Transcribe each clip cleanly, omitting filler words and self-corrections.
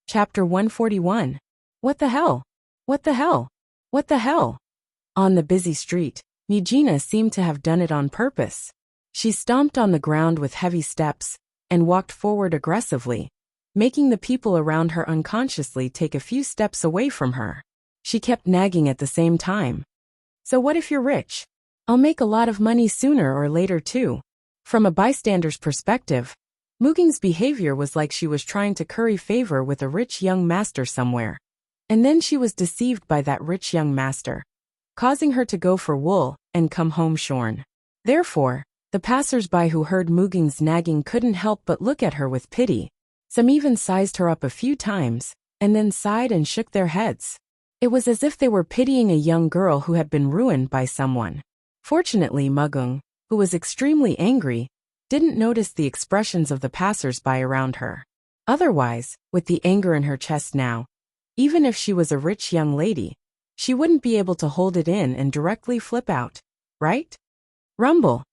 Chapter 141. What the hell? What the hell? What the hell? On the busy street, Nijina seemed to have done it on purpose. She stomped on the ground with heavy steps and walked forward aggressively, making the people around her unconsciously take a few steps away from her. She kept nagging at the same time. So what if you're rich? I'll make a lot of money sooner or later too. From a bystander's perspective, Muging's behavior was like she was trying to curry favor with a rich young master somewhere. And then she was deceived by that rich young master, causing her to go for wool and come home shorn. Therefore, the passers-by who heard Muging's nagging couldn't help but look at her with pity. Some even sized her up a few times, and then sighed and shook their heads. It was as if they were pitying a young girl who had been ruined by someone. Fortunately, Mugung, who was extremely angry, didn't notice the expressions of the passers-by around her. Otherwise, with the anger in her chest now, even if she was a rich young lady, she wouldn't be able to hold it in and directly flip out, right? Rumble!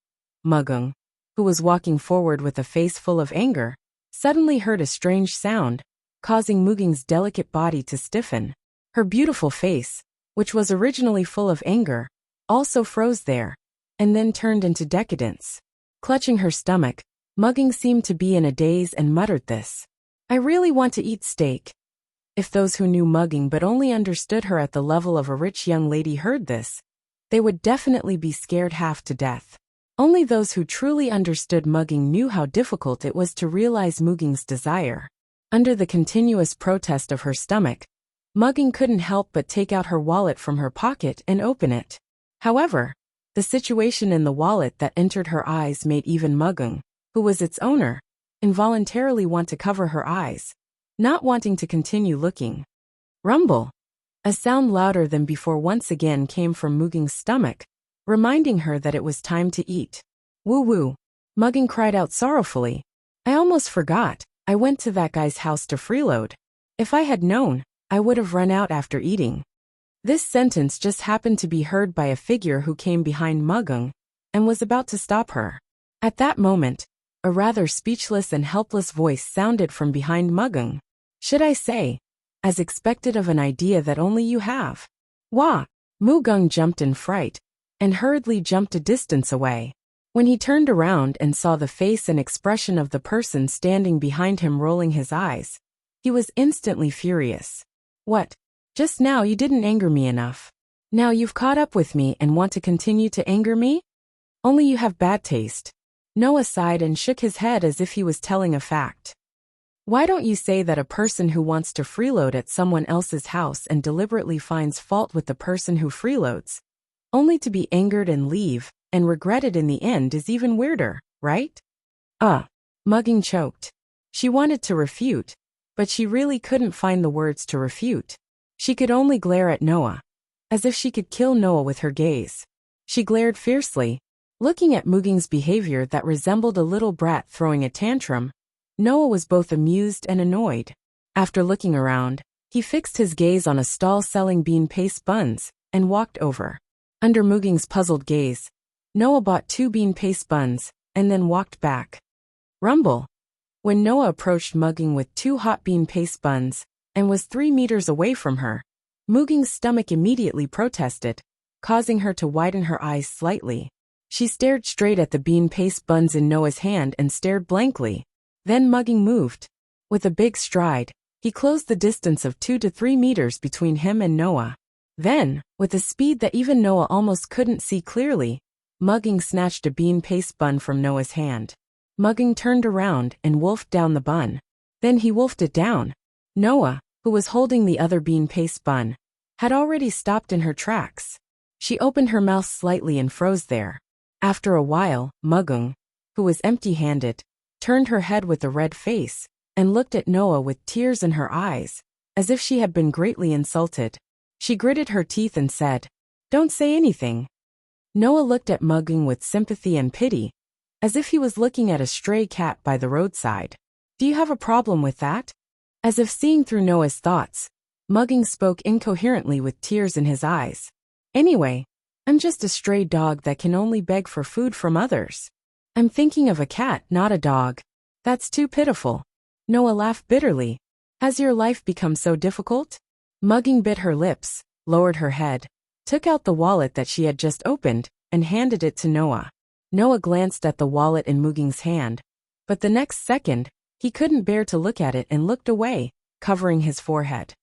Mugung, who was walking forward with a face full of anger, suddenly heard a strange sound, causing Muging's delicate body to stiffen. Her beautiful face, which was originally full of anger, also froze there, and then turned into decadence. Clutching her stomach, Mugung seemed to be in a daze and muttered this. I really want to eat steak. If those who knew Mugung but only understood her at the level of a rich young lady heard this, they would definitely be scared half to death. Only those who truly understood Mugung knew how difficult it was to realize Muging's desire. Under the continuous protest of her stomach, Mugung couldn't help but take out her wallet from her pocket and open it. However, the situation in the wallet that entered her eyes made even Mugung, who was its owner, involuntarily want to cover her eyes, not wanting to continue looking. Rumble! A sound louder than before once again came from Muging's stomach, reminding her that it was time to eat. Woo-woo! Mugung cried out sorrowfully. I almost forgot, I went to that guy's house to freeload. If I had known, I would have run out after eating. This sentence just happened to be heard by a figure who came behind Mugung and was about to stop her. At that moment, a rather speechless and helpless voice sounded from behind Mugung. Should I say, as expected of an idea that only you have? Wah! Mugung jumped in fright and hurriedly jumped a distance away. When he turned around and saw the face and expression of the person standing behind him rolling his eyes, he was instantly furious. What? Just now you didn't anger me enough. Now you've caught up with me and want to continue to anger me? Only you have bad taste. Noah sighed and shook his head as if he was telling a fact. Why don't you say that a person who wants to freeload at someone else's house and deliberately finds fault with the person who freeloads, only to be angered and leave, and regret it in the end is even weirder, right? Mugung choked. She wanted to refute, but she really couldn't find the words to refute. She could only glare at Noah, as if she could kill Noah with her gaze. She glared fiercely, looking at Muging's behavior that resembled a little brat throwing a tantrum. Noah was both amused and annoyed. After looking around, he fixed his gaze on a stall selling bean paste buns and walked over. Under Muging's puzzled gaze, Noah bought 2 bean paste buns and then walked back. Rumble! When Noah approached Mugung with 2 hot bean paste buns and was 3 meters away from her, Muging's stomach immediately protested, causing her to widen her eyes slightly. She stared straight at the bean paste buns in Noah's hand and stared blankly. Then Mugung moved. With a big stride, he closed the distance of 2 to 3 meters between him and Noah. Then, with a speed that even Noah almost couldn't see clearly, Mugung snatched a bean paste bun from Noah's hand. Mugung turned around and wolfed down the bun. Then he wolfed it down. Noah, who was holding the other bean paste bun, had already stopped in her tracks. She opened her mouth slightly and froze there. After a while, Mugung, who was empty-handed, turned her head with a red face and looked at Noah with tears in her eyes, as if she had been greatly insulted. She gritted her teeth and said, "Don't say anything." Noah looked at Mugung with sympathy and pity, as if he was looking at a stray cat by the roadside. Do you have a problem with that? As if seeing through Noah's thoughts, Mugung spoke incoherently with tears in his eyes. Anyway, I'm just a stray dog that can only beg for food from others. I'm thinking of a cat, not a dog. That's too pitiful. Noah laughed bitterly. Has your life become so difficult? Mugging bit her lips, lowered her head, took out the wallet that she had just opened, and handed it to Noah. Noah glanced at the wallet in Mugging's hand, but the next second, he couldn't bear to look at it and looked away, covering his forehead.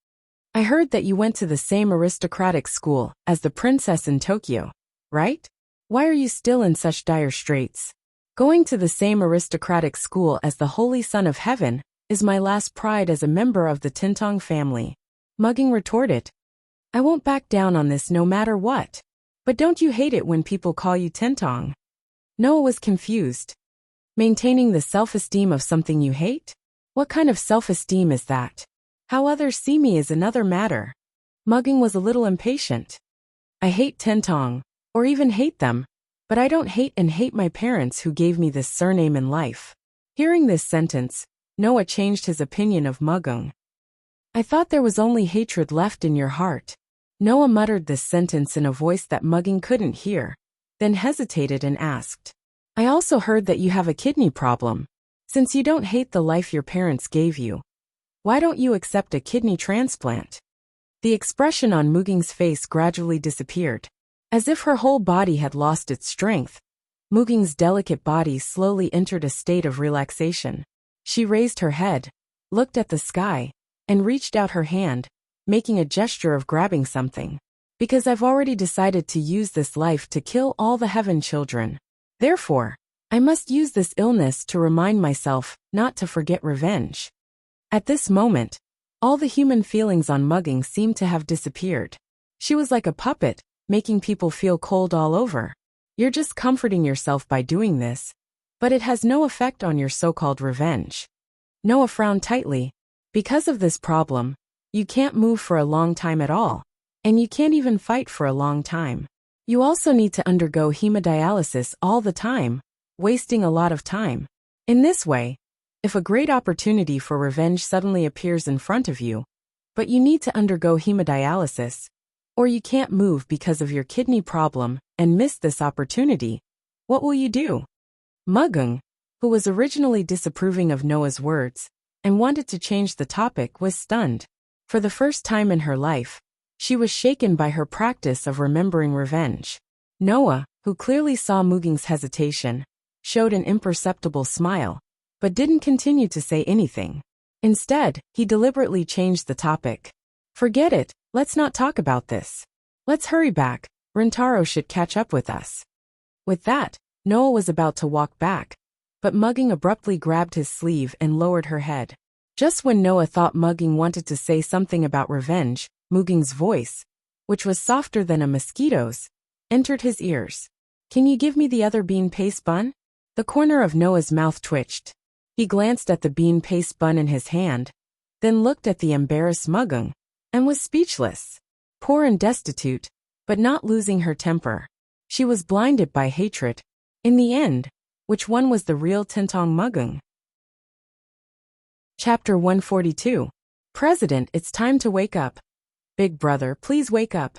I heard that you went to the same aristocratic school as the princess in Tokyo, right? Why are you still in such dire straits? Going to the same aristocratic school as the Holy Son of Heaven is my last pride as a member of the Tintong family. Mugging retorted. I won't back down on this no matter what. But don't you hate it when people call you Tintong? Noah was confused. Maintaining the self-esteem of something you hate? What kind of self-esteem is that? How others see me is another matter. Mugging was a little impatient. I hate Tintong, or even hate them, but I don't hate and hate my parents who gave me this surname in life. Hearing this sentence, Noah changed his opinion of Mugging. I thought there was only hatred left in your heart. Noah muttered this sentence in a voice that Mugging couldn't hear, then hesitated and asked, I also heard that you have a kidney problem. Since you don't hate the life your parents gave you, why don't you accept a kidney transplant? The expression on Mugging's face gradually disappeared. As if her whole body had lost its strength, Mugging's delicate body slowly entered a state of relaxation. She raised her head, looked at the sky, and reached out her hand, making a gesture of grabbing something. Because I've already decided to use this life to kill all the heaven children. Therefore, I must use this illness to remind myself not to forget revenge. At this moment, all the human feelings on Mugging seemed to have disappeared. She was like a puppet, making people feel cold all over. You're just comforting yourself by doing this, but it has no effect on your so-called revenge. Noah frowned tightly. Because of this problem, you can't move for a long time at all, and you can't even fight for a long time. You also need to undergo hemodialysis all the time, wasting a lot of time. In this way, if a great opportunity for revenge suddenly appears in front of you, but you need to undergo hemodialysis, or you can't move because of your kidney problem and miss this opportunity, what will you do? Mugging, who was originally disapproving of Noah's words and wanted to change the topic, was stunned. For the first time in her life, she was shaken by her practice of remembering revenge. Noah, who clearly saw Mugging's hesitation, showed an imperceptible smile, but didn't continue to say anything. Instead, he deliberately changed the topic. Forget it, let's not talk about this. Let's hurry back, Rintaro should catch up with us. With that, Noah was about to walk back, but Mugging abruptly grabbed his sleeve and lowered her head. Just when Noah thought Mugging wanted to say something about revenge, Mugging's voice, which was softer than a mosquito's, entered his ears. Can you give me the other bean paste bun? The corner of Noah's mouth twitched. He glanced at the bean paste bun in his hand, then looked at the embarrassed Mugging, and was speechless. Poor and destitute, but not losing her temper. She was blinded by hatred. In the end, which one was the real Tintong Mugging? Chapter 142. President, it's time to wake up. Big brother, please wake up.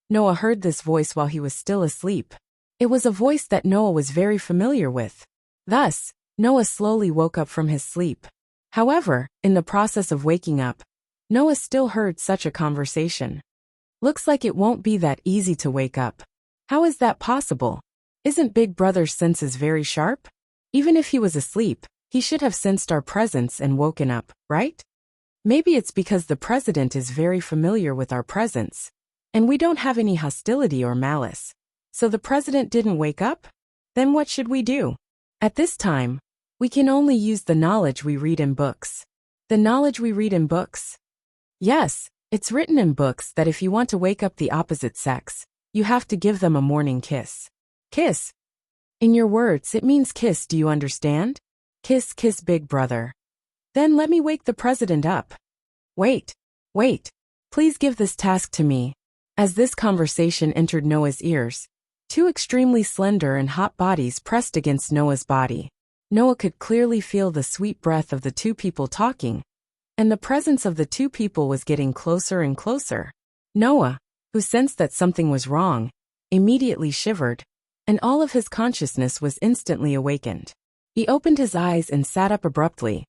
Noah heard this voice while he was still asleep. It was a voice that Noah was very familiar with. Thus, Noah slowly woke up from his sleep. However, in the process of waking up, Noah still heard such a conversation. Looks like it won't be that easy to wake up. How is that possible? Isn't Big Brother's senses very sharp? Even if he was asleep, he should have sensed our presence and woken up, right? Maybe it's because the president is very familiar with our presence, and we don't have any hostility or malice. So the president didn't wake up? Then what should we do? At this time, we can only use the knowledge we read in books. The knowledge we read in books? Yes, it's written in books that if you want to wake up the opposite sex, you have to give them a morning kiss. Kiss. In your words, it means kiss, do you understand? Kiss, kiss, Big Brother. Then let me wake the president up. Wait. Please give this task to me. As this conversation entered Noah's ears, two extremely slender and hot bodies pressed against Noah's body. Noah could clearly feel the sweet breath of the two people talking, and the presence of the two people was getting closer and closer. Noah, who sensed that something was wrong, immediately shivered, and all of his consciousness was instantly awakened. He opened his eyes and sat up abruptly.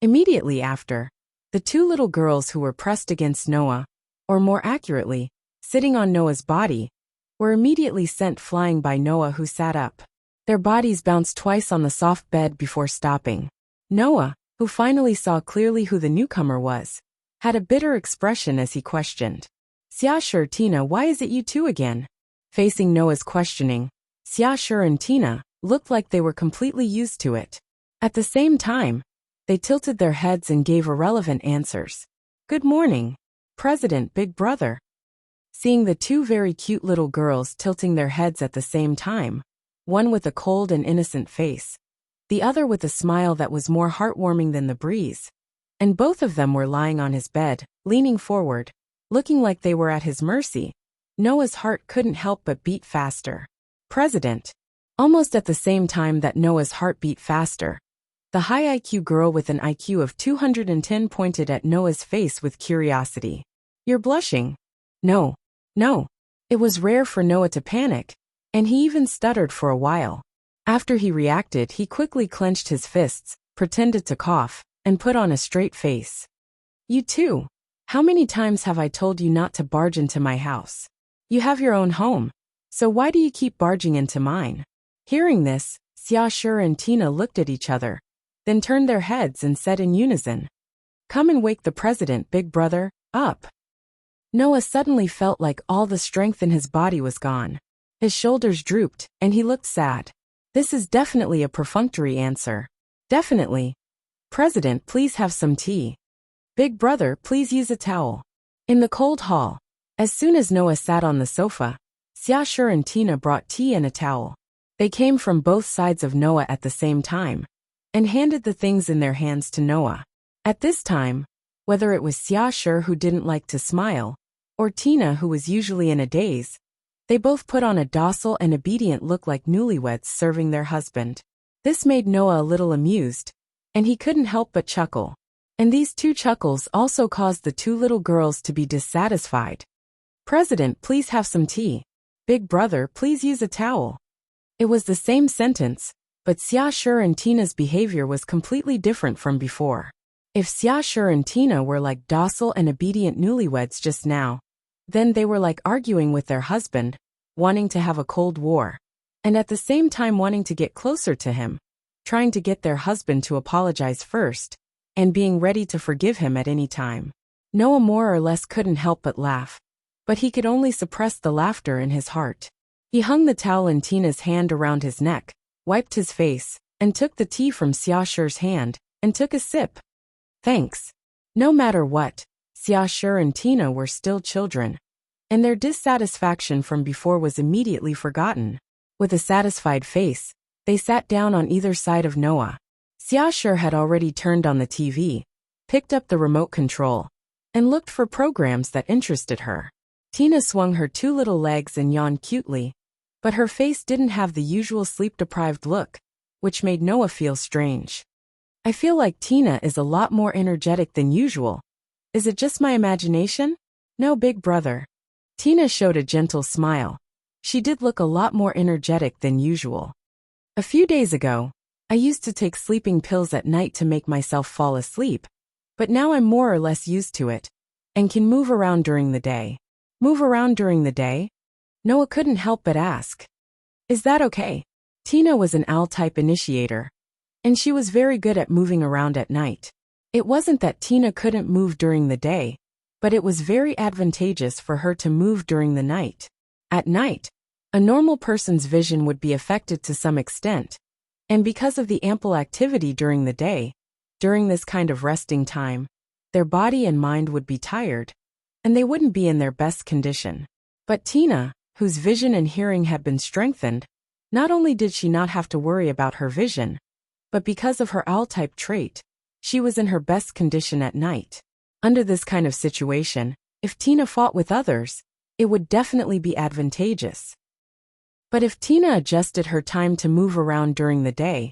Immediately after, The two little girls who were pressed against Noah, or more accurately, sitting on Noah's body, were immediately sent flying by Noah, who sat up. Their bodies bounced twice on the soft bed before stopping. Noah, who finally saw clearly who the newcomer was, had a bitter expression as he questioned. "Xiaoshi, Tina, why is it you two again?" Facing Noah's questioning, Xiaoshi and Tina looked like they were completely used to it. At the same time, they tilted their heads and gave irrelevant answers. "Good morning, President, big brother." Seeing the two very cute little girls tilting their heads at the same time, one with a cold and innocent face, the other with a smile that was more heartwarming than the breeze, and both of them were lying on his bed, leaning forward, looking like they were at his mercy, Noah's heart couldn't help but beat faster. "President." Almost at the same time that Noah's heart beat faster, the high IQ girl with an IQ of 210 pointed at Noah's face with curiosity. "You're blushing." No. It was rare for Noah to panic, and he even stuttered for a while. After he reacted, he quickly clenched his fists, pretended to cough, and put on a straight face. "You two, how many times have I told you not to barge into my house? You have your own home, so why do you keep barging into mine?" Hearing this, Xiaoshi and Tina looked at each other, then turned their heads and said in unison, "Come and wake the president, big brother, up." Noah suddenly felt like all the strength in his body was gone. His shoulders drooped, and he looked sad. "This is definitely a perfunctory answer." "Definitely. President, please have some tea." "Big brother, please use a towel." In the cold hall, as soon as Noah sat on the sofa, Xiaoshi and Tina brought tea and a towel. They came from both sides of Noah at the same time, and handed the things in their hands to Noah. At this time, whether it was Xiaoshi who didn't like to smile, or Tina who was usually in a daze, they both put on a docile and obedient look like newlyweds serving their husband. This made Noah a little amused, and he couldn't help but chuckle. And these two chuckles also caused the two little girls to be dissatisfied. "President, please have some tea." "Big brother, please use a towel." It was the same sentence, but Xiaoshi and Tina's behavior was completely different from before. If Xiaoshi and Tina were like docile and obedient newlyweds just now, then they were like arguing with their husband, wanting to have a cold war, and at the same time wanting to get closer to him, trying to get their husband to apologize first, and being ready to forgive him at any time. Noah more or less couldn't help but laugh, but he could only suppress the laughter in his heart. He hung the towel in Tina's hand around his neck, wiped his face, and took the tea from Xiaoshi's hand, and took a sip. "Thanks." No matter what, Xiaoshi and Tina were still children, and their dissatisfaction from before was immediately forgotten. With a satisfied face, they sat down on either side of Noah. Xiaoshi had already turned on the TV, picked up the remote control, and looked for programs that interested her. Tina swung her two little legs and yawned cutely, but her face didn't have the usual sleep-deprived look, which made Noah feel strange. "I feel like Tina is a lot more energetic than usual. Is it just my imagination?" "No, big brother." Tina showed a gentle smile. She did look a lot more energetic than usual. "A few days ago, I used to take sleeping pills at night to make myself fall asleep, but now I'm more or less used to it, and can move around during the day." "Move around during the day?" Noah couldn't help but ask. "Is that okay?" Tina was an owl-type initiator, and she was very good at moving around at night. It wasn't that Tina couldn't move during the day, but it was very advantageous for her to move during the night. At night, a normal person's vision would be affected to some extent, and because of the ample activity during the day, during this kind of resting time, their body and mind would be tired, and they wouldn't be in their best condition. But Tina, whose vision and hearing had been strengthened, not only did she not have to worry about her vision, but because of her owl-type trait, she was in her best condition at night. Under this kind of situation, if Tina fought with others, it would definitely be advantageous. But if Tina adjusted her time to move around during the day,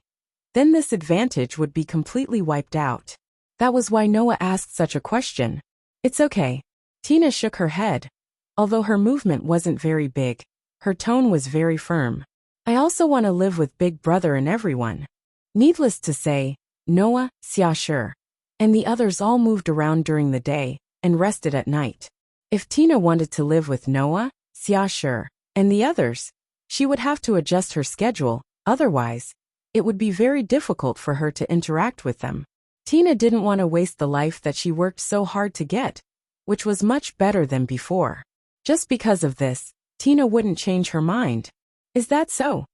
then this advantage would be completely wiped out. That was why Noah asked such a question. "It's okay." Tina shook her head. Although her movement wasn't very big, her tone was very firm. "I also want to live with Big Brother and everyone." Needless to say, Noah, Xiaoshi, and the others all moved around during the day and rested at night. If Tina wanted to live with Noah, Xiaoshi, and the others, she would have to adjust her schedule, otherwise, it would be very difficult for her to interact with them. Tina didn't want to waste the life that she worked so hard to get, which was much better than before. Just because of this, Tina wouldn't change her mind. Is that so?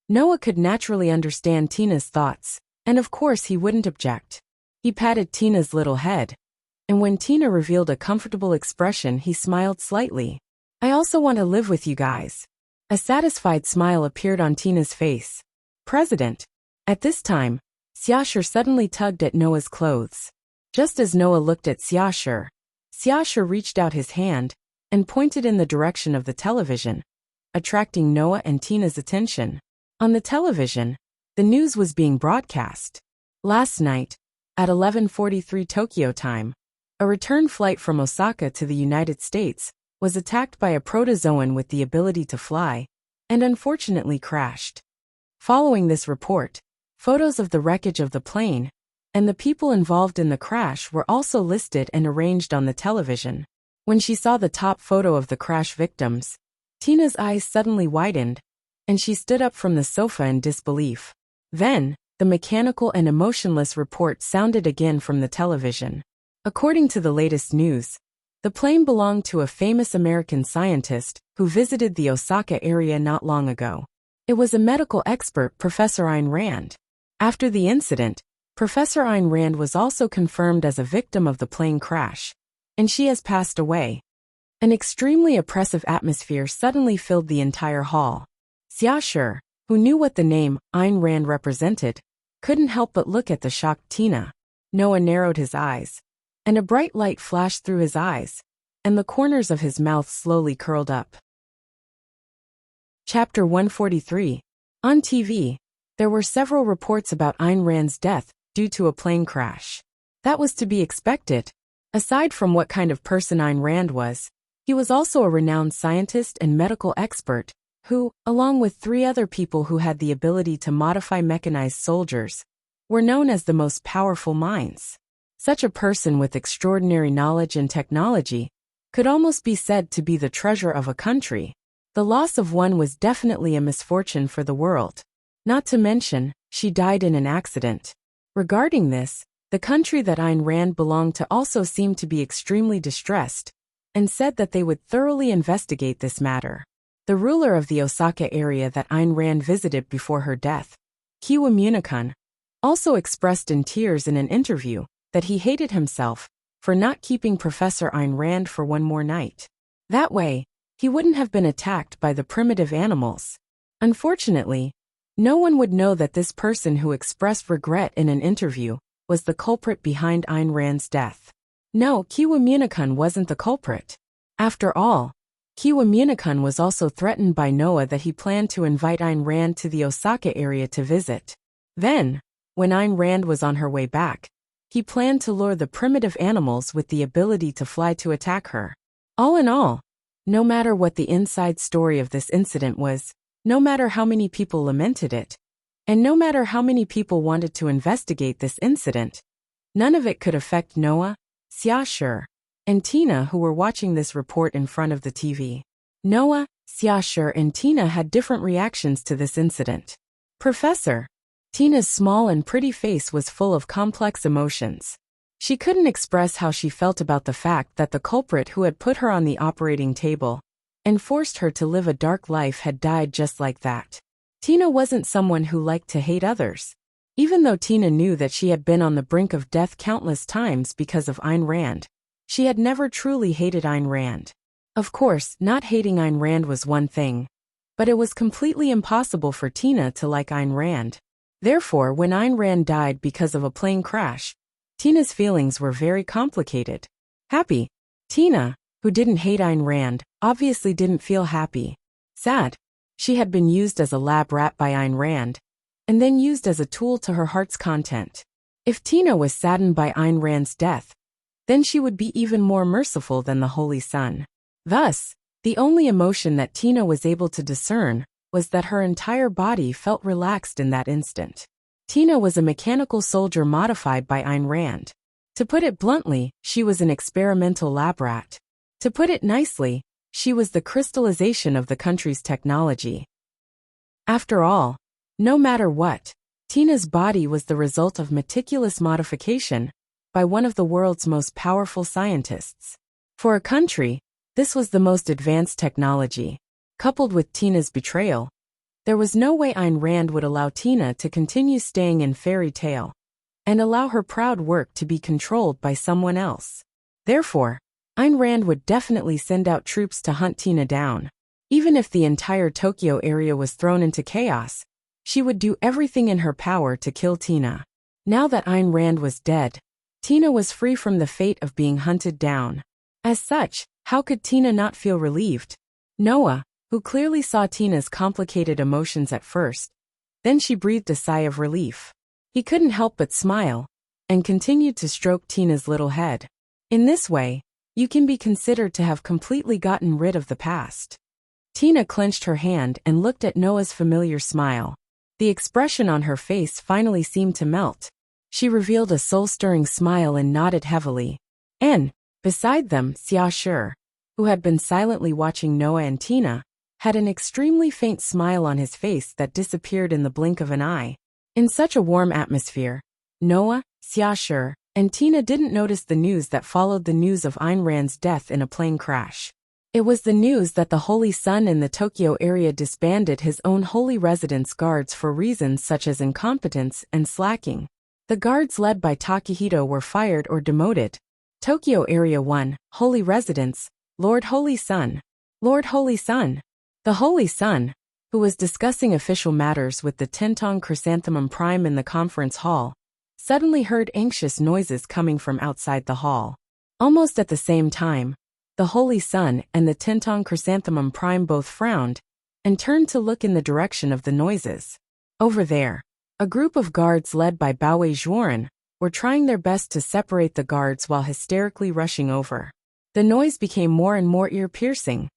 Noah could naturally understand Tina's thoughts, and of course he wouldn't object. He patted Tina's little head, and when Tina revealed a comfortable expression, he smiled slightly. I also want to live with you guys. A satisfied smile appeared on Tina's face. President. At this time, Xiaoshi suddenly tugged at Noah's clothes. Just as Noah looked at Xiaoshi, Xiaoshi reached out his hand and pointed in the direction of the television, attracting Noah and Tina's attention. On the television, the news was being broadcast. Last night, at 11:43 Tokyo time, a return flight from Osaka to the United States was attacked by a protozoan with the ability to fly, and unfortunately crashed. Following this report, photos of the wreckage of the plane and the people involved in the crash were also listed and arranged on the television. When she saw the top photo of the crash victims, Tina's eyes suddenly widened, and she stood up from the sofa in disbelief. Then, the mechanical and emotionless report sounded again from the television. According to the latest news, the plane belonged to a famous American scientist who visited the Osaka area not long ago. It was a medical expert, Professor Ayn Rand. After the incident, Professor Ayn Rand was also confirmed as a victim of the plane crash, and she has passed away. An extremely oppressive atmosphere suddenly filled the entire hall. Xiaoshi, who knew what the name Ayn Rand represented, couldn't help but look at the shocked Tina. Noah narrowed his eyes, and a bright light flashed through his eyes, and the corners of his mouth slowly curled up. Chapter 143. On TV, there were several reports about Ayn Rand's death due to a plane crash. That was to be expected. Aside from what kind of person Ayn Rand was, he was also a renowned scientist and medical expert who, along with 3 other people who had the ability to modify mechanized soldiers, were known as the most powerful minds. Such a person with extraordinary knowledge and technology could almost be said to be the treasure of a country. The loss of one was definitely a misfortune for the world. Not to mention, she died in an accident. Regarding this, the country that Ayn Rand belonged to also seemed to be extremely distressed, and said that they would thoroughly investigate this matter. The ruler of the Osaka area that Ayn Rand visited before her death, Kiwamune-kun, also expressed in tears in an interview that he hated himself for not keeping Professor Ayn Rand for one more night. That way, he wouldn't have been attacked by the primitive animals. Unfortunately, no one would know that this person who expressed regret in an interview was the culprit behind Ayn Rand's death. No, Kiwamune-kun wasn't the culprit. After all, Kiwamune-kun was also threatened by Noah that he planned to invite Ayn Rand to the Osaka area to visit. Then, when Ayn Rand was on her way back, he planned to lure the primitive animals with the ability to fly to attack her. All in all, no matter what the inside story of this incident was, no matter how many people lamented it, and no matter how many people wanted to investigate this incident, none of it could affect Noah, Xiaoshi, and Tina, who were watching this report in front of the TV. Noah, Xiaoshi, and Tina had different reactions to this incident. Professor. Tina's small and pretty face was full of complex emotions. She couldn't express how she felt about the fact that the culprit who had put her on the operating table and forced her to live a dark life had died just like that. Tina wasn't someone who liked to hate others. Even though Tina knew that she had been on the brink of death countless times because of Ayn Rand, she had never truly hated Ayn Rand. Of course, not hating Ayn Rand was one thing, but it was completely impossible for Tina to like Ayn Rand. Therefore, when Ayn Rand died because of a plane crash, Tina's feelings were very complicated. Happy. Tina, who didn't hate Ayn Rand, obviously didn't feel happy. Sad. She had been used as a lab rat by Ayn Rand, and then used as a tool to her heart's content. If Tina was saddened by Ayn Rand's death, then she would be even more merciful than the Holy Sun. Thus, the only emotion that Tina was able to discern was that her entire body felt relaxed in that instant. Tina was a mechanical soldier modified by Ayn Rand. To put it bluntly, she was an experimental lab rat. To put it nicely, she was the crystallization of the country's technology. After all, no matter what, Tina's body was the result of meticulous modification by one of the world's most powerful scientists. For a country, this was the most advanced technology. Coupled with Tina's betrayal, there was no way Ayn Rand would allow Tina to continue staying in fairy tale and allow her proud work to be controlled by someone else. Therefore, Ayn Rand would definitely send out troops to hunt Tina down. Even if the entire Tokyo area was thrown into chaos, she would do everything in her power to kill Tina. Now that Ayn Rand was dead, Tina was free from the fate of being hunted down. As such, how could Tina not feel relieved? Noah, who clearly saw Tina's complicated emotions at first, then she breathed a sigh of relief. He couldn't help but smile, and continued to stroke Tina's little head. In this way, you can be considered to have completely gotten rid of the past. Tina clenched her hand and looked at Noah's familiar smile. The expression on her face finally seemed to melt. She revealed a soul-stirring smile and nodded heavily. And, beside them, Xia Shi, who had been silently watching Noah and Tina, had an extremely faint smile on his face that disappeared in the blink of an eye. In such a warm atmosphere, Noah, Xia Shi, and Tina didn't notice the news that followed the news of Ayn Rand's death in a plane crash. It was the news that the Holy Sun in the Tokyo area disbanded his own holy residence guards for reasons such as incompetence and slacking. The guards led by Takahito were fired or demoted. Tokyo Area 1, Holy Residence, Lord Holy Sun. Lord Holy Sun. The Holy Sun, who was discussing official matters with the Tentong Chrysanthemum Prime in the conference hall, suddenly heard anxious noises coming from outside the hall. Almost at the same time, the Holy Sun and the Tentong Chrysanthemum Prime both frowned and turned to look in the direction of the noises. Over there, a group of guards led by Baowei Zhuoren were trying their best to separate the guards while hysterically rushing over. The noise became more and more ear-piercing,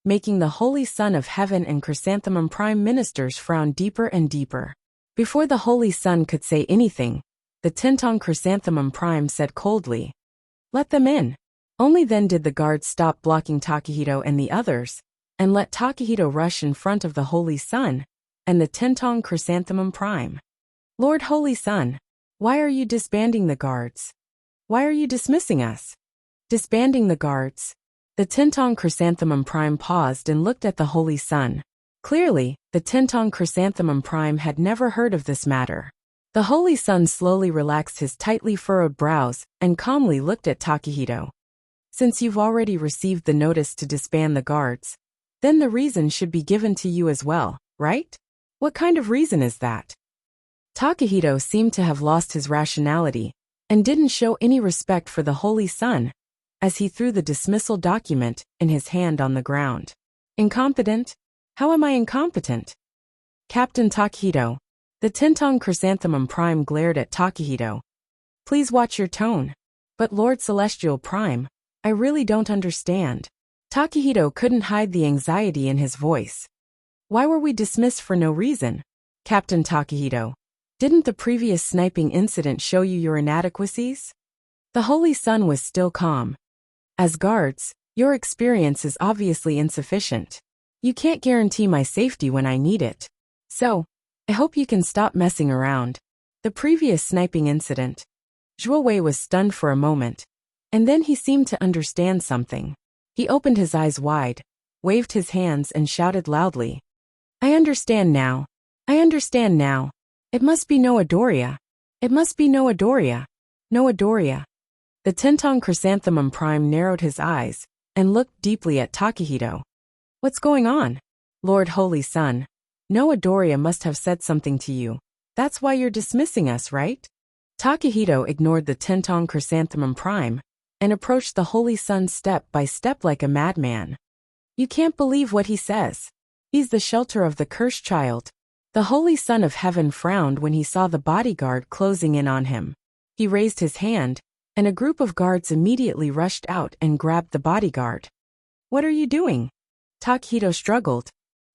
making the Holy Sun of Heaven and Chrysanthemum Prime ministers frown deeper and deeper. Before the Holy Sun could say anything, the Tentong Chrysanthemum Prime said coldly, "Let them in." Only then did the guards stop blocking Takahito and the others, and let Takahito rush in front of the Holy Sun and the Tentong Chrysanthemum Prime. "Lord Holy Sun, why are you disbanding the guards? Why are you dismissing us?" Disbanding the guards. The Tentong Chrysanthemum Prime paused and looked at the Holy Sun. Clearly, the Tentong Chrysanthemum Prime had never heard of this matter. The Holy Sun slowly relaxed his tightly furrowed brows and calmly looked at Takahito. "Since you've already received the notice to disband the guards, then the reason should be given to you as well, right? What kind of reason is that?" Takahito seemed to have lost his rationality and didn't show any respect for the Holy Sun as he threw the dismissal document in his hand on the ground. "Incompetent? How am I incompetent?" "Captain Takahito." The Tentong Chrysanthemum Prime glared at Takahito. "Please watch your tone." "But Lord Celestial Prime, I really don't understand." Takahito couldn't hide the anxiety in his voice. "Why were we dismissed for no reason? Captain Takahito, didn't the previous sniping incident show you your inadequacies?" The Holy Sun was still calm. "As guards, your experience is obviously insufficient. You can't guarantee my safety when I need it. So, I hope you can stop messing around." The previous sniping incident. Zhuo Wei was stunned for a moment, and then he seemed to understand something. He opened his eyes wide, waved his hands and shouted loudly, "I understand now. I understand now. It must be Noah Doria. It must be Noah Doria. Noah Doria." The Tentong Chrysanthemum Prime narrowed his eyes and looked deeply at Takahito. "What's going on? Lord Holy Sun, Noah Doria must have said something to you. That's why you're dismissing us, right?" Takahito ignored the Tentong Chrysanthemum Prime and approached the Holy Sun step by step like a madman. "You can't believe what he says. He's the shelter of the cursed child." The Holy Sun of Heaven frowned when he saw the bodyguard closing in on him. He raised his hand, and a group of guards immediately rushed out and grabbed the bodyguard. "What are you doing?" Takahito struggled.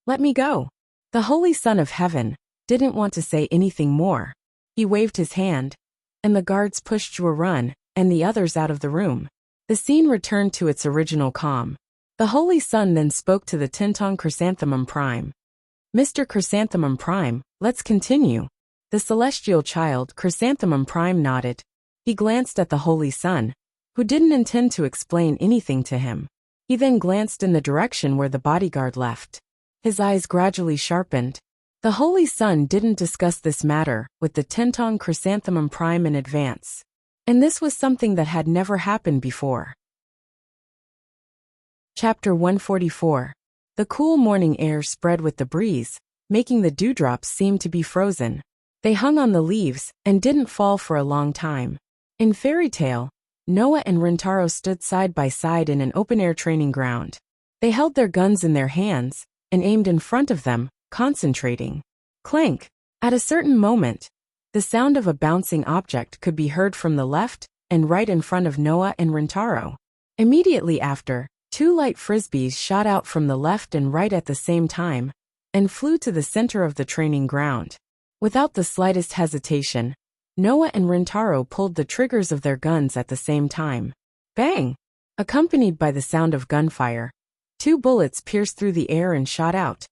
"Let me go." The Holy Sun of Heaven didn't want to say anything more. He waved his hand, and the guards pushed Zhuoren and the others out of the room. The scene returned to its original calm. The Holy Sun then spoke to the Tintong Chrysanthemum Prime. Mr. Chrysanthemum Prime, let's continue. The celestial child, Chrysanthemum Prime, nodded. He glanced at the Holy Sun, who didn't intend to explain anything to him. He then glanced in the direction where the bodyguard left. His eyes gradually sharpened. The Holy Sun didn't discuss this matter with the Tintong Chrysanthemum Prime in advance. And this was something that had never happened before. Chapter 144. The cool morning air spread with the breeze, making the dewdrops seem to be frozen. They hung on the leaves and didn't fall for a long time. In Fairy Tale, Noah and Rintaro stood side by side in an open-air training ground. They held their guns in their hands and aimed in front of them, concentrating. Clank! At a certain moment, the sound of a bouncing object could be heard from the left and right in front of Noah and Rintaro. Immediately after, two light frisbees shot out from the left and right at the same time and flew to the center of the training ground. Without the slightest hesitation, Noah and Rintaro pulled the triggers of their guns at the same time. Bang! Accompanied by the sound of gunfire, two bullets pierced through the air and shot out,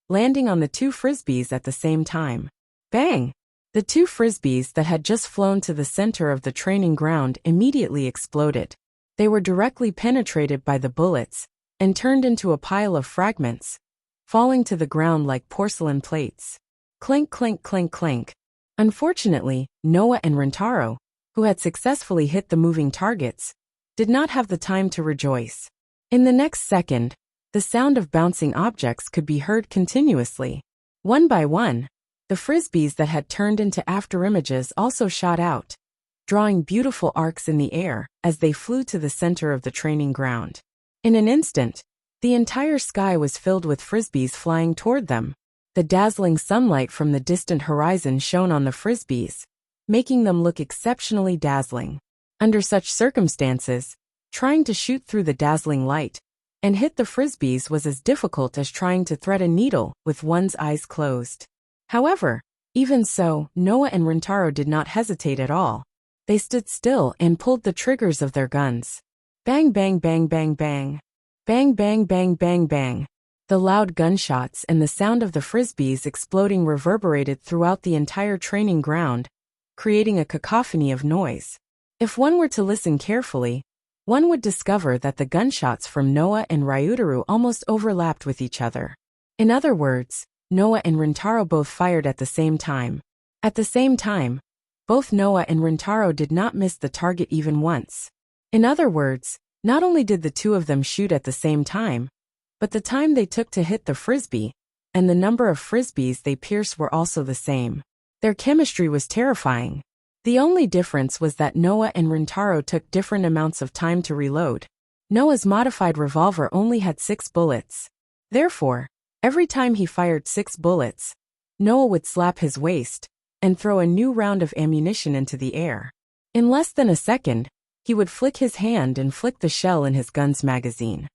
landing on the two frisbees at the same time. Bang! The two frisbees that had just flown to the center of the training ground immediately exploded. They were directly penetrated by the bullets and turned into a pile of fragments, falling to the ground like porcelain plates. Clink, clink, clink, clink. Unfortunately, Noah and Rintaro, who had successfully hit the moving targets, did not have the time to rejoice. In the next second, the sound of bouncing objects could be heard continuously. One by one, the frisbees that had turned into afterimages also shot out, drawing beautiful arcs in the air as they flew to the center of the training ground. In an instant, the entire sky was filled with frisbees flying toward them. The dazzling sunlight from the distant horizon shone on the frisbees, making them look exceptionally dazzling. Under such circumstances, trying to shoot through the dazzling light and hit the frisbees was as difficult as trying to thread a needle with one's eyes closed. However, even so, Noah and Rintaro did not hesitate at all. They stood still and pulled the triggers of their guns. Bang, bang, bang, bang, bang. Bang, bang, bang, bang, bang. The loud gunshots and the sound of the frisbees exploding reverberated throughout the entire training ground, creating a cacophony of noise. If one were to listen carefully, one would discover that the gunshots from Noah and Ryutaru almost overlapped with each other. In other words, Noah and Rintaro both fired at the same time. At the same time, both Noah and Rintaro did not miss the target even once. In other words, not only did the two of them shoot at the same time, but the time they took to hit the frisbee and the number of frisbees they pierced were also the same. Their chemistry was terrifying. The only difference was that Noah and Rintaro took different amounts of time to reload. Noah's modified revolver only had 6 bullets. Therefore, every time he fired 6 bullets, Noah would slap his waist and throw a new round of ammunition into the air. In less than a second, he would flick his hand and flick the shell in his gun's magazine.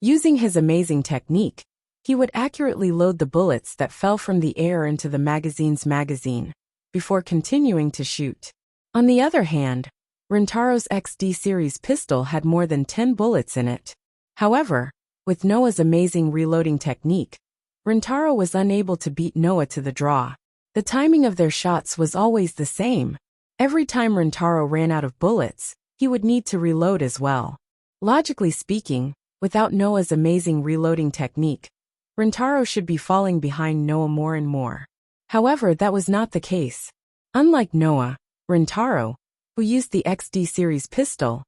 Using his amazing technique, he would accurately load the bullets that fell from the air into the magazine's magazine, before continuing to shoot. On the other hand, Rintaro's XD series pistol had more than 10 bullets in it. However, with Noah's amazing reloading technique, Rintaro was unable to beat Noah to the draw. The timing of their shots was always the same. Every time Rintaro ran out of bullets, he would need to reload as well. Logically speaking, without Noah's amazing reloading technique, Rintaro should be falling behind Noah more and more. However, that was not the case. Unlike Noah, Rintaro, who used the XD series pistol,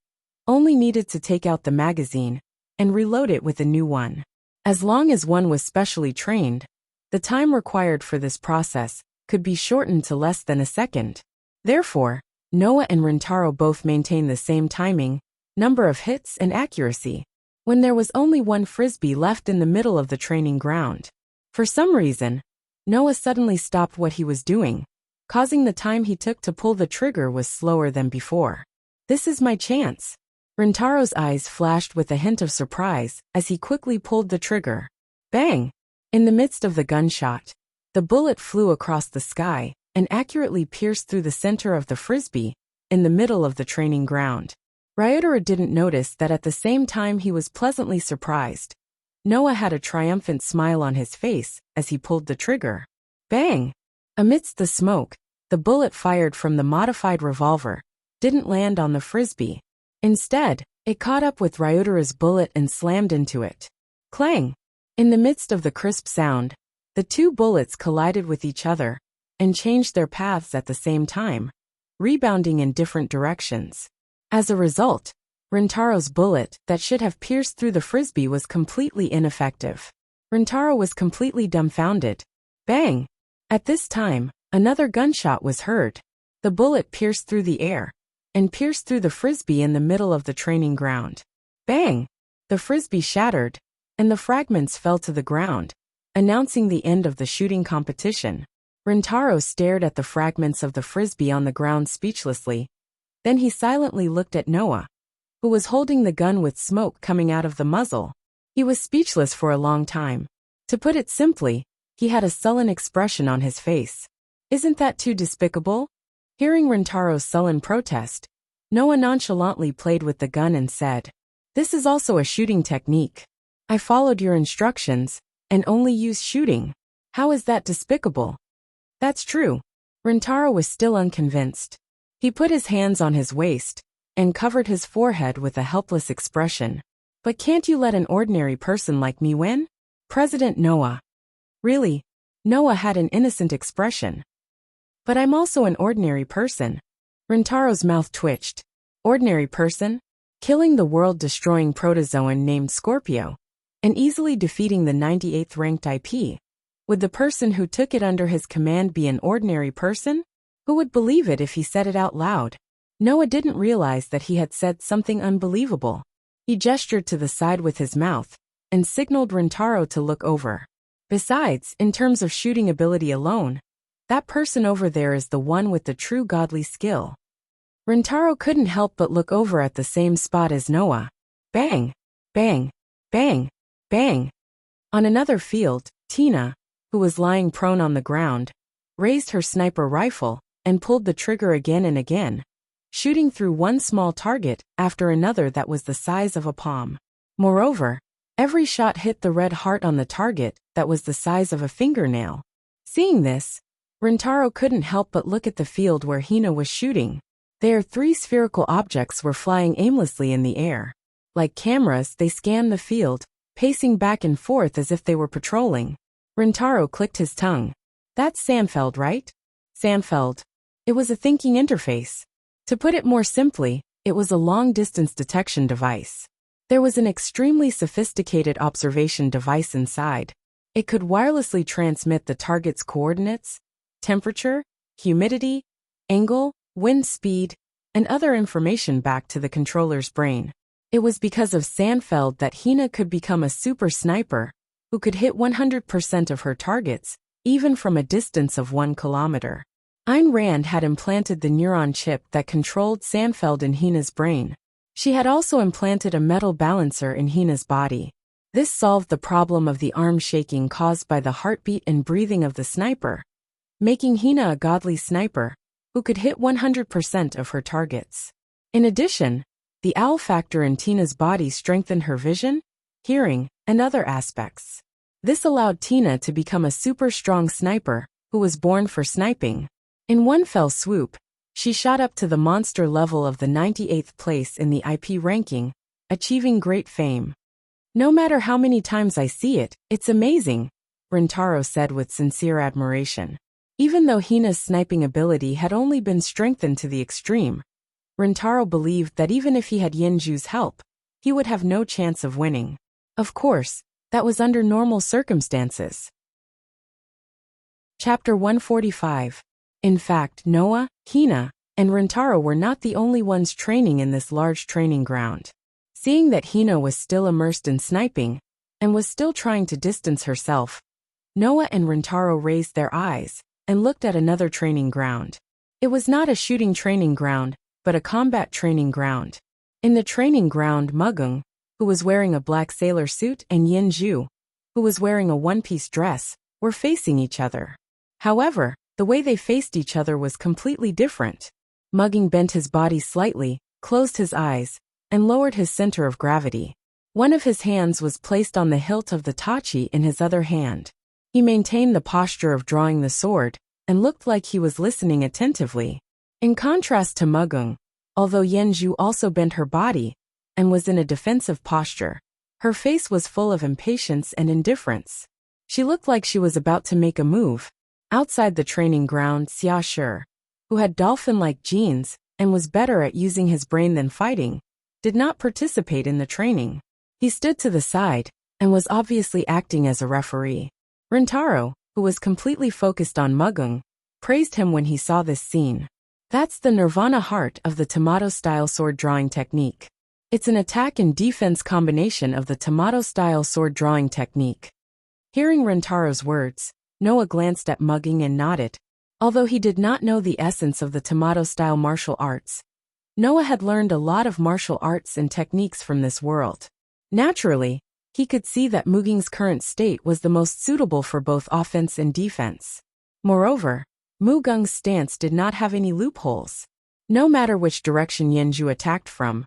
only needed to take out the magazine and reload it with a new one. As long as one was specially trained, the time required for this process could be shortened to less than a second. Therefore, Noah and Rintaro both maintained the same timing, number of hits, and accuracy. When there was only one frisbee left in the middle of the training ground, for some reason, Noah suddenly stopped what he was doing, causing the time he took to pull the trigger was slower than before. This is my chance. Rintaro's eyes flashed with a hint of surprise as he quickly pulled the trigger. Bang! In the midst of the gunshot, the bullet flew across the sky and accurately pierced through the center of the frisbee, in the middle of the training ground. Ryotaro didn't notice that at the same time he was pleasantly surprised. Noah had a triumphant smile on his face as he pulled the trigger. Bang! Amidst the smoke, the bullet fired from the modified revolver didn't land on the frisbee. Instead, it caught up with Ryotaro's bullet and slammed into it. Clang! In the midst of the crisp sound, the two bullets collided with each other and changed their paths at the same time, rebounding in different directions. As a result, Rintaro's bullet that should have pierced through the frisbee was completely ineffective. Rintaro was completely dumbfounded. Bang! At this time, another gunshot was heard. The bullet pierced through the air and pierced through the frisbee in the middle of the training ground. Bang! The frisbee shattered, and the fragments fell to the ground, announcing the end of the shooting competition. Rintaro stared at the fragments of the frisbee on the ground speechlessly. Then he silently looked at Noah, who was holding the gun with smoke coming out of the muzzle. He was speechless for a long time. To put it simply, he had a sullen expression on his face. Isn't that too despicable? Hearing Rintaro's sullen protest, Noah nonchalantly played with the gun and said, "This is also a shooting technique. I followed your instructions and only used shooting. How is that despicable?" That's true. Rintaro was still unconvinced. He put his hands on his waist and covered his forehead with a helpless expression. But can't you let an ordinary person like me win? President Noah. Really? Noah had an innocent expression. But I'm also an ordinary person. Rintaro's mouth twitched. Ordinary person? Killing the world-destroying protozoan named Scorpio, and easily defeating the 98th ranked IP. Would the person who took it under his command be an ordinary person? Who would believe it if he said it out loud? Noah didn't realize that he had said something unbelievable. He gestured to the side with his mouth and signaled Rintaro to look over. Besides, in terms of shooting ability alone, that person over there is the one with the true godly skill. Rintaro couldn't help but look over at the same spot as Noah. Bang! Bang! Bang! Bang! On another field, Tina, who was lying prone on the ground, raised her sniper rifle and pulled the trigger again and again, shooting through one small target after another that was the size of a palm. Moreover, every shot hit the red heart on the target that was the size of a fingernail. Seeing this, Rintaro couldn't help but look at the field where Hina was shooting. There, three spherical objects were flying aimlessly in the air. Like cameras, they scanned the field, pacing back and forth as if they were patrolling. Rintaro clicked his tongue. That's Samfeld, right? Samfeld. It was a thinking interface. To put it more simply, it was a long-distance detection device. There was an extremely sophisticated observation device inside. It could wirelessly transmit the target's coordinates, temperature, humidity, angle, wind speed, and other information back to the controller's brain. It was because of Sandfeld that Hina could become a super sniper, who could hit 100% of her targets, even from a distance of 1 kilometer. Ayn Rand had implanted the neuron chip that controlled Sandfeld in Hina's brain. She had also implanted a metal balancer in Hina's body. This solved the problem of the arm shaking caused by the heartbeat and breathing of the sniper, making Hina a godly sniper, who could hit 100% of her targets. In addition, the owl factor in Tina's body strengthened her vision, hearing, and other aspects. This allowed Tina to become a super strong sniper, who was born for sniping. In one fell swoop, she shot up to the monster level of the 98th place in the IP ranking, achieving great fame. No matter how many times I see it, it's amazing, Rintaro said with sincere admiration. Even though Hina's sniping ability had only been strengthened to the extreme, Rintaro believed that even if he had Yinju's help, he would have no chance of winning. Of course, that was under normal circumstances. Chapter 145. In fact, Noah, Hina, and Rintaro were not the only ones training in this large training ground. Seeing that Hina was still immersed in sniping, and was still trying to distance herself, Noah and Rintaro raised their eyes and looked at another training ground. It was not a shooting training ground, but a combat training ground. In the training ground, Mugung, who was wearing a black sailor suit, and Yinju, who was wearing a one-piece dress, were facing each other. However, the way they faced each other was completely different. Mugging bent his body slightly, closed his eyes, and lowered his center of gravity. One of his hands was placed on the hilt of the tachi in his other hand. He maintained the posture of drawing the sword, and looked like he was listening attentively. In contrast to Mugung, although Yanju also bent her body, and was in a defensive posture, her face was full of impatience and indifference. She looked like she was about to make a move. Outside the training ground, Xia Shi, who had dolphin-like genes, and was better at using his brain than fighting, did not participate in the training. He stood to the side, and was obviously acting as a referee. Rintaro, who was completely focused on Mugung, praised him when he saw this scene. That's the Nirvana heart of the Tomato-style sword drawing technique. It's an attack and defense combination of the Tomato-style sword drawing technique. Hearing Rintaro's words, Noah glanced at Mugging and nodded. Although he did not know the essence of the Tomato-style martial arts, Noah had learned a lot of martial arts and techniques from this world. Naturally, he could see that Muging's current state was the most suitable for both offense and defense. Moreover, Mugung's stance did not have any loopholes. No matter which direction Yanju attacked from,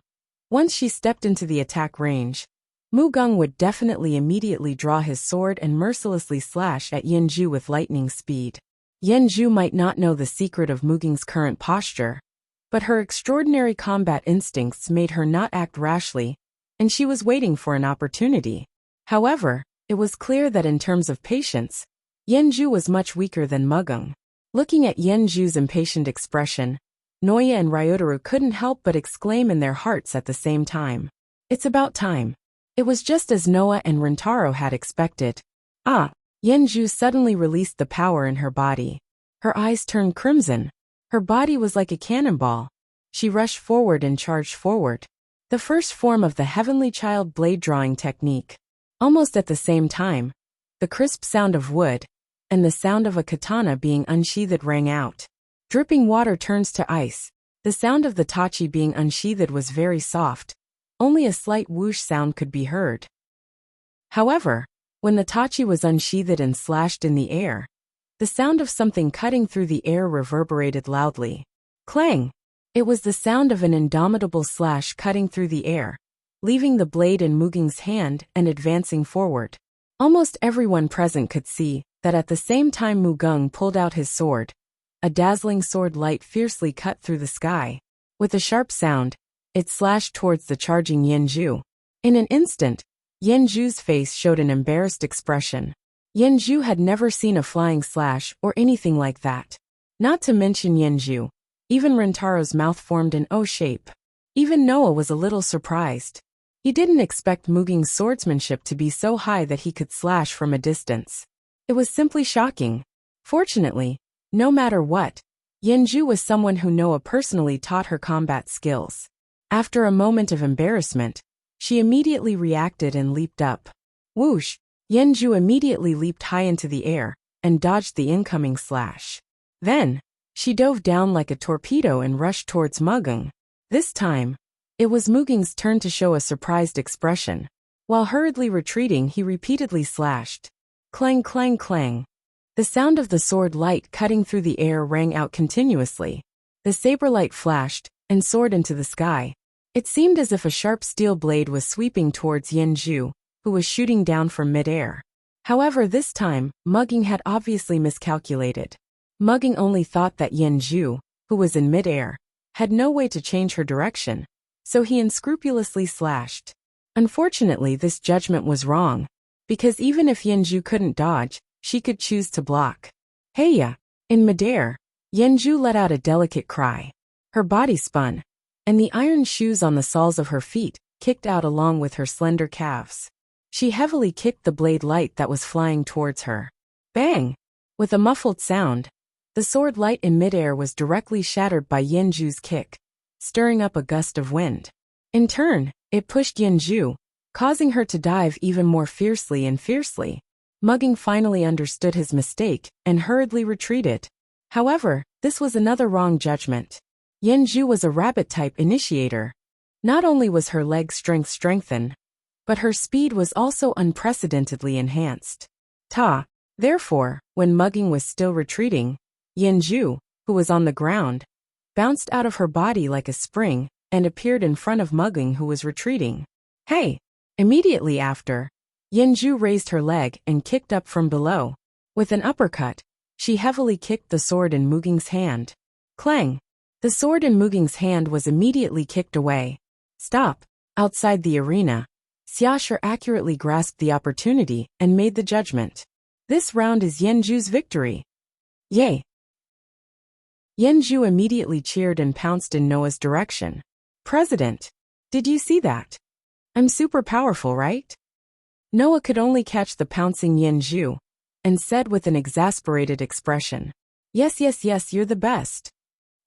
once she stepped into the attack range, Mugung would definitely immediately draw his sword and mercilessly slash at Yanju with lightning speed. Yanju might not know the secret of Muging's current posture, but her extraordinary combat instincts made her not act rashly, and she was waiting for an opportunity. However, it was clear that in terms of patience, Yanju was much weaker than Mugung. Looking at Yanju's impatient expression, Noya and Ryotaro couldn't help but exclaim in their hearts at the same time. It's about time. It was just as Noah and Rintaro had expected. Yanju suddenly released the power in her body. Her eyes turned crimson. Her body was like a cannonball. She rushed forward and charged forward. The first form of the Heavenly Child blade drawing technique. Almost at the same time, the crisp sound of wood and the sound of a katana being unsheathed rang out. Dripping water turns to ice. The sound of the tachi being unsheathed was very soft. Only a slight whoosh sound could be heard. However, when the tachi was unsheathed and slashed in the air, the sound of something cutting through the air reverberated loudly. Clang! It was the sound of an indomitable slash cutting through the air, leaving the blade in Muging's hand and advancing forward. Almost everyone present could see that at the same time Mugung pulled out his sword, a dazzling sword light fiercely cut through the sky. With a sharp sound, it slashed towards the charging Yanju. In an instant, Yanju's face showed an embarrassed expression. Yanju had never seen a flying slash or anything like that. Not to mention Yanju, even Rintaro's mouth formed an O shape. Even Noah was a little surprised. He didn't expect Muging's swordsmanship to be so high that he could slash from a distance. It was simply shocking. Fortunately, no matter what, Yanju was someone who Noah personally taught her combat skills. After a moment of embarrassment, she immediately reacted and leaped up. Whoosh! Yanju immediately leaped high into the air and dodged the incoming slash. Then, she dove down like a torpedo and rushed towards Mugung. This time, it was Muging's turn to show a surprised expression. While hurriedly retreating, he repeatedly slashed. Clang, clang, clang. The sound of the sword light cutting through the air rang out continuously. The saber light flashed and soared into the sky. It seemed as if a sharp steel blade was sweeping towards Yanju, who was shooting down from mid-air. However, this time, Mugging had obviously miscalculated. Mugging only thought that Yanju, who was in mid-air, had no way to change her direction, so he unscrupulously slashed. Unfortunately, this judgment was wrong, because even if Yanju couldn't dodge, she could choose to block. Heya! In mid-air, Yanju let out a delicate cry. Her body spun, and the iron shoes on the soles of her feet kicked out along with her slender calves. She heavily kicked the blade light that was flying towards her. Bang! With a muffled sound, the sword light in midair was directly shattered by Yanju's kick, stirring up a gust of wind. In turn, it pushed Yanju, causing her to dive even more fiercely and fiercely. Mugging finally understood his mistake and hurriedly retreated. However, this was another wrong judgment. Yanju was a rabbit-type initiator. Not only was her leg strength strengthened, but her speed was also unprecedentedly enhanced. Therefore, when Mugging was still retreating, Yanju, who was on the ground, bounced out of her body like a spring, and appeared in front of Mugging, who was retreating. Hey! Immediately after, Yenju raised her leg and kicked up from below. With an uppercut, she heavily kicked the sword in Muging's hand. Clang! The sword in Muging's hand was immediately kicked away. Stop! Outside the arena, Xiaoshi accurately grasped the opportunity and made the judgment. This round is Yenju's victory. Yay! Yenju immediately cheered and pounced in Noah's direction. President! Did you see that? I'm super powerful, right? Noah could only catch the pouncing Yenju, and said with an exasperated expression. Yes, yes, yes, you're the best.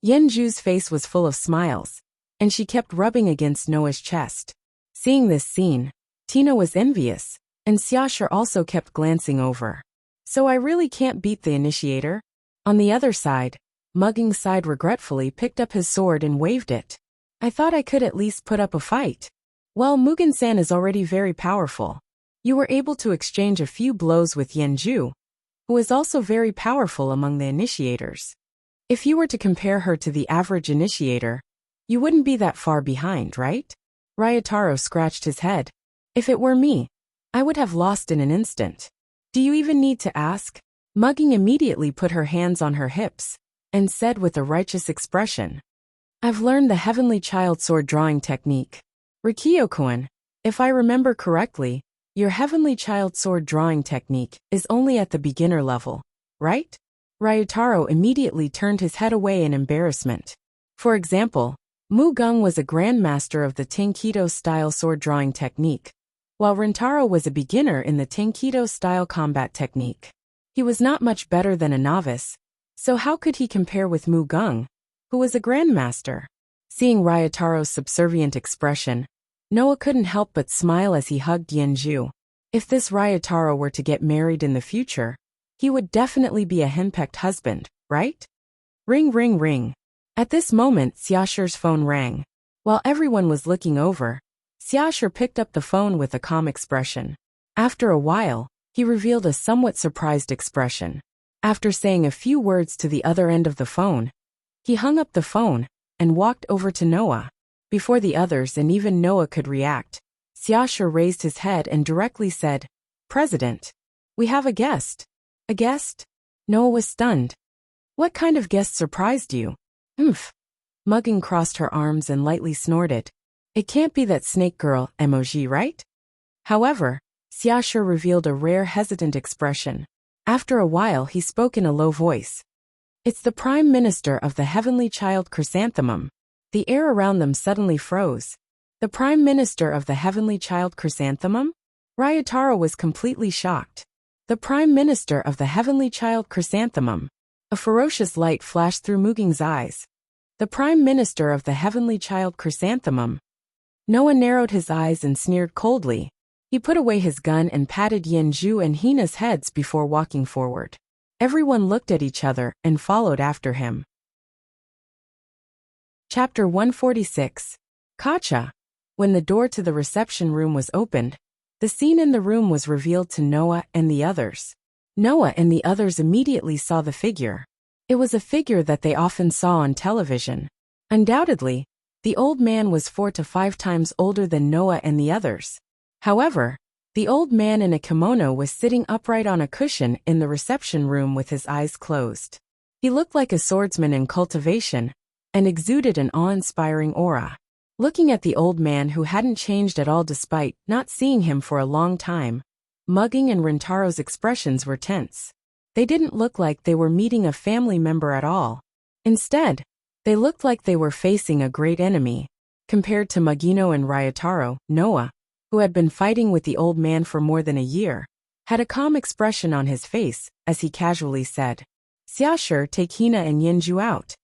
Yenju's face was full of smiles, and she kept rubbing against Noah's chest. Seeing this scene, Tina was envious, and Xiaoshi also kept glancing over. So I really can't beat the initiator? On the other side, Mugging sighed regretfully, picked up his sword and waved it. I thought I could at least put up a fight. Well, Mugen-san is already very powerful. You were able to exchange a few blows with Yenju, who is also very powerful among the initiators. If you were to compare her to the average initiator, you wouldn't be that far behind, right? Ryotaro scratched his head. If it were me, I would have lost in an instant. Do you even need to ask? Mugging immediately put her hands on her hips, and said with a righteous expression. I've learned the Heavenly Child sword drawing technique. Rikyo-kun, if I remember correctly, your Heavenly Child sword drawing technique is only at the beginner level, right? Ryotaro immediately turned his head away in embarrassment. For example, Mugung was a grandmaster of the Tenkido-style sword drawing technique, while Rintaro was a beginner in the Tenkido-style combat technique. He was not much better than a novice, so how could he compare with Mugung, who was a grandmaster? Seeing Ryotaro's subservient expression, Noah couldn't help but smile as he hugged Yenju. If this Ryotaro were to get married in the future, he would definitely be a henpecked husband, right? Ring, ring, ring. At this moment, Xiaoshi's phone rang. While everyone was looking over, Xiaoshi picked up the phone with a calm expression. After a while, he revealed a somewhat surprised expression. After saying a few words to the other end of the phone, he hung up the phone and walked over to Noah. Before the others and even Noah could react, Xiaoshi raised his head and directly said, President, we have a guest. A guest? Noah was stunned. What kind of guest surprised you? Oomph. Mugging crossed her arms and lightly snorted. It can't be that snake girl emoji, right? However, Xiaoshi revealed a rare hesitant expression. After a while he spoke in a low voice. It's the Prime Minister of the Heavenly Child Chrysanthemum. The air around them suddenly froze. The Prime Minister of the Heavenly Child Chrysanthemum? Ryotaro was completely shocked. The Prime Minister of the Heavenly Child Chrysanthemum. A ferocious light flashed through Muging's eyes. The Prime Minister of the Heavenly Child Chrysanthemum. Noah narrowed his eyes and sneered coldly. He put away his gun and patted Yenju and Hina's heads before walking forward. Everyone looked at each other and followed after him. Chapter 146. Kacha. When the door to the reception room was opened, the scene in the room was revealed to Noah and the others. Noah and the others immediately saw the figure. It was a figure that they often saw on television. Undoubtedly, the old man was 4 to 5 times older than Noah and the others. However, the old man in a kimono was sitting upright on a cushion in the reception room with his eyes closed. He looked like a swordsman in cultivation, and exuded an awe-inspiring aura. Looking at the old man who hadn't changed at all despite not seeing him for a long time, Mugging and Rintaro's expressions were tense. They didn't look like they were meeting a family member at all. Instead, they looked like they were facing a great enemy. Compared to Mugino and Ryotaro, Noah, who had been fighting with the old man for more than a year, had a calm expression on his face as he casually said, Xiaoshi, take Hina and Yenju out.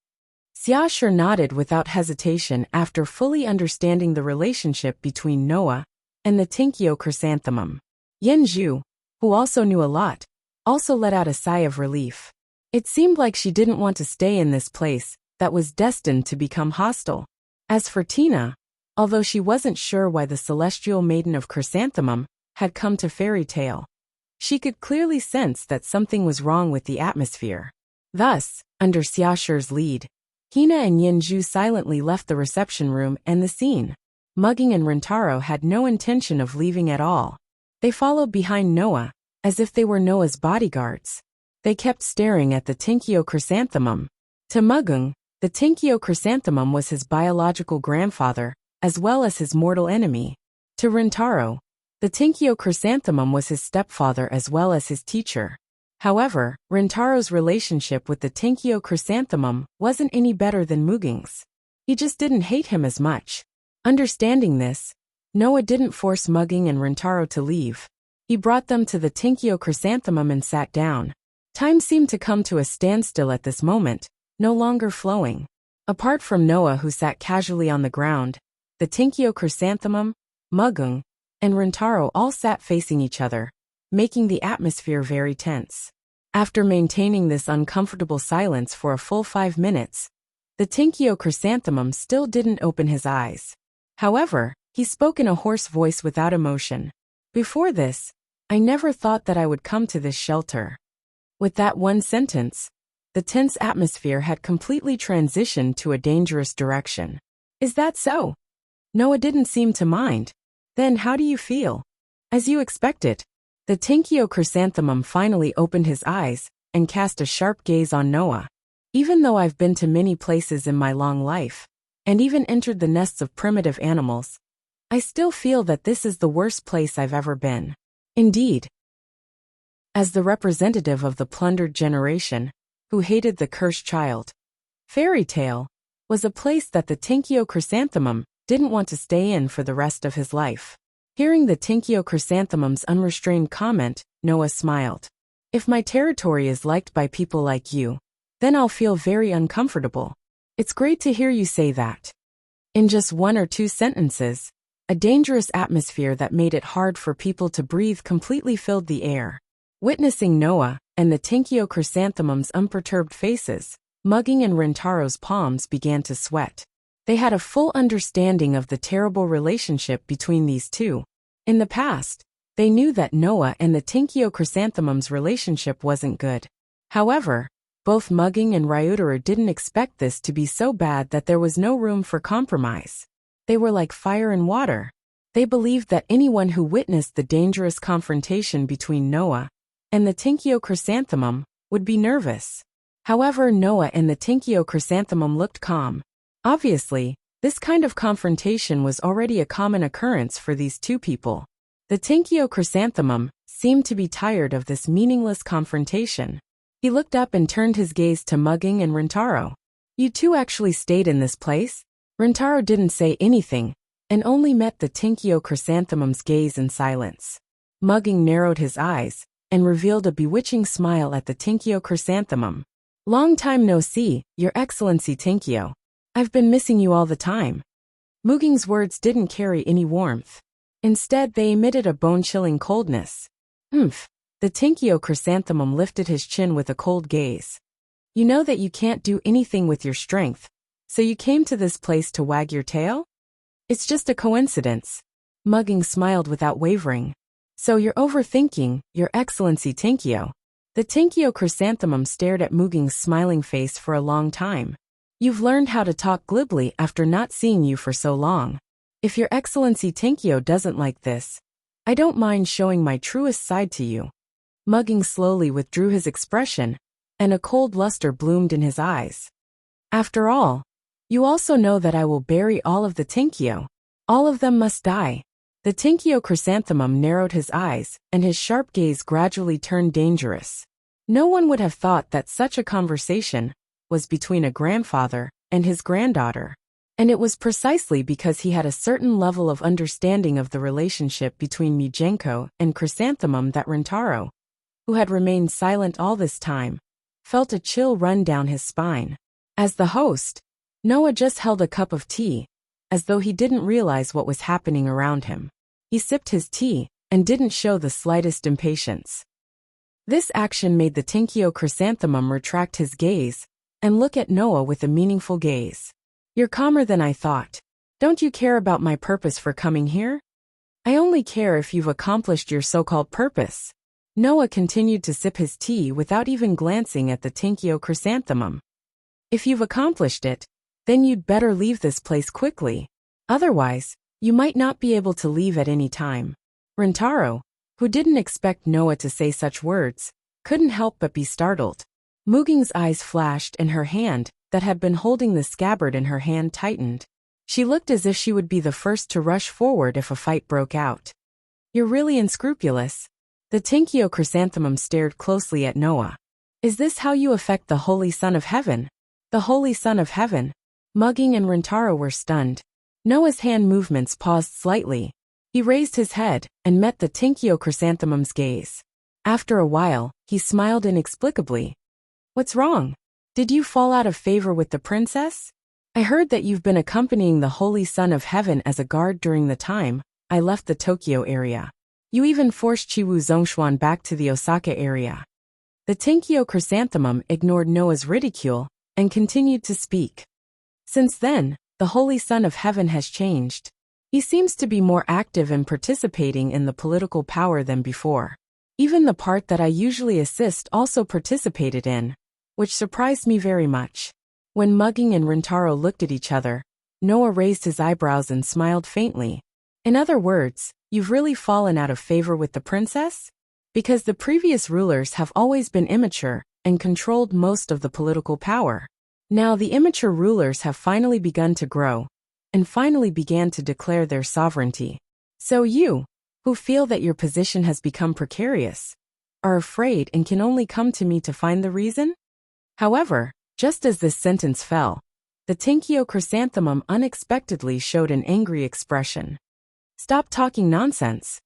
Xiaoshi nodded without hesitation after fully understanding the relationship between Noah and the Tenkyo chrysanthemum. Yenju, who also knew a lot, also let out a sigh of relief. It seemed like she didn't want to stay in this place that was destined to become hostile. As for Tina, although she wasn't sure why the celestial maiden of Chrysanthemum had come to Fairy Tale, she could clearly sense that something was wrong with the atmosphere. Thus, under Xiaoshi's lead, Hina and Yinju silently left the reception room and the scene. Mugging and Rintaro had no intention of leaving at all. They followed behind Noah, as if they were Noah's bodyguards. They kept staring at the Tinkyo chrysanthemum. To Mugung, the Tinkyo chrysanthemum was his biological grandfather, as well as his mortal enemy. To Rintaro, the Tinkyo chrysanthemum was his stepfather as well as his teacher. However, Rintaro's relationship with the Tinkyo chrysanthemum wasn't any better than Mugung's. He just didn't hate him as much. Understanding this, Noah didn't force Mugung and Rintaro to leave. He brought them to the Tinkyo chrysanthemum and sat down. Time seemed to come to a standstill at this moment, no longer flowing. Apart from Noah, who sat casually on the ground, the Tinkyo chrysanthemum, Mugung, and Rintaro all sat facing each other, making the atmosphere very tense. After maintaining this uncomfortable silence for a full 5 minutes, the Tinkyo chrysanthemum still didn't open his eyes. However, he spoke in a hoarse voice without emotion. Before this, I never thought that I would come to this shelter. With that one sentence, the tense atmosphere had completely transitioned to a dangerous direction. Is that so? Noah didn't seem to mind. Then how do you feel? As you expected, the Tinkyo chrysanthemum finally opened his eyes and cast a sharp gaze on Noah. Even though I've been to many places in my long life, and even entered the nests of primitive animals, I still feel that this is the worst place I've ever been. Indeed. As the representative of the plundered generation, who hated the cursed child, Fairy Tale was a place that the Tinkyo chrysanthemum didn't want to stay in for the rest of his life. Hearing the Tinkyo chrysanthemum's unrestrained comment, Noah smiled. If my territory is liked by people like you, then I'll feel very uncomfortable. It's great to hear you say that. In just 1 or 2 sentences, a dangerous atmosphere that made it hard for people to breathe completely filled the air. Witnessing Noah and the Tinkyo chrysanthemum's unperturbed faces, Mugung and Rintaro's palms began to sweat. They had a full understanding of the terrible relationship between these two. In the past, they knew that Noah and the Tinkyo chrysanthemum's relationship wasn't good. However, both Mugung and Ryutaro didn't expect this to be so bad that there was no room for compromise. They were like fire and water. They believed that anyone who witnessed the dangerous confrontation between Noah and the Tinkyo chrysanthemum would be nervous. However, Noah and the Tinkyo chrysanthemum looked calm. Obviously, this kind of confrontation was already a common occurrence for these two people. The Tinkyo chrysanthemum seemed to be tired of this meaningless confrontation. He looked up and turned his gaze to Mugung and Rintaro. You two actually stayed in this place? Rintaro didn't say anything, and only met the Tinkyo chrysanthemum's gaze in silence. Mugung narrowed his eyes, and revealed a bewitching smile at the Tinkyo chrysanthemum. Long time no see, Your Excellency Tinkyo. I've been missing you all the time. Mugung's words didn't carry any warmth. Instead, they emitted a bone-chilling coldness. Humph. The Tinkyo chrysanthemum lifted his chin with a cold gaze. You know that you can't do anything with your strength, so you came to this place to wag your tail? It's just a coincidence. Mugung smiled without wavering. So you're overthinking, Your Excellency Tinkyo. The Tinkyo chrysanthemum stared at Mugung's smiling face for a long time. You've learned how to talk glibly after not seeing you for so long. If Your Excellency Tinkyo doesn't like this, I don't mind showing my truest side to you. Mugung slowly withdrew his expression, and a cold luster bloomed in his eyes. After all, you also know that I will bury all of the Tinkyo. All of them must die. The Tinkyo chrysanthemum narrowed his eyes, and his sharp gaze gradually turned dangerous. No one would have thought that such a conversation was between a grandfather and his granddaughter. And it was precisely because he had a certain level of understanding of the relationship between Mijenko and Chrysanthemum that Rintaro, who had remained silent all this time, felt a chill run down his spine. As the host, Noah just held a cup of tea, as though he didn't realize what was happening around him. He sipped his tea and didn't show the slightest impatience. This action made the Tinkyo chrysanthemum retract his gaze and look at Noah with a meaningful gaze. You're calmer than I thought. Don't you care about my purpose for coming here? I only care if you've accomplished your so-called purpose. Noah continued to sip his tea without even glancing at the Tinkyo chrysanthemum. If you've accomplished it, then you'd better leave this place quickly. Otherwise, you might not be able to leave at any time. Rintaro, who didn't expect Noah to say such words, couldn't help but be startled. Muging's eyes flashed and her hand, that had been holding the scabbard in her hand, tightened. She looked as if she would be the first to rush forward if a fight broke out. You're really unscrupulous. The Tenkyo chrysanthemum stared closely at Noah. Is this how you affect the Holy Son of Heaven? The Holy Son of Heaven? Muging and Rintaro were stunned. Noah's hand movements paused slightly. He raised his head and met the Tenkyo chrysanthemum's gaze. After a while, he smiled inexplicably. What's wrong? Did you fall out of favor with the princess? I heard that you've been accompanying the Holy Son of Heaven as a guard during the time I left the Tokyo area. You even forced Chiwu Zhongshuan back to the Osaka area. The Tenkyo chrysanthemum ignored Noah's ridicule and continued to speak. Since then, the Holy Son of Heaven has changed. He seems to be more active and participating in the political power than before. Even the part that I usually assist also participated in, which surprised me very much. When Muging and Rintaro looked at each other, Noah raised his eyebrows and smiled faintly. In other words, you've really fallen out of favor with the princess? Because the previous rulers have always been immature and controlled most of the political power. Now the immature rulers have finally begun to grow, and finally began to declare their sovereignty. So you, who feel that your position has become precarious, are afraid and can only come to me to find the reason? However, just as this sentence fell, the Tenkyo chrysanthemum unexpectedly showed an angry expression. Stop talking nonsense.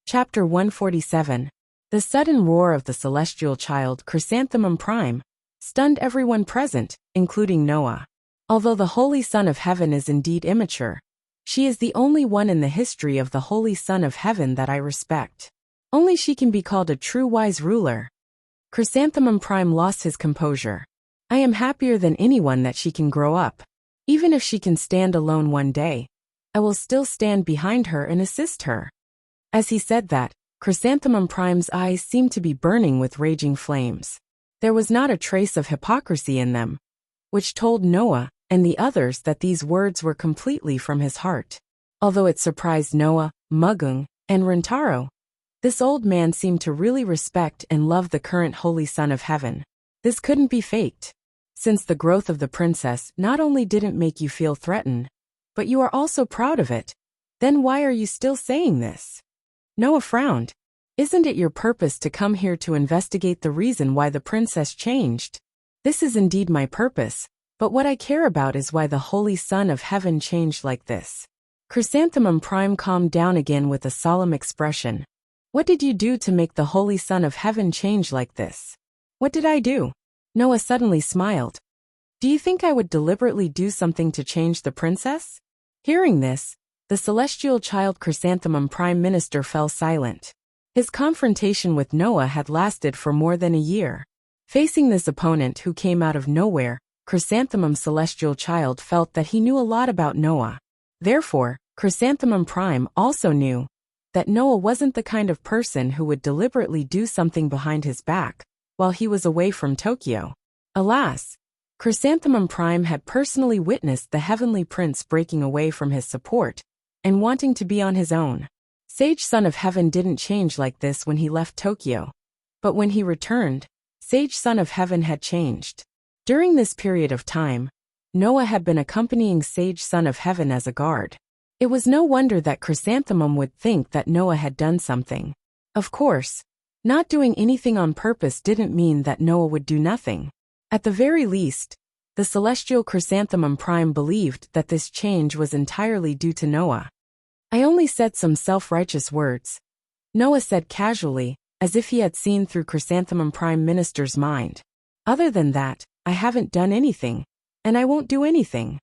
Chapter 147. The sudden roar of the celestial child Chrysanthemum Prime stunned everyone present, including Noah. Although the Holy Son of Heaven is indeed immature, she is the only one in the history of the Holy Son of Heaven that I respect. Only she can be called a true wise ruler. Chrysanthemum Prime lost his composure. I am happier than anyone that she can grow up. Even if she can stand alone one day, I will still stand behind her and assist her. As he said that, Chrysanthemum Prime's eyes seemed to be burning with raging flames. There was not a trace of hypocrisy in them, which told Noah and the others that these words were completely from his heart. Although it surprised Noah, Muging, and Rintaro, this old man seemed to really respect and love the current Holy Son of Heaven. This couldn't be faked. Since the growth of the princess not only didn't make you feel threatened, but you are also proud of it, then why are you still saying this? Noah frowned. Isn't it your purpose to come here to investigate the reason why the princess changed? This is indeed my purpose, but what I care about is why the Holy Son of Heaven changed like this. Chrysanthemum Prime calmed down again with a solemn expression. What did you do to make the Holy Son of Heaven change like this? What did I do? Noah suddenly smiled. Do you think I would deliberately do something to change the princess? Hearing this, the celestial child Chrysanthemum Prime Minister fell silent. His confrontation with Noah had lasted for more than a year. Facing this opponent who came out of nowhere, Chrysanthemum Celestial Child felt that he knew a lot about Noah. Therefore, Chrysanthemum Prime also knew that Noah wasn't the kind of person who would deliberately do something behind his back while he was away from Tokyo. Alas, Chrysanthemum Prime had personally witnessed the Heavenly Prince breaking away from his support and wanting to be on his own. Sage Son of Heaven didn't change like this when he left Tokyo, but when he returned, Sage Son of Heaven had changed. During this period of time, Noah had been accompanying Sage Son of Heaven as a guard. It was no wonder that Chrysanthemum would think that Noah had done something. Of course, not doing anything on purpose didn't mean that Noah would do nothing. At the very least, the celestial Chrysanthemum Prime believed that this change was entirely due to Noah. I only said some self-righteous words, Noah said casually, as if he had seen through Chrysanthemum Prime Minister's mind. Other than that, I haven't done anything, and I won't do anything.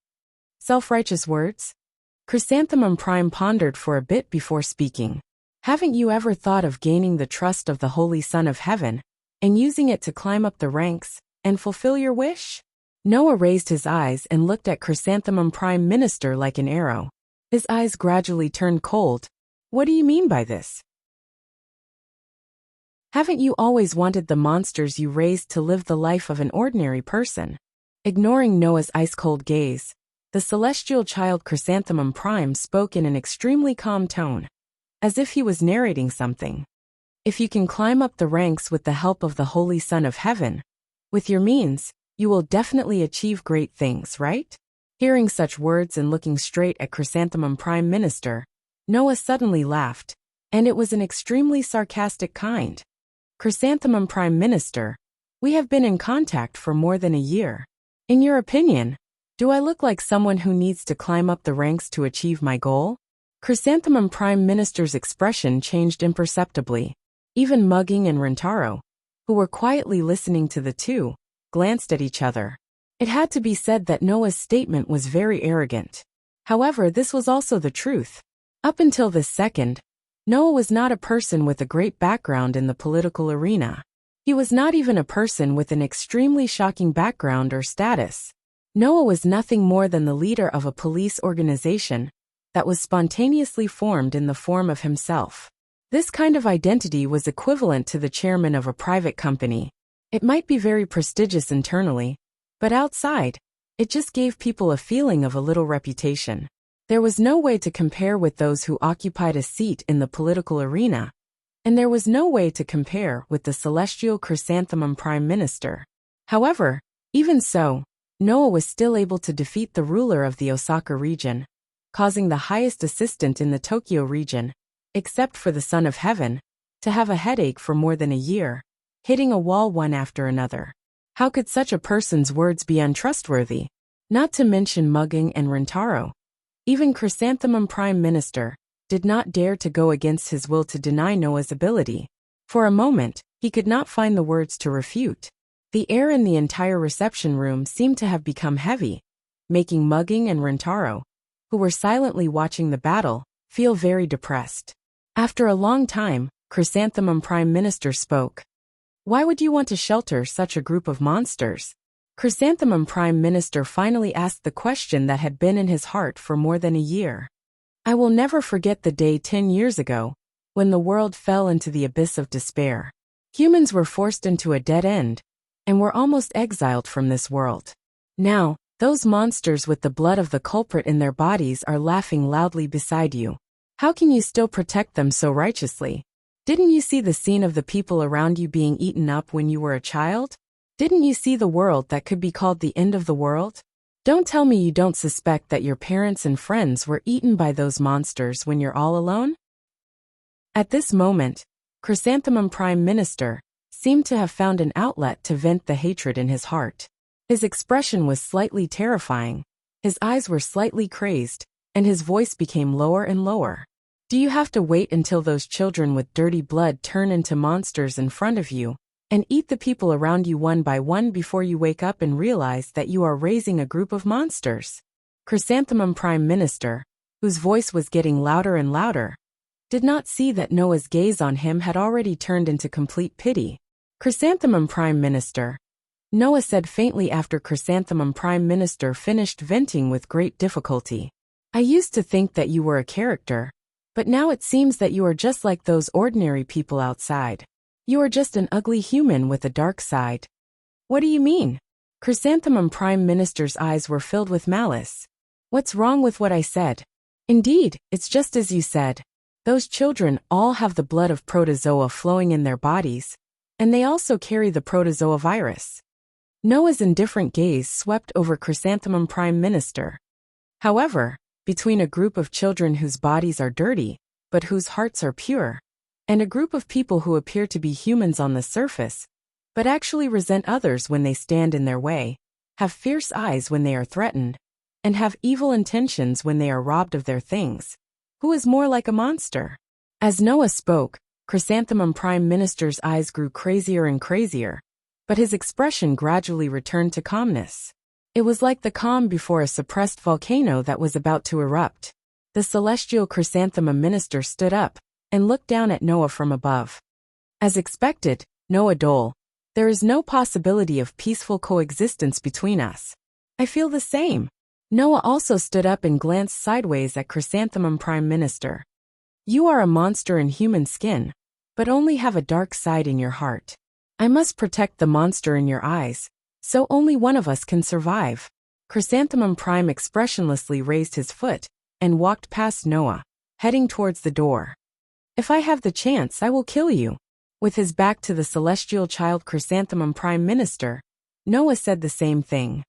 Self-righteous words? Chrysanthemum Prime pondered for a bit before speaking. Haven't you ever thought of gaining the trust of the Holy Son of Heaven and using it to climb up the ranks and fulfill your wish? Noah raised his eyes and looked at Chrysanthemum Prime Minister like an arrow. His eyes gradually turned cold. What do you mean by this? Haven't you always wanted the monsters you raised to live the life of an ordinary person? Ignoring Noah's ice-cold gaze, the celestial child Chrysanthemum Prime spoke in an extremely calm tone, as if he was narrating something. If you can climb up the ranks with the help of the Holy Son of Heaven, with your means, you will definitely achieve great things, right? Hearing such words and looking straight at Chrysanthemum Prime Minister, Noah suddenly laughed, and it was an extremely sarcastic kind. Chrysanthemum Prime Minister, we have been in contact for more than a year. In your opinion, do I look like someone who needs to climb up the ranks to achieve my goal? Chrysanthemum Prime Minister's expression changed imperceptibly. Even Mugging and Rentaro, who were quietly listening to the two, glanced at each other. It had to be said that Noah's statement was very arrogant. However, this was also the truth. Up until this second, Noah was not a person with a great background in the political arena. He was not even a person with an extremely shocking background or status. Noah was nothing more than the leader of a police organization that was spontaneously formed in the form of himself. This kind of identity was equivalent to the chairman of a private company. It might be very prestigious internally, but outside, it just gave people a feeling of a little reputation. There was no way to compare with those who occupied a seat in the political arena, and there was no way to compare with the celestial Chrysanthemum Prime Minister. However, even so, Noah was still able to defeat the ruler of the Osaka region, causing the highest assistant in the Tokyo region, except for the Son of Heaven, to have a headache for more than a year, hitting a wall one after another. How could such a person's words be untrustworthy? Not to mention Mugging and Rentaro. Even Chrysanthemum Prime Minister did not dare to go against his will to deny Noah's ability. For a moment, he could not find the words to refute. The air in the entire reception room seemed to have become heavy, making Mugging and Rentaro, who were silently watching the battle, feel very depressed. After a long time, Chrysanthemum Prime Minister spoke. Why would you want to shelter such a group of monsters? Chrysanthemum Prime Minister finally asked the question that had been in his heart for more than a year. I will never forget the day 10 years ago, when the world fell into the abyss of despair. Humans were forced into a dead end, and were almost exiled from this world. Now, those monsters with the blood of the culprit in their bodies are laughing loudly beside you. How can you still protect them so righteously? Didn't you see the scene of the people around you being eaten up when you were a child? Didn't you see the world that could be called the end of the world? Don't tell me you don't suspect that your parents and friends were eaten by those monsters when you're all alone? At this moment, Chrysanthemum Prime Minister seemed to have found an outlet to vent the hatred in his heart. His expression was slightly terrifying, his eyes were slightly crazed, and his voice became lower and lower. Do you have to wait until those children with dirty blood turn into monsters in front of you, and eat the people around you one by one before you wake up and realize that you are raising a group of monsters? Chrysanthemum Prime Minister, whose voice was getting louder and louder, did not see that Noah's gaze on him had already turned into complete pity. Chrysanthemum Prime Minister, Noah said faintly after Chrysanthemum Prime Minister finished venting with great difficulty. I used to think that you were a character, but now it seems that you are just like those ordinary people outside. You are just an ugly human with a dark side. What do you mean? Chrysanthemum Prime Minister's eyes were filled with malice. What's wrong with what I said? Indeed, it's just as you said. Those children all have the blood of protozoa flowing in their bodies, and they also carry the protozoa virus. Noah's indifferent gaze swept over Chrysanthemum Prime Minister. However, between a group of children whose bodies are dirty, but whose hearts are pure, and a group of people who appear to be humans on the surface, but actually resent others when they stand in their way, have fierce eyes when they are threatened, and have evil intentions when they are robbed of their things. Who is more like a monster? As Noah spoke, Chrysanthemum Prime Minister's eyes grew crazier and crazier, but his expression gradually returned to calmness. It was like the calm before a suppressed volcano that was about to erupt. The celestial Chrysanthemum Minister stood up and looked down at Noah from above. As expected, Noah Dole, there is no possibility of peaceful coexistence between us. I feel the same. Noah also stood up and glanced sideways at Chrysanthemum Prime Minister. You are a monster in human skin, but only have a dark side in your heart. I must protect the monster in your eyes, so only one of us can survive." Chrysanthemum Prime expressionlessly raised his foot and walked past Noah, heading towards the door. "If I have the chance, I will kill you." With his back to the celestial child Chrysanthemum Prime Minister, Noah said the same thing.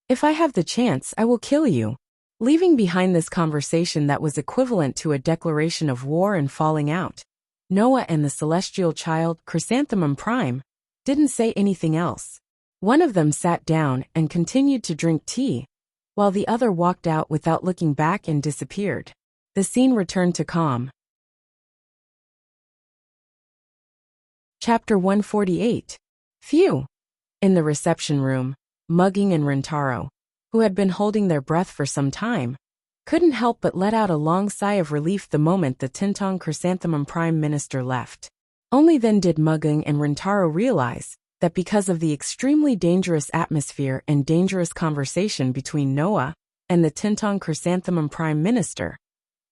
"If I have the chance, I will kill you." Leaving behind this conversation that was equivalent to a declaration of war and falling out, Noah and the celestial child Chrysanthemum Prime didn't say anything else. One of them sat down and continued to drink tea, while the other walked out without looking back and disappeared. The scene returned to calm. Chapter 148. Phew! In the reception room, Mugging and Rintaro, who had been holding their breath for some time, couldn't help but let out a long sigh of relief the moment the Tintong Chrysanthemum Prime Minister left. Only then did Mugging and Rintaro realize that because of the extremely dangerous atmosphere and dangerous conversation between Noah and the Tintong Chrysanthemum Prime Minister,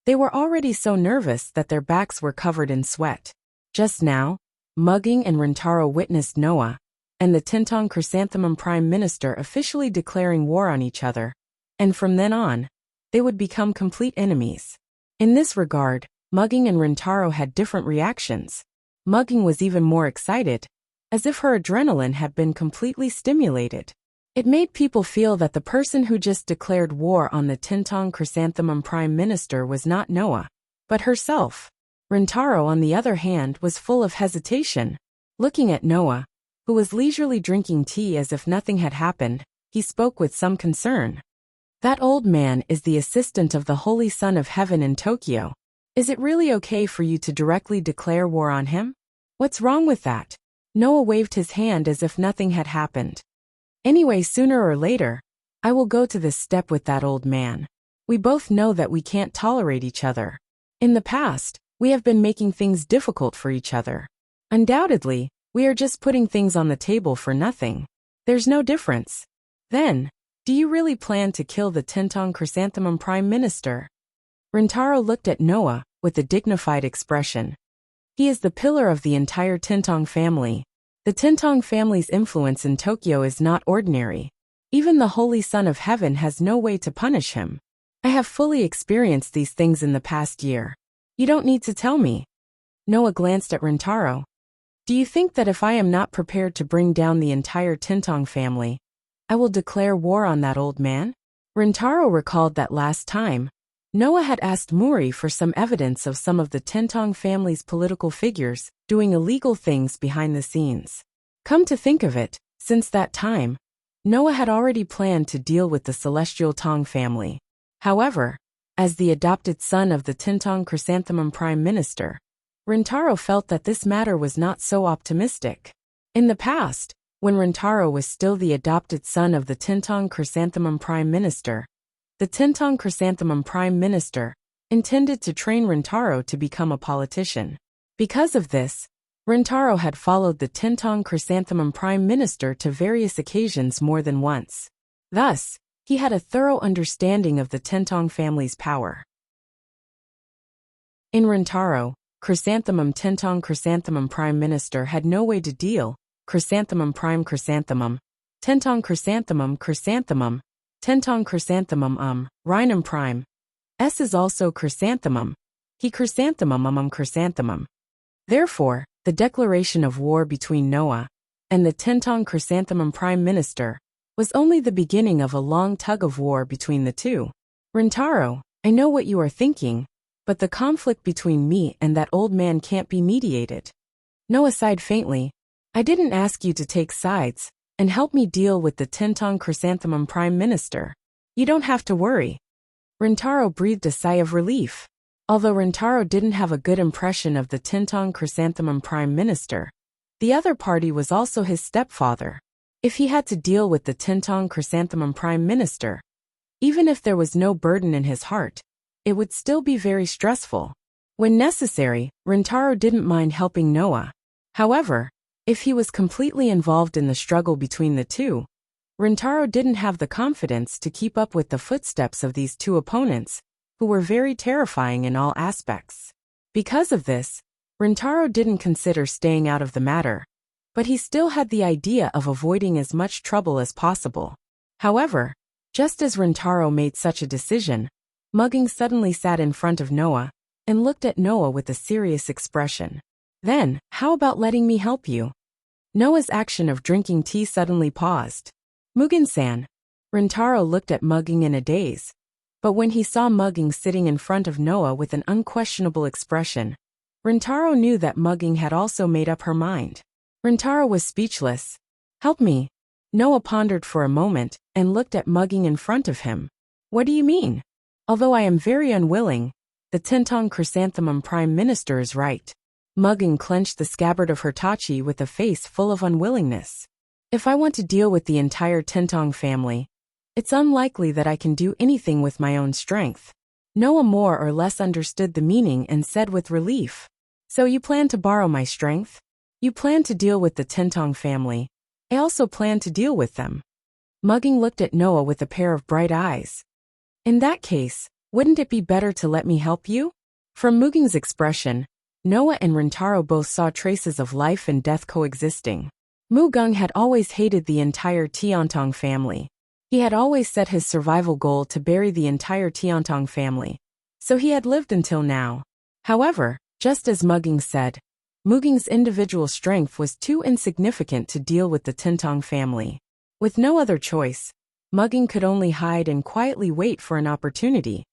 they were already so nervous that their backs were covered in sweat. Just now, Mugging and Rintaro witnessed Noah and the Tintong Chrysanthemum Prime Minister officially declaring war on each other, and from then on, they would become complete enemies. In this regard, Mugging and Rintaro had different reactions. Mugging was even more excited, as if her adrenaline had been completely stimulated. It made people feel that the person who just declared war on the Tintong Chrysanthemum Prime Minister was not Noah, but herself. Rintaro, on the other hand, was full of hesitation. Looking at Noah, who was leisurely drinking tea as if nothing had happened, he spoke with some concern. "That old man is the assistant of the Holy Son of Heaven in Tokyo. Is it really okay for you to directly declare war on him? What's wrong with that?" Noah waved his hand as if nothing had happened. "Anyway, sooner or later, I will go to this step with that old man. We both know that we can't tolerate each other. In the past, we have been making things difficult for each other. Undoubtedly, we are just putting things on the table for nothing. There's no difference. Then, do you really plan to kill the Tintong Chrysanthemum Prime Minister?" Rintaro looked at Noah with a dignified expression. "He is the pillar of the entire Tintong family. The Tintong family's influence in Tokyo is not ordinary. Even the Holy Son of Heaven has no way to punish him. I have fully experienced these things in the past year. You don't need to tell me." Noah glanced at Rintaro. "Do you think that if I am not prepared to bring down the entire Tintong family, I will declare war on that old man?" Rintaro recalled that last time, Noah had asked Muri for some evidence of some of the Tintong family's political figures doing illegal things behind the scenes. Come to think of it, since that time, Noah had already planned to deal with the Celestial Tong family. However, as the adopted son of the Tintong Chrysanthemum Prime Minister, Rintaro felt that this matter was not so optimistic. In the past, when Rintaro was still the adopted son of the Tintong Chrysanthemum Prime Minister, the Tintong Chrysanthemum Prime Minister intended to train Rintaro to become a politician. Because of this, Rintaro had followed the Tintong Chrysanthemum Prime Minister to various occasions more than once. Thus, he had a thorough understanding of the Tintong family's power. In Rintaro, Tintong Chrysanthemum Prime Minister had no way to deal. Chrysanthemum Prime Chrysanthemum, Tintong Chrysanthemum Chrysanthemum, Tintong Chrysanthemum Rhinum Prime. S is also Chrysanthemum. He Chrysanthemum Chrysanthemum. Therefore, the declaration of war between Noah and the Tintong Chrysanthemum Prime Minister was only the beginning of a long tug-of-war between the two. "Rintaro, I know what you are thinking, but the conflict between me and that old man can't be mediated." Noah sighed faintly. "I didn't ask you to take sides and help me deal with the Tintong Chrysanthemum Prime Minister. You don't have to worry." Rintaro breathed a sigh of relief. Although Rintaro didn't have a good impression of the Tintong Chrysanthemum Prime Minister, the other party was also his stepfather. If he had to deal with the Tintong Chrysanthemum Prime Minister, even if there was no burden in his heart, it would still be very stressful. When necessary, Rintaro didn't mind helping Noah. However, if he was completely involved in the struggle between the two, Rintaro didn't have the confidence to keep up with the footsteps of these two opponents, who were very terrifying in all aspects. Because of this, Rintaro didn't consider staying out of the matter, but he still had the idea of avoiding as much trouble as possible. However, just as Rintaro made such a decision, Mugging suddenly sat in front of Noah and looked at Noah with a serious expression. Then, how about letting me help you? Noah's action of drinking tea suddenly paused. Mugen-san. Rintaro looked at Mugging in a daze. But when he saw Mugging sitting in front of Noah with an unquestionable expression, Rintaro knew that Mugging had also made up her mind. Rintaro was speechless. Help me. Noah pondered for a moment and looked at Mugging in front of him. What do you mean? Although I am very unwilling, the Tentong Chrysanthemum Prime Minister is right. Mugging clenched the scabbard of her tachi with a face full of unwillingness. If I want to deal with the entire Tentong family, it's unlikely that I can do anything with my own strength. Noah more or less understood the meaning and said with relief. So you plan to borrow my strength? You plan to deal with the Tentong family. I also plan to deal with them. Mugging looked at Noah with a pair of bright eyes. In that case, wouldn't it be better to let me help you? From Mugging's expression, Noah and Rintaro both saw traces of life and death coexisting. Mugung had always hated the entire Tiantong family. He had always set his survival goal to bury the entire Tiantong family. So he had lived until now. However, just as Mugging said, Muging's individual strength was too insignificant to deal with the Tentong family. With no other choice, Mugging could only hide and quietly wait for an opportunity,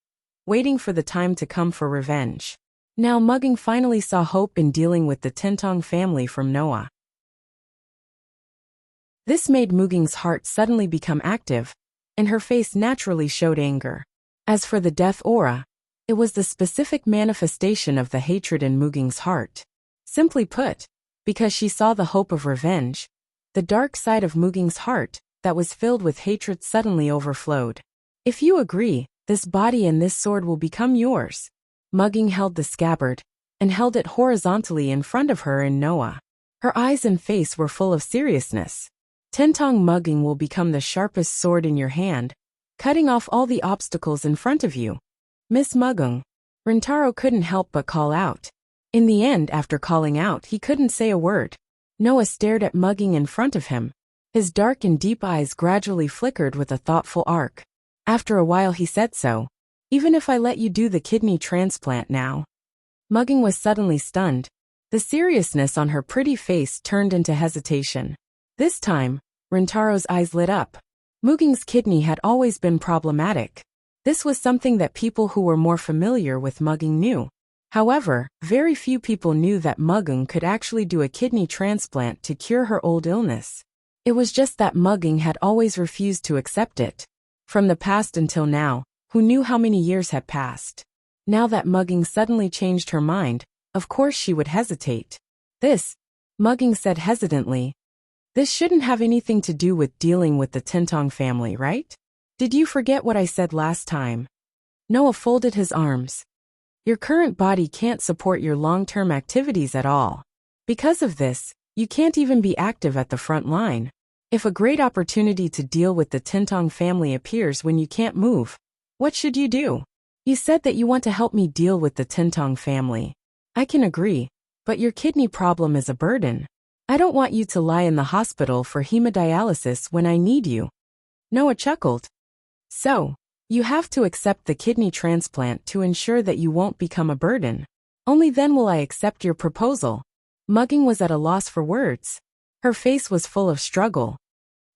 waiting for the time to come for revenge. Now Mugging finally saw hope in dealing with the Tentong family from Noah. This made Muging's heart suddenly become active, and her face naturally showed anger. As for the death aura, it was the specific manifestation of the hatred in Muging's heart. Simply put, because she saw the hope of revenge, the dark side of Muging's heart, that was filled with hatred, suddenly overflowed. If you agree, this body and this sword will become yours. Mugging held the scabbard, and held it horizontally in front of her and Noah. Her eyes and face were full of seriousness. Tentong Mugging will become the sharpest sword in your hand, cutting off all the obstacles in front of you. Miss Mugung. Rintaro couldn't help but call out. In the end, after calling out, he couldn't say a word. Noah stared at Mugging in front of him. His dark and deep eyes gradually flickered with a thoughtful arc. After a while he said, so, even if I let you do the kidney transplant now? Mugging was suddenly stunned. The seriousness on her pretty face turned into hesitation. This time, Rintaro's eyes lit up. Muging's kidney had always been problematic. This was something that people who were more familiar with Mugging knew. However, very few people knew that Mugung could actually do a kidney transplant to cure her old illness. It was just that Mugging had always refused to accept it. From the past until now, who knew how many years had passed? Now that Mugging suddenly changed her mind, of course she would hesitate. This, Mugging said hesitantly, this shouldn't have anything to do with dealing with the Tentong family, right? Did you forget what I said last time? Noah folded his arms. Your current body can't support your long-term activities at all. Because of this, you can't even be active at the front line. If a great opportunity to deal with the Tentong family appears when you can't move, what should you do? You said that you want to help me deal with the Tentong family. I can agree, but your kidney problem is a burden. I don't want you to lie in the hospital for hemodialysis when I need you. Noah chuckled. So, you have to accept the kidney transplant to ensure that you won't become a burden. Only then will I accept your proposal. Mugging was at a loss for words. Her face was full of struggle.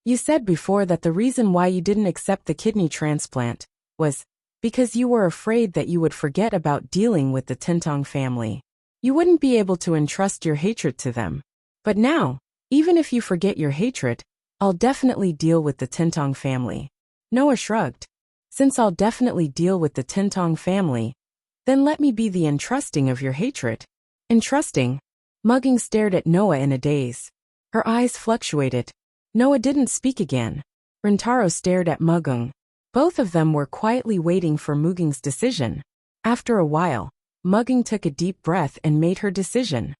You said before that the reason why you didn't accept the kidney transplant was because you were afraid that you would forget about dealing with the Tentong family. You wouldn't be able to entrust your hatred to them. But now, even if you forget your hatred, I'll definitely deal with the Tentong family. Noah shrugged. Since I'll definitely deal with the Tentong family, then let me be the entrusting of your hatred. Entrusting? Mugging stared at Noah in a daze. Her eyes fluctuated. Noah didn't speak again. Rintaro stared at Mugung. Both of them were quietly waiting for Muging's decision. After a while, Mugging took a deep breath and made her decision.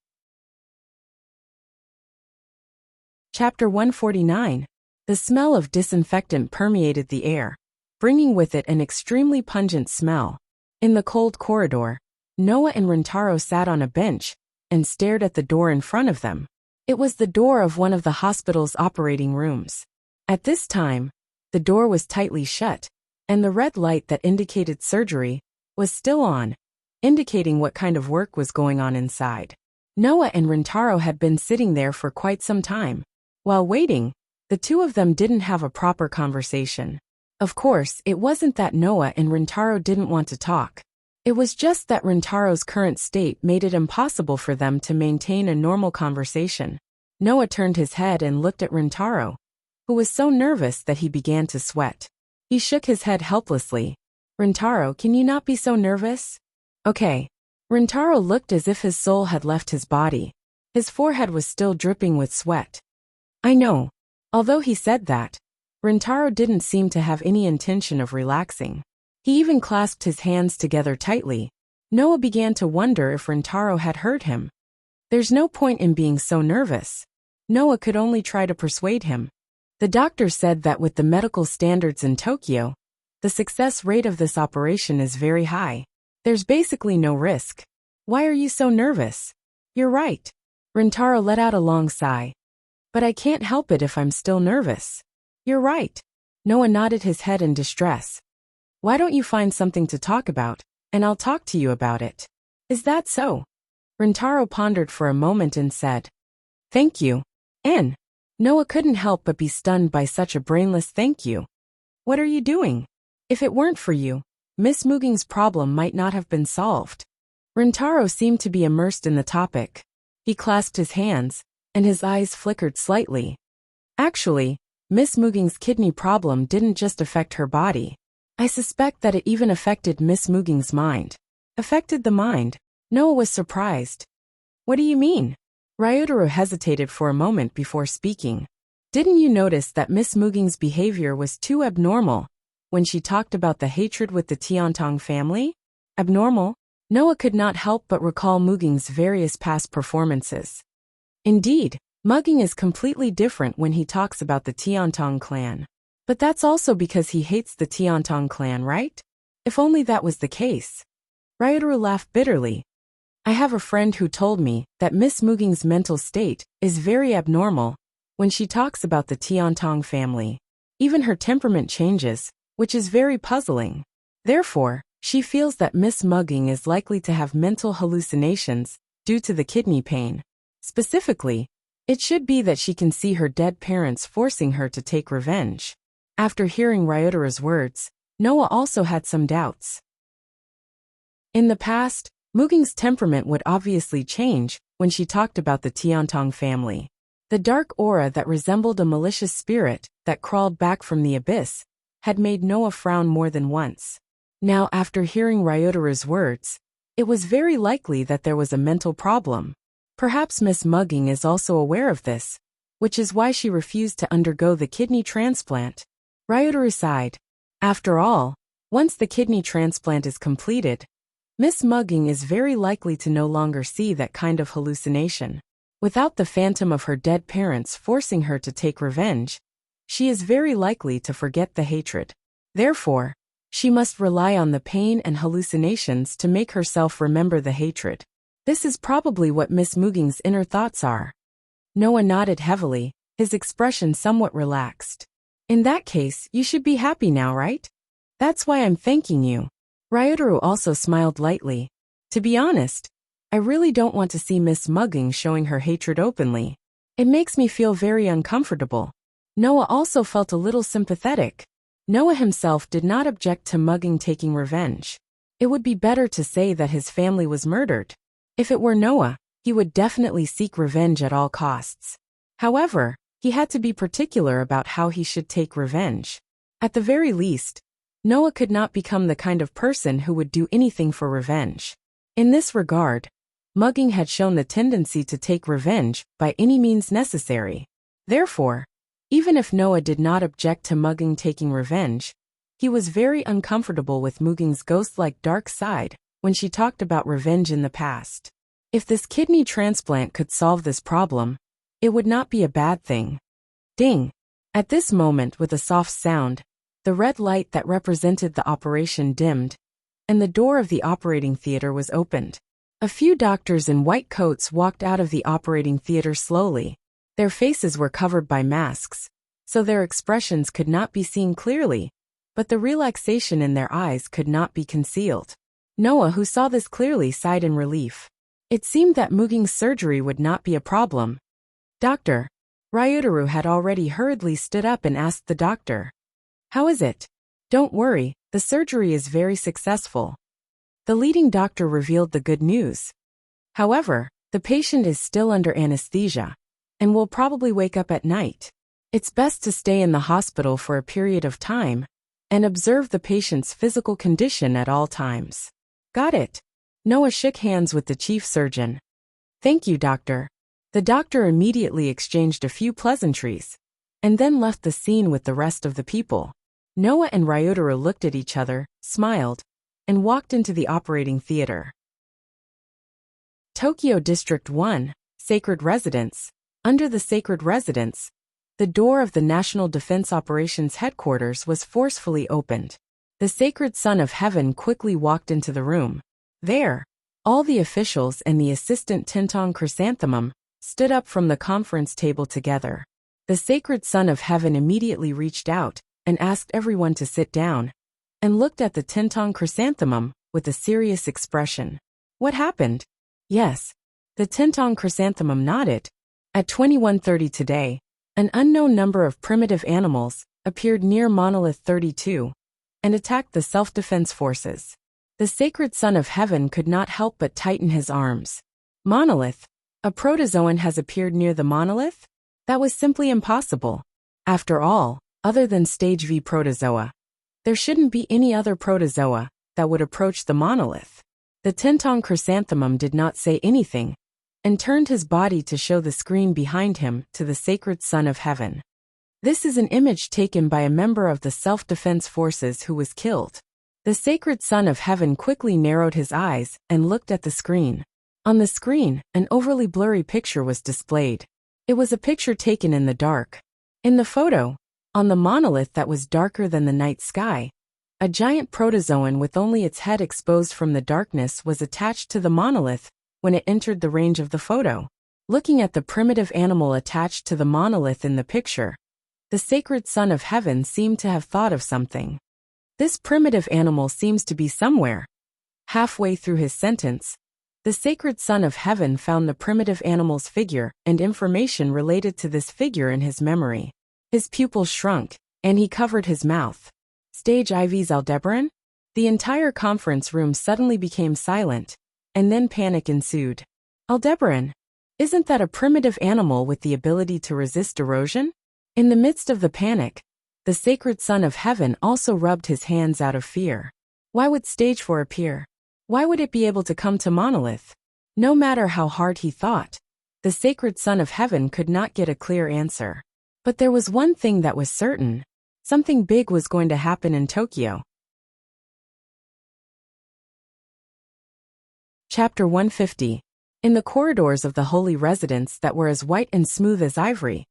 Chapter 149. The smell of disinfectant permeated the air, bringing with it an extremely pungent smell. In the cold corridor, Noah and Rintaro sat on a bench, and stared at the door in front of them. It was the door of one of the hospital's operating rooms. At this time, the door was tightly shut, and the red light that indicated surgery was still on, indicating what kind of work was going on inside. Noah and Rintaro had been sitting there for quite some time. While waiting, the two of them didn't have a proper conversation. Of course, it wasn't that Noah and Rintaro didn't want to talk. It was just that Rintaro's current state made it impossible for them to maintain a normal conversation. Noah turned his head and looked at Rintaro, who was so nervous that he began to sweat. He shook his head helplessly. "Rintaro, can you not be so nervous?" "Okay." Rintaro looked as if his soul had left his body. His forehead was still dripping with sweat. "I know." Although he said that, Rintaro didn't seem to have any intention of relaxing. He even clasped his hands together tightly. Noah began to wonder if Rintaro had hurt him. "There's no point in being so nervous." Noah could only try to persuade him. The doctor said that with the medical standards in Tokyo, the success rate of this operation is very high. There's basically no risk. "Why are you so nervous?" "You're right." Rintaro let out a long sigh. "But I can't help it if I'm still nervous." "You're right." Noah nodded his head in distress. "Why don't you find something to talk about, and I'll talk to you about it?" "Is that so?" Rintaro pondered for a moment and said, "Thank you, N." Noah couldn't help but be stunned by such a brainless thank you. "What are you doing? If it weren't for you, Miss Muging's problem might not have been solved." Rintaro seemed to be immersed in the topic. He clasped his hands, and his eyes flickered slightly. "Actually, Miss Muging's kidney problem didn't just affect her body. I suspect that it even affected Miss Muging's mind." "Affected the mind?" Noah was surprised. "What do you mean?" Ryotaro hesitated for a moment before speaking. "Didn't you notice that Miss Muging's behavior was too abnormal when she talked about the hatred with the Tiantong family?" "Abnormal?" Noah could not help but recall Muging's various past performances. Indeed, Muging is completely different when he talks about the Tiantong clan. But that's also because he hates the Tiantong clan, right? If only that was the case. Ryotaro laughed bitterly. "I have a friend who told me that Miss Muging's mental state is very abnormal when she talks about the Tiantong family. Even her temperament changes, which is very puzzling. Therefore, she feels that Miss Muging is likely to have mental hallucinations due to the kidney pain. Specifically, it should be that she can see her dead parents forcing her to take revenge." After hearing Ryotaro's words, Noah also had some doubts. In the past, Muging's temperament would obviously change when she talked about the Tiantong family. The dark aura that resembled a malicious spirit that crawled back from the abyss had made Noah frown more than once. Now, after hearing Ryotaro's words, it was very likely that there was a mental problem. Perhaps Miss Muging is also aware of this, which is why she refused to undergo the kidney transplant. Ryotaro sighed. After all, once the kidney transplant is completed, Miss Muging is very likely to no longer see that kind of hallucination. Without the phantom of her dead parents forcing her to take revenge, she is very likely to forget the hatred. Therefore, she must rely on the pain and hallucinations to make herself remember the hatred. This is probably what Miss Muging's inner thoughts are. Noah nodded heavily, his expression somewhat relaxed. "In that case, you should be happy now, right? That's why I'm thanking you." Ryotaro also smiled lightly. "To be honest, I really don't want to see Miss Muging showing her hatred openly. It makes me feel very uncomfortable." Noah also felt a little sympathetic. Noah himself did not object to Muging taking revenge. It would be better to say that his family was murdered. If it were Noah, he would definitely seek revenge at all costs. However, he had to be particular about how he should take revenge. At the very least, Noah could not become the kind of person who would do anything for revenge. In this regard, Muging had shown the tendency to take revenge by any means necessary. Therefore, even if Noah did not object to Muging taking revenge, he was very uncomfortable with Muging's ghost-like dark side when she talked about revenge in the past. If this kidney transplant could solve this problem, it would not be a bad thing. Ding! At this moment, with a soft sound, the red light that represented the operation dimmed, and the door of the operating theater was opened. A few doctors in white coats walked out of the operating theater slowly. Their faces were covered by masks, so their expressions could not be seen clearly, but the relaxation in their eyes could not be concealed. Noah, who saw this clearly, sighed in relief. It seemed that Muging's surgery would not be a problem. Doctor. Ryutaru had already hurriedly stood up and asked the doctor. How is it? Don't worry, the surgery is very successful. The leading doctor revealed the good news. However, the patient is still under anesthesia and will probably wake up at night. It's best to stay in the hospital for a period of time and observe the patient's physical condition at all times. Got it. Noah shook hands with the chief surgeon. Thank you, doctor. The doctor immediately exchanged a few pleasantries and then left the scene with the rest of the people. Noah and Ryutaru looked at each other, smiled, and walked into the operating theater. Tokyo District 1, Sacred Residence. Under the Sacred Residence, the door of the National Defense Operations Headquarters was forcefully opened. The Sacred Son of Heaven quickly walked into the room. There, all the officials and the assistant Tintong Chrysanthemum stood up from the conference table together. The Sacred Son of Heaven immediately reached out and asked everyone to sit down, and looked at the Tintong Chrysanthemum with a serious expression. What happened? Yes. The Tintong Chrysanthemum nodded. At 21:30 today, an unknown number of primitive animals appeared near Monolith 32 and attacked the self-defense forces. The Sacred Son of Heaven could not help but tighten his arms. Monolith? A protozoan has appeared near the monolith? That was simply impossible. After all, other than Stage V protozoa, there shouldn't be any other protozoa that would approach the monolith. The Tintong Chrysanthemum did not say anything and turned his body to show the screen behind him to the Sacred Son of Heaven. This is an image taken by a member of the self-defense forces who was killed. The Sacred Son of Heaven quickly narrowed his eyes and looked at the screen. On the screen, an overly blurry picture was displayed. It was a picture taken in the dark. In the photo, on the monolith that was darker than the night sky, a giant protozoan with only its head exposed from the darkness was attached to the monolith when it entered the range of the photo. Looking at the primitive animal attached to the monolith in the picture, the Sacred Son of Heaven seemed to have thought of something. This primitive animal seems to be somewhere. Halfway through his sentence, the Sacred Son of Heaven found the primitive animal's figure and information related to this figure in his memory. His pupils shrunk, and he covered his mouth. Stage IV's Aldebaran? The entire conference room suddenly became silent, and then panic ensued. Aldebaran? Isn't that a primitive animal with the ability to resist erosion? In the midst of the panic, the Sacred Son of Heaven also rubbed his hands out of fear. Why would Stage 4 appear? Why would it be able to come to Monolith? No matter how hard he thought, the Sacred Son of Heaven could not get a clear answer. But there was one thing that was certain. Something big was going to happen in Tokyo. Chapter 150. In the corridors of the holy residence that were as white and smooth as ivory,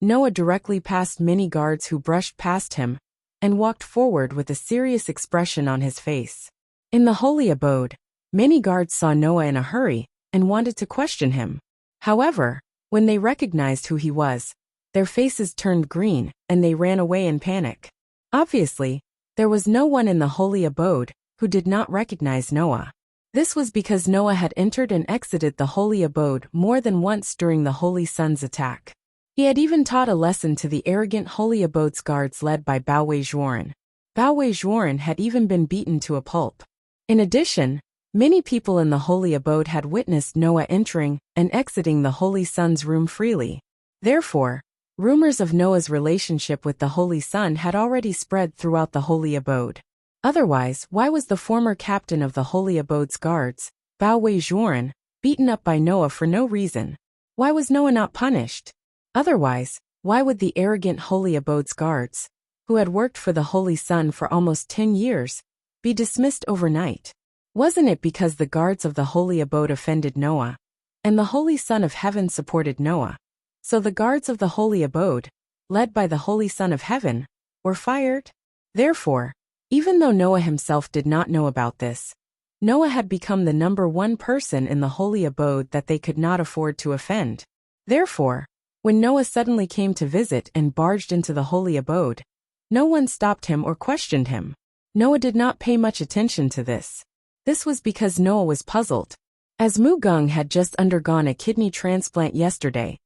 Noah directly passed many guards who brushed past him and walked forward with a serious expression on his face. In the holy abode, many guards saw Noah in a hurry and wanted to question him. However, when they recognized who he was, their faces turned green and they ran away in panic. Obviously, there was no one in the holy abode who did not recognize Noah. This was because Noah had entered and exited the holy abode more than once during the Holy Sun's attack. He had even taught a lesson to the arrogant holy abode's guards led by Baowei Zhuoren. Baowei Zhuoren had even been beaten to a pulp. In addition, many people in the holy abode had witnessed Noah entering and exiting the Holy Sun's room freely. Therefore, rumors of Noah's relationship with the Holy Sun had already spread throughout the holy abode. Otherwise, why was the former captain of the holy abode's guards, Baowei Zhuoren, beaten up by Noah for no reason? Why was Noah not punished? Otherwise, why would the arrogant holy abode's guards, who had worked for the Holy Sun for almost 10 years, be dismissed overnight? Wasn't it because the guards of the holy abode offended Noah, and the Holy Son of Heaven supported Noah? So the guards of the holy abode, led by the Holy Son of Heaven, were fired? Therefore, even though Noah himself did not know about this, Noah had become the #1 person in the holy abode that they could not afford to offend. Therefore, when Noah suddenly came to visit and barged into the holy abode, no one stopped him or questioned him. Noah did not pay much attention to this. This was because Noah was puzzled. As Mugung had just undergone a kidney transplant yesterday,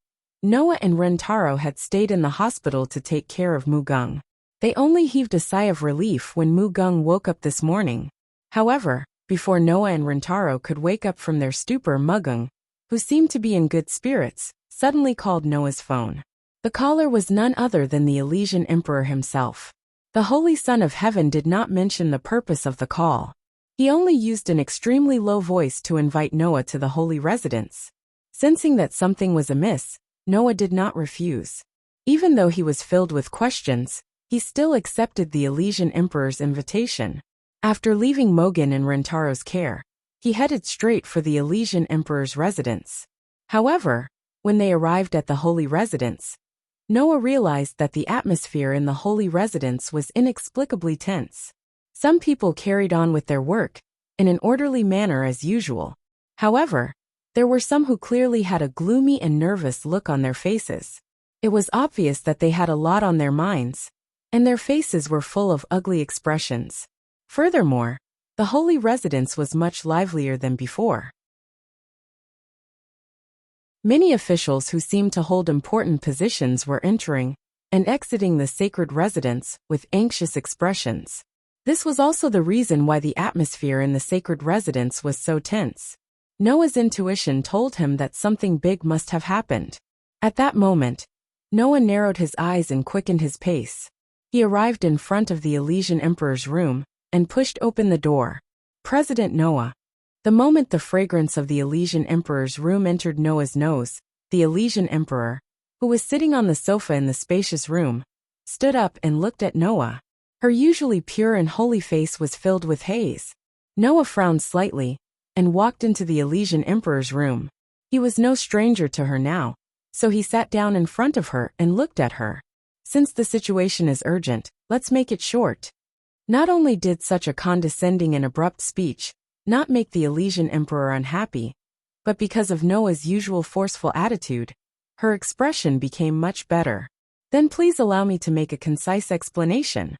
Noah and Rentaro had stayed in the hospital to take care of Mugung. They only heaved a sigh of relief when Mugung woke up this morning. However, before Noah and Rentaro could wake up from their stupor, Mugung, who seemed to be in good spirits, suddenly called Noah's phone. The caller was none other than the Elysian Emperor himself. The Holy Son of Heaven did not mention the purpose of the call. He only used an extremely low voice to invite Noah to the holy residence. Sensing that something was amiss, Noah did not refuse. Even though he was filled with questions, he still accepted the Elysian Emperor's invitation. After leaving Mogan in Rentaro's care, he headed straight for the Elysian Emperor's residence. However, when they arrived at the holy residence, Noah realized that the atmosphere in the holy residence was inexplicably tense. Some people carried on with their work in an orderly manner as usual. However, there were some who clearly had a gloomy and nervous look on their faces. It was obvious that they had a lot on their minds, and their faces were full of ugly expressions. Furthermore, the holy residence was much livelier than before. Many officials who seemed to hold important positions were entering and exiting the sacred residence with anxious expressions. This was also the reason why the atmosphere in the sacred residence was so tense. Noah's intuition told him that something big must have happened. At that moment, Noah narrowed his eyes and quickened his pace. He arrived in front of the Elysian Emperor's room and pushed open the door. President Noah. The moment the fragrance of the Elysian Emperor's room entered Noah's nose, the Elysian Emperor, who was sitting on the sofa in the spacious room, stood up and looked at Noah. Her usually pure and holy face was filled with haze. Noah frowned slightly and walked into the Elysian Emperor's room. He was no stranger to her now, so he sat down in front of her and looked at her. Since the situation is urgent, let's make it short. Not only did such a condescending and abrupt speech not make the Elysian Emperor unhappy, but because of Noah's usual forceful attitude, her expression became much better. Then please allow me to make a concise explanation.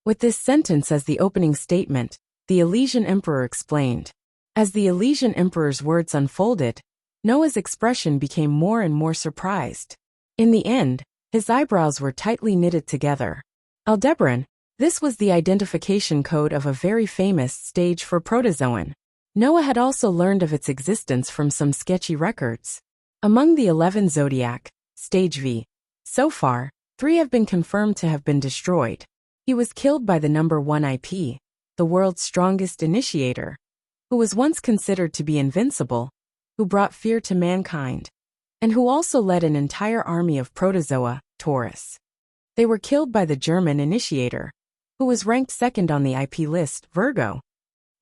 With this sentence as the opening statement, the Elysian Emperor explained. As the Elysian Emperor's words unfolded, Noah's expression became more and more surprised. In the end, his eyebrows were tightly knitted together. Aldebaran, this was the identification code of a very famous stage for protozoan. Noah had also learned of its existence from some sketchy records. Among the 11 zodiac, stage V, so far, 3 have been confirmed to have been destroyed. He was killed by the #1 IP, the world's strongest initiator, who was once considered to be invincible, who brought fear to mankind, and who also led an entire army of protozoa, Taurus. They were killed by the German initiator, who was ranked second on the IP list, Virgo.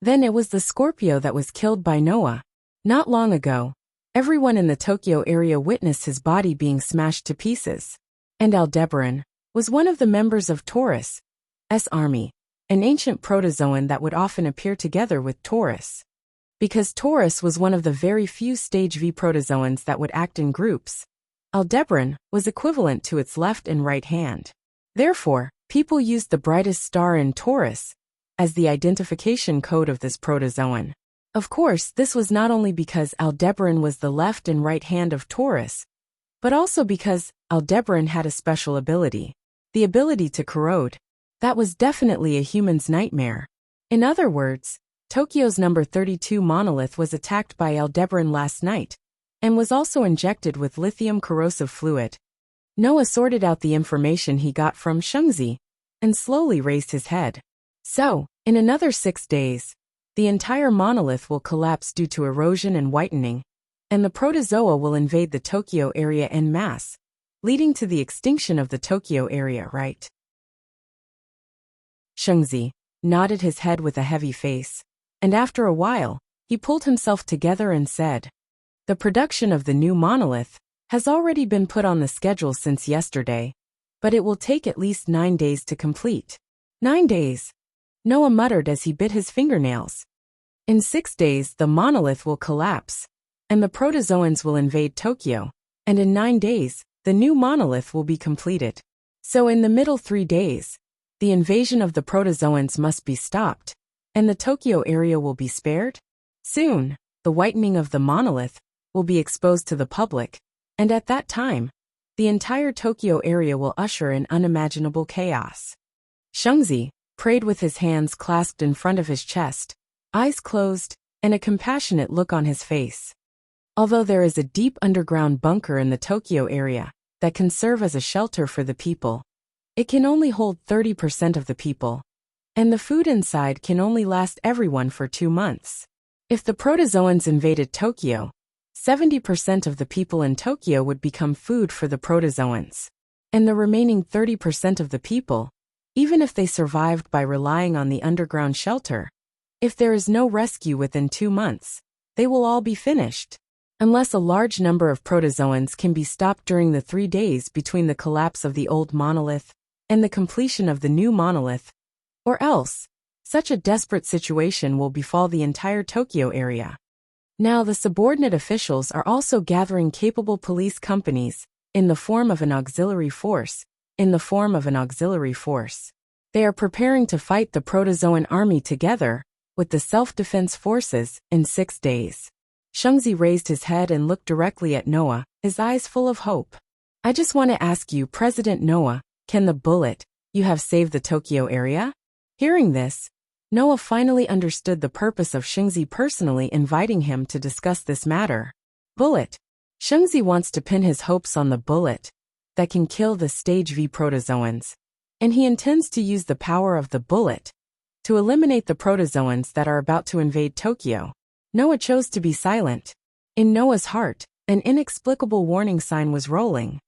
Then it was the Scorpio that was killed by Noah. Not long ago, everyone in the Tokyo area witnessed his body being smashed to pieces. And Aldebaran was one of the members of Taurus' army, an ancient protozoan that would often appear together with Taurus. Because Taurus was one of the very few stage V protozoans that would act in groups, Aldebaran was equivalent to its left and right hand. Therefore, people used the brightest star in Taurus as the identification code of this protozoan. Of course, this was not only because Aldebaran was the left and right hand of Taurus, but also because Aldebaran had a special ability, the ability to corrode. That was definitely a human's nightmare. In other words, Tokyo's number 32 monolith was attacked by Aldebaran last night, and was also injected with lithium corrosive fluid. Noah sorted out the information he got from Shengzi, and slowly raised his head. So, in another 6 days, the entire monolith will collapse due to erosion and whitening, and the protozoa will invade the Tokyo area en masse, leading to the extinction of the Tokyo area, right? Shengzi nodded his head with a heavy face, and after a while, he pulled himself together and said, "The production of the new monolith has already been put on the schedule since yesterday, but it will take at least 9 days to complete." 9 days, Noah muttered as he bit his fingernails. In 6 days, the monolith will collapse, and the protozoans will invade Tokyo, and in 9 days, the new monolith will be completed. So in the middle 3 days, the invasion of the protozoans must be stopped, and the Tokyo area will be spared? Soon, the whitening of the monolith will be exposed to the public, and at that time, the entire Tokyo area will usher in unimaginable chaos. Shungzi prayed with his hands clasped in front of his chest, eyes closed, and a compassionate look on his face. Although there is a deep underground bunker in the Tokyo area that can serve as a shelter for the people, it can only hold 30% of the people, and the food inside can only last everyone for 2 months. If the protozoans invaded Tokyo, 70% of the people in Tokyo would become food for the protozoans, and the remaining 30% of the people, even if they survived by relying on the underground shelter, if there is no rescue within 2 months, they will all be finished. Unless a large number of protozoans can be stopped during the 3 days between the collapse of the old monolith and the completion of the new monolith, or else, such a desperate situation will befall the entire Tokyo area. Now the subordinate officials are also gathering capable police companies in the form of an auxiliary force, They are preparing to fight the protozoan army together with the self-defense forces in 6 days. Shungzi raised his head and looked directly at Noah, his eyes full of hope. I just want to ask you, President Noah, can the bullet you have saved the Tokyo area? Hearing this, Noah finally understood the purpose of Shungzi personally inviting him to discuss this matter. Bullet. Shungzi wants to pin his hopes on the bullet that can kill the Stage V protozoans, and he intends to use the power of the bullet to eliminate the protozoans that are about to invade Tokyo. Noah chose to be silent. In Noah's heart, an inexplicable warning sign was rolling.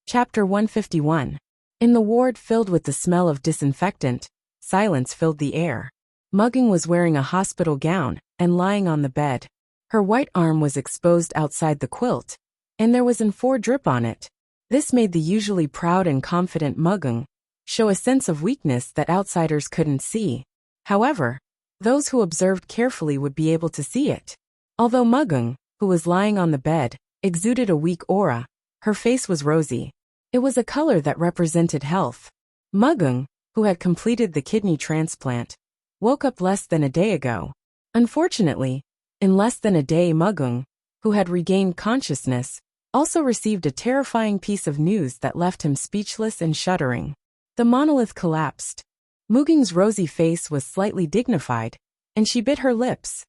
Chapter 151. In the ward filled with the smell of disinfectant, silence filled the air. Mugging was wearing a hospital gown and lying on the bed. Her white arm was exposed outside the quilt, and there was an 4 drip on it. This made the usually proud and confident Mugging show a sense of weakness that outsiders couldn't see. However, those who observed carefully would be able to see it. Although Mugging, who was lying on the bed, exuded a weak aura, her face was rosy. It was a color that represented health. Mugging, who had completed the kidney transplant, woke up less than a day ago. Unfortunately, in less than a day, Mugging, who had regained consciousness, also received a terrifying piece of news that left him speechless and shuddering. The monolith collapsed. Mugging's rosy face was slightly dignified, and she bit her lips.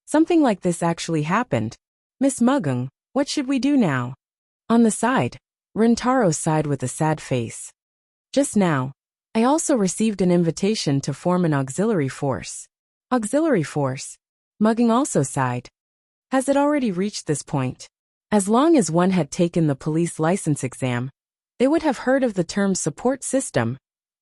Something like this actually happened. Miss Mugging, what should we do now? On the side, Rintaro sighed with a sad face. Just now, I also received an invitation to form an auxiliary force. Auxiliary force? Mugging also sighed. Has it already reached this point? As long as one had taken the police license exam, they would have heard of the term support system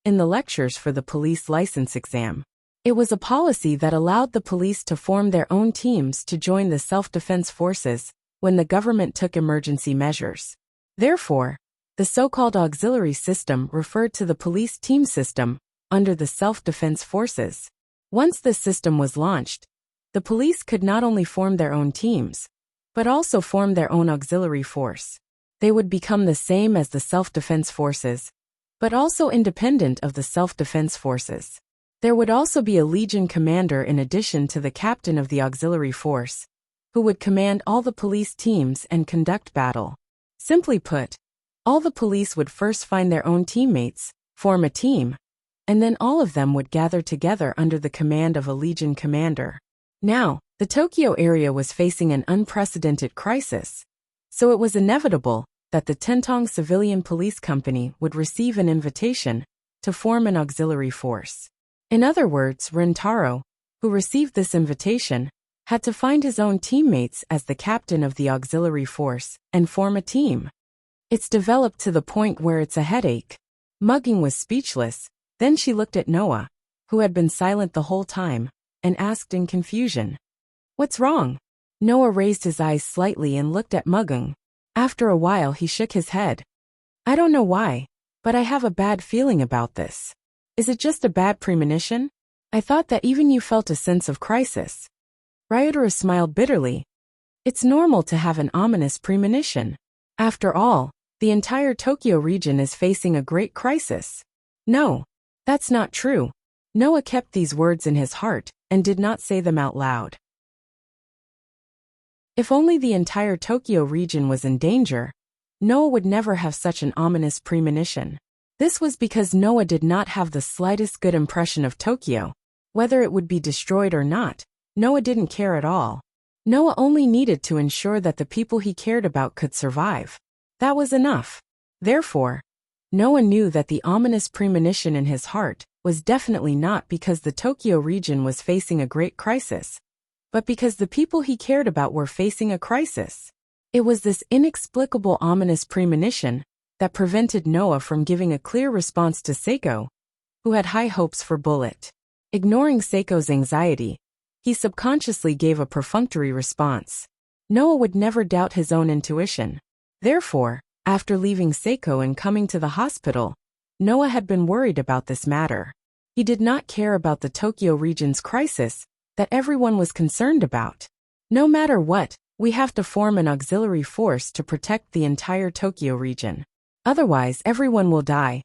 in the lectures for the police license exam. It was a policy that allowed the police to form their own teams to join the self-defense forces when the government took emergency measures. Therefore, the so-called auxiliary system referred to the police team system under the self-defense forces. Once this system was launched, the police could not only form their own teams, but also form their own auxiliary force. They would become the same as the self-defense forces, but also independent of the self-defense forces. There would also be a legion commander in addition to the captain of the auxiliary force, who would command all the police teams and conduct battle. Simply put, all the police would first find their own teammates, form a team, and then all of them would gather together under the command of a legion commander. Now, the Tokyo area was facing an unprecedented crisis, so it was inevitable that the Tentong Civilian Police Company would receive an invitation to form an auxiliary force. In other words, Rintaro, who received this invitation, had to find his own teammates as the captain of the auxiliary force and form a team. It's developed to the point where it's a headache. Mugging was speechless, then she looked at Noah, who had been silent the whole time, and asked in confusion, "What's wrong?" Noah raised his eyes slightly and looked at Mugging. After a while he shook his head. "I don't know why, but I have a bad feeling about this. Is it just a bad premonition? I thought that even you felt a sense of crisis. Ryotaro smiled bitterly. It's normal to have an ominous premonition. After all, the entire Tokyo region is facing a great crisis. No, that's not true. Noah kept these words in his heart and did not say them out loud. If only the entire Tokyo region was in danger, Noah would never have such an ominous premonition. This was because Noah did not have the slightest good impression of Tokyo. Whether it would be destroyed or not, Noah didn't care at all. Noah only needed to ensure that the people he cared about could survive. That was enough. Therefore, Noah knew that the ominous premonition in his heart was definitely not because the Tokyo region was facing a great crisis, but because the people he cared about were facing a crisis. It was this inexplicable ominous premonition that prevented Noah from giving a clear response to Seiko, who had high hopes for Bullet. Ignoring Seiko's anxiety, he subconsciously gave a perfunctory response. Noah would never doubt his own intuition. Therefore, after leaving Seiko and coming to the hospital, Noah had been worried about this matter. He did not care about the Tokyo region's crisis that everyone was concerned about. No matter what, we have to form an auxiliary force to protect the entire Tokyo region. Otherwise, everyone will die.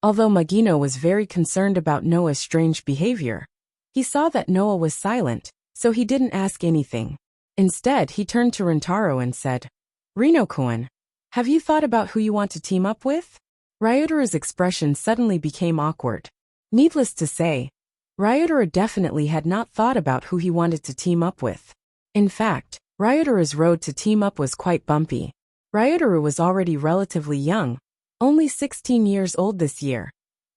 Although Magino was very concerned about Noah's strange behavior, he saw that Noah was silent, so he didn't ask anything. Instead, he turned to Rintaro and said, Rino-kun, have you thought about who you want to team up with? Ryotaro's expression suddenly became awkward. Needless to say, Ryotaro definitely had not thought about who he wanted to team up with. In fact, Ryotaro's road to team up was quite bumpy. Ryotaro was already relatively young, only 16 years old this year,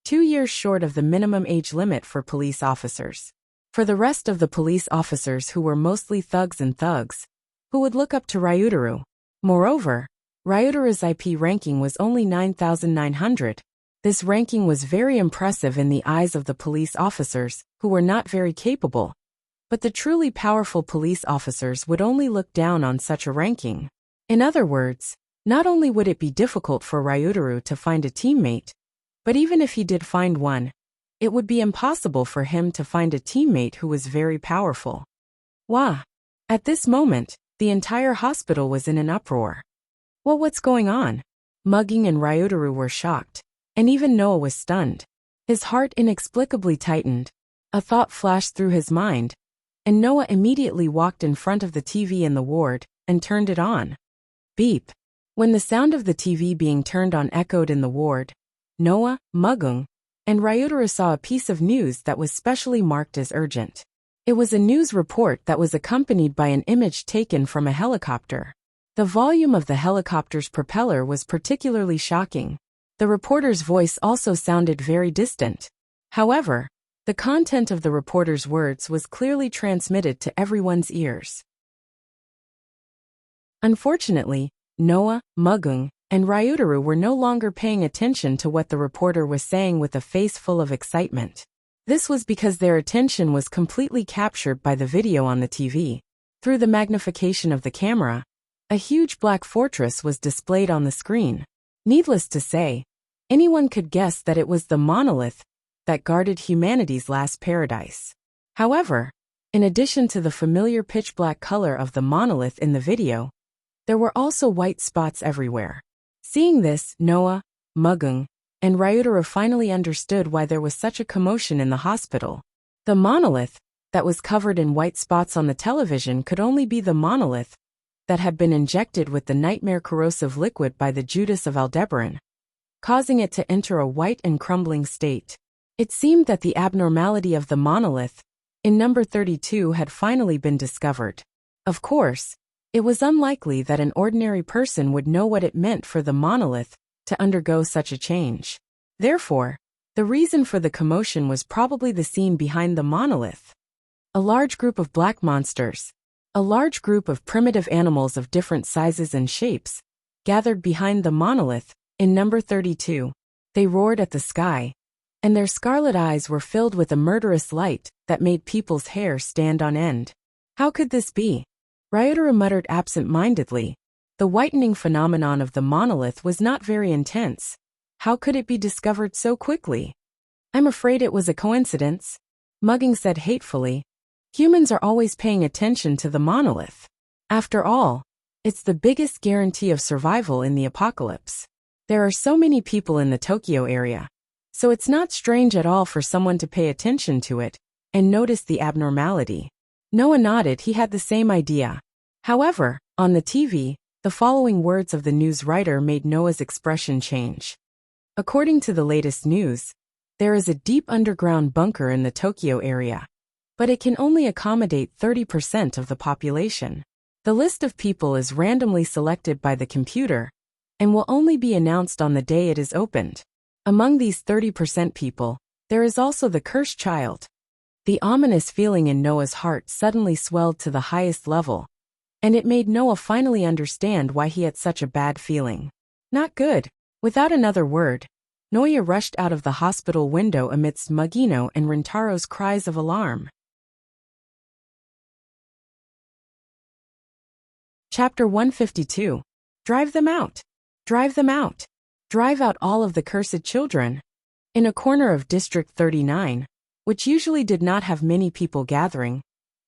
2 years short of the minimum age limit for police officers. For the rest of the police officers who were mostly thugs, who would look up to Ryotaro. Moreover, Ryotaro's IP ranking was only 9,900. This ranking was very impressive in the eyes of the police officers, who were not very capable. But the truly powerful police officers would only look down on such a ranking. In other words, not only would it be difficult for Ryotaro to find a teammate, but even if he did find one, it would be impossible for him to find a teammate who was very powerful. Wah! At this moment, the entire hospital was in an uproar. Well, what's going on? Mugging and Ryotaro were shocked, and even Noah was stunned. His heart inexplicably tightened. A thought flashed through his mind, and Noah immediately walked in front of the TV in the ward and turned it on. Beep. When the sound of the TV being turned on echoed in the ward, Noah, Mugung, and Ryotaro saw a piece of news that was specially marked as urgent. It was a news report that was accompanied by an image taken from a helicopter. The volume of the helicopter's propeller was particularly shocking. The reporter's voice also sounded very distant. However, the content of the reporter's words was clearly transmitted to everyone's ears. Unfortunately, Noah, Mugung, and Ryotaro were no longer paying attention to what the reporter was saying with a face full of excitement. This was because their attention was completely captured by the video on the TV. Through the magnification of the camera, a huge black fortress was displayed on the screen. Needless to say, anyone could guess that it was the monolith that guarded humanity's last paradise. However, in addition to the familiar pitch-black color of the monolith in the video, there were also white spots everywhere. Seeing this, Noah, Mugung, and Ryotaro finally understood why there was such a commotion in the hospital. The monolith that was covered in white spots on the television could only be the monolith that had been injected with the nightmare corrosive liquid by the Judas of Aldebaran, causing it to enter a white and crumbling state. It seemed that the abnormality of the monolith in number 32 had finally been discovered. Of course, it was unlikely that an ordinary person would know what it meant for the monolith to undergo such a change. Therefore, the reason for the commotion was probably the scene behind the monolith. A large group of black monsters, a large group of primitive animals of different sizes and shapes, gathered behind the monolith in number 32. They roared at the sky, and their scarlet eyes were filled with a murderous light that made people's hair stand on end. How could this be? Ryotaro muttered absent-mindedly. The whitening phenomenon of the monolith was not very intense. How could it be discovered so quickly? I'm afraid it was a coincidence, Mugging said hatefully. Humans are always paying attention to the monolith. After all, it's the biggest guarantee of survival in the apocalypse. There are so many people in the Tokyo area, so it's not strange at all for someone to pay attention to it and notice the abnormality. Noah nodded. He had the same idea. However, on the TV, the following words of the news writer made Noah's expression change. According to the latest news, there is a deep underground bunker in the Tokyo area, but it can only accommodate 30% of the population. The list of people is randomly selected by the computer and will only be announced on the day it is opened. Among these 30% people, there is also the cursed child. The ominous feeling in Noah's heart suddenly swelled to the highest level, and it made Noah finally understand why he had such a bad feeling. Not good. Without another word, Noah rushed out of the hospital window amidst Mugino and Rintaro's cries of alarm. Chapter 152. Drive them out. Drive them out. Drive out all of the cursed children. In a corner of District 39, which usually did not have many people gathering,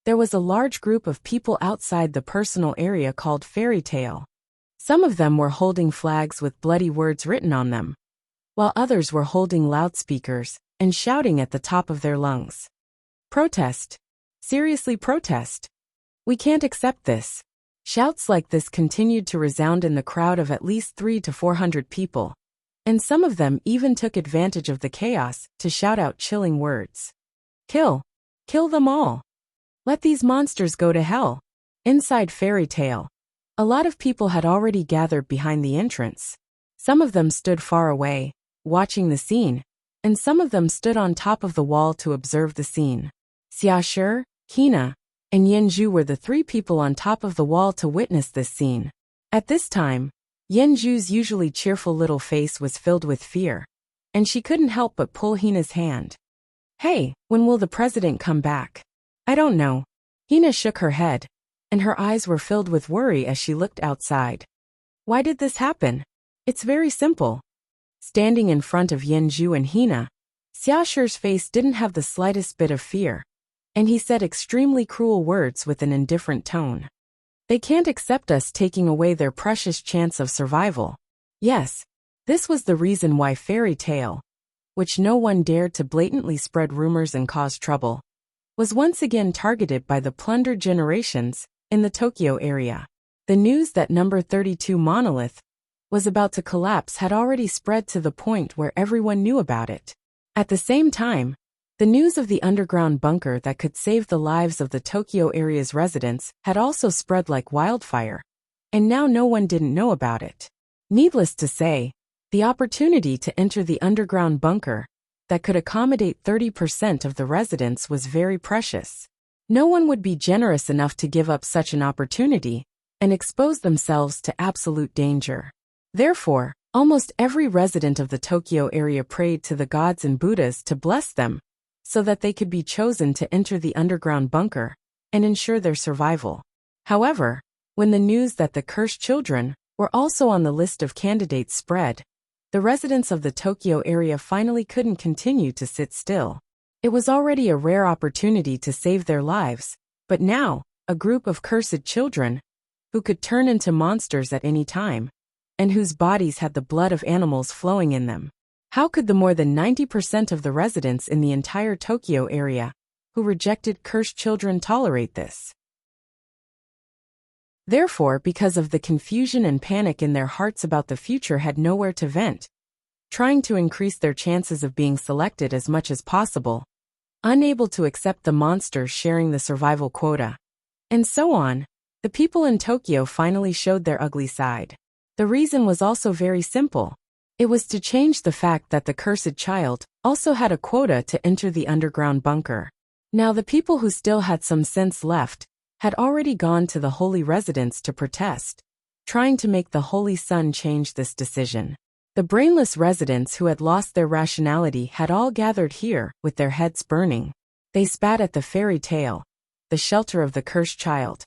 there was a large group of people outside the personal area called Fairy Tale. Some of them were holding flags with bloody words written on them, while others were holding loudspeakers and shouting at the top of their lungs. Protest. Seriously, protest. We can't accept this. Shouts like this continued to resound in the crowd of at least 300 to 400 people, and some of them even took advantage of the chaos to shout out chilling words. Kill. Kill them all. Let these monsters go to hell. Inside Fairy Tale, a lot of people had already gathered behind the entrance. Some of them stood far away, watching the scene, and some of them stood on top of the wall to observe the scene. Xiaoshi, Hina, and Yenju were the three people on top of the wall to witness this scene. At this time, Yenju's usually cheerful little face was filled with fear, and she couldn't help but pull Hina's hand. Hey, when will the president come back? I don't know. Hina shook her head, and her eyes were filled with worry as she looked outside. Why did this happen? It's very simple. Standing in front of Yenju and Hina, Xiaoshi's face didn't have the slightest bit of fear, and he said extremely cruel words with an indifferent tone. They can't accept us taking away their precious chance of survival. Yes, this was the reason why Fairy Tale, which no one dared to blatantly spread rumors and cause trouble, was once again targeted by the plundered generations in the Tokyo area. The news that number 32 monolith was about to collapse had already spread to the point where everyone knew about it. At the same time, the news of the underground bunker that could save the lives of the Tokyo area's residents had also spread like wildfire, and now no one didn't know about it. Needless to say, the opportunity to enter the underground bunker that could accommodate 30% of the residents was very precious. No one would be generous enough to give up such an opportunity and expose themselves to absolute danger. Therefore, almost every resident of the Tokyo area prayed to the gods and Buddhas to bless them, so that they could be chosen to enter the underground bunker and ensure their survival. However, when the news that the cursed children were also on the list of candidates spread, the residents of the Tokyo area finally couldn't continue to sit still. It was already a rare opportunity to save their lives, but now, a group of cursed children, who could turn into monsters at any time, and whose bodies had the blood of animals flowing in them. How could the more than 90% of the residents in the entire Tokyo area, who rejected cursed children, tolerate this? Therefore, because of the confusion and panic in their hearts about the future, had nowhere to vent, trying to increase their chances of being selected as much as possible, unable to accept the monsters sharing the survival quota, and so on, the people in Tokyo finally showed their ugly side. The reason was also very simple. It was to change the fact that the cursed child also had a quota to enter the underground bunker. Now the people who still had some sense left had already gone to the holy residence to protest, trying to make the Holy Sun change this decision. The brainless residents who had lost their rationality had all gathered here with their heads burning. They spat at the Fairy Tale, the shelter of the cursed child,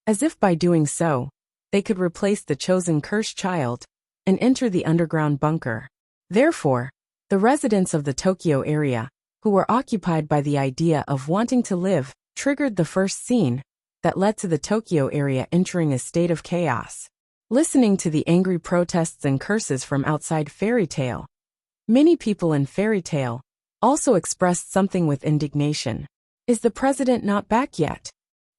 as if by doing so, they could replace the chosen cursed child and enter the underground bunker. Therefore, The residents of the Tokyo area, who were occupied by the idea of wanting to live, triggered the first scene that led to the Tokyo area entering a state of chaos. Listening to the angry protests and curses from outside Fairy Tale, many people in Fairy Tale also expressed something with indignation. Is the president not back yet?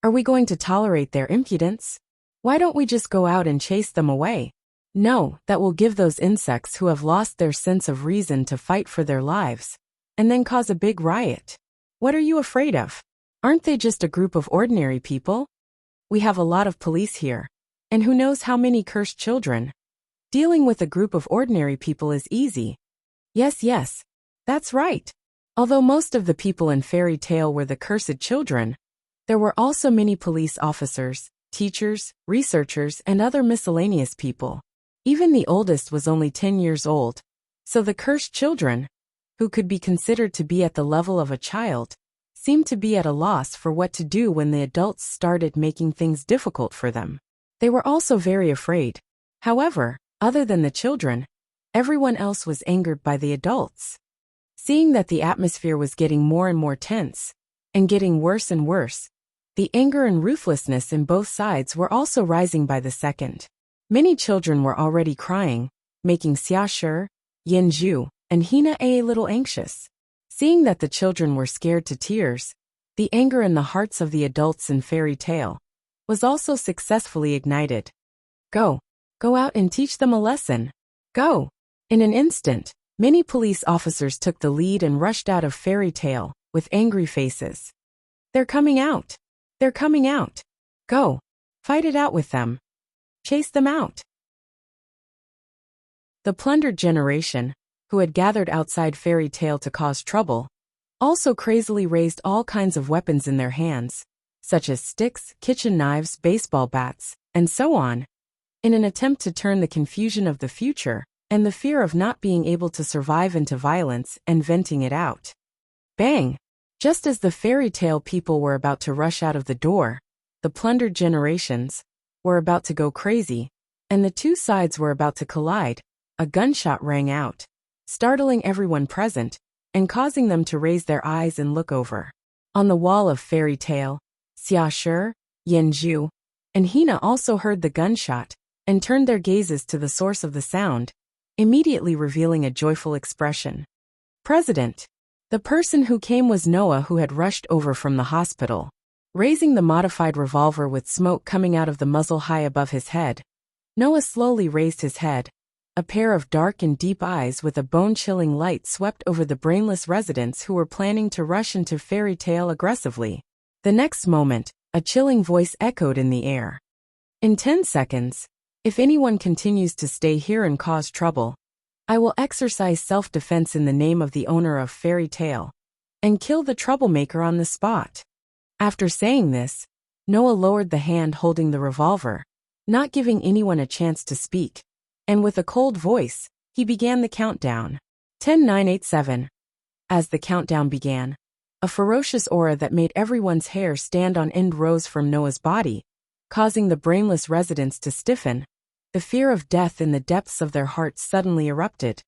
Are we going to tolerate their impudence? Why don't we just go out and chase them away? No, that will give those insects who have lost their sense of reason to fight for their lives, and then cause a big riot. What are you afraid of? Aren't they just a group of ordinary people? We have a lot of police here, and who knows how many cursed children. Dealing with a group of ordinary people is easy. Yes, that's right. Although most of the people in Fairy Tale were the cursed children, there were also many police officers, teachers, researchers, and other miscellaneous people. Even the oldest was only 10 years old, so the cursed children, who could be considered to be at the level of a child, seemed to be at a loss for what to do when the adults started making things difficult for them. They were also very afraid. However, other than the children, everyone else was angered by the adults. Seeing that the atmosphere was getting more and more tense, and getting worse and worse, the anger and ruthlessness in both sides were also rising by the second. Many children were already crying, making Xiaoshi, Yanju, and Hina a little anxious. Seeing that the children were scared to tears, the anger in the hearts of the adults in Fairy Tale was also successfully ignited. Go out and teach them a lesson. Go! In an instant, many police officers took the lead and rushed out of Fairy Tale with angry faces. They're coming out! They're coming out! Go! Fight it out with them! Chase them out! The plundered generation, who had gathered outside Fairy Tale to cause trouble, also crazily raised all kinds of weapons in their hands, such as sticks, kitchen knives, baseball bats, and so on, in an attempt to turn the confusion of the future and the fear of not being able to survive into violence and venting it out. Bang! Just as the Fairy Tale people were about to rush out of the door, the plundered generations were about to go crazy, and the two sides were about to collide. A gunshot rang out, startling everyone present, and causing them to raise their eyes and look over. On the wall of Fairy Tale, Xiaoshi, Yanju, and Hina also heard the gunshot, and turned their gazes to the source of the sound, immediately revealing a joyful expression. President! The person who came was Noah, who had rushed over from the hospital. Raising the modified revolver with smoke coming out of the muzzle high above his head, Noah slowly raised his head. A pair of dark and deep eyes with a bone-chilling light swept over the brainless residents who were planning to rush into Fairy Tale aggressively. The next moment, a chilling voice echoed in the air. In 10 seconds, if anyone continues to stay here and cause trouble, I will exercise self-defense in the name of the owner of Fairy Tale, and kill the troublemaker on the spot. After saying this, Noah lowered the hand holding the revolver, not giving anyone a chance to speak, and with a cold voice, he began the countdown. 10, 9, 8, 7. As the countdown began, a ferocious aura that made everyone's hair stand on end rose from Noah's body, causing the brainless residents to stiffen. The fear of death in the depths of their hearts suddenly erupted.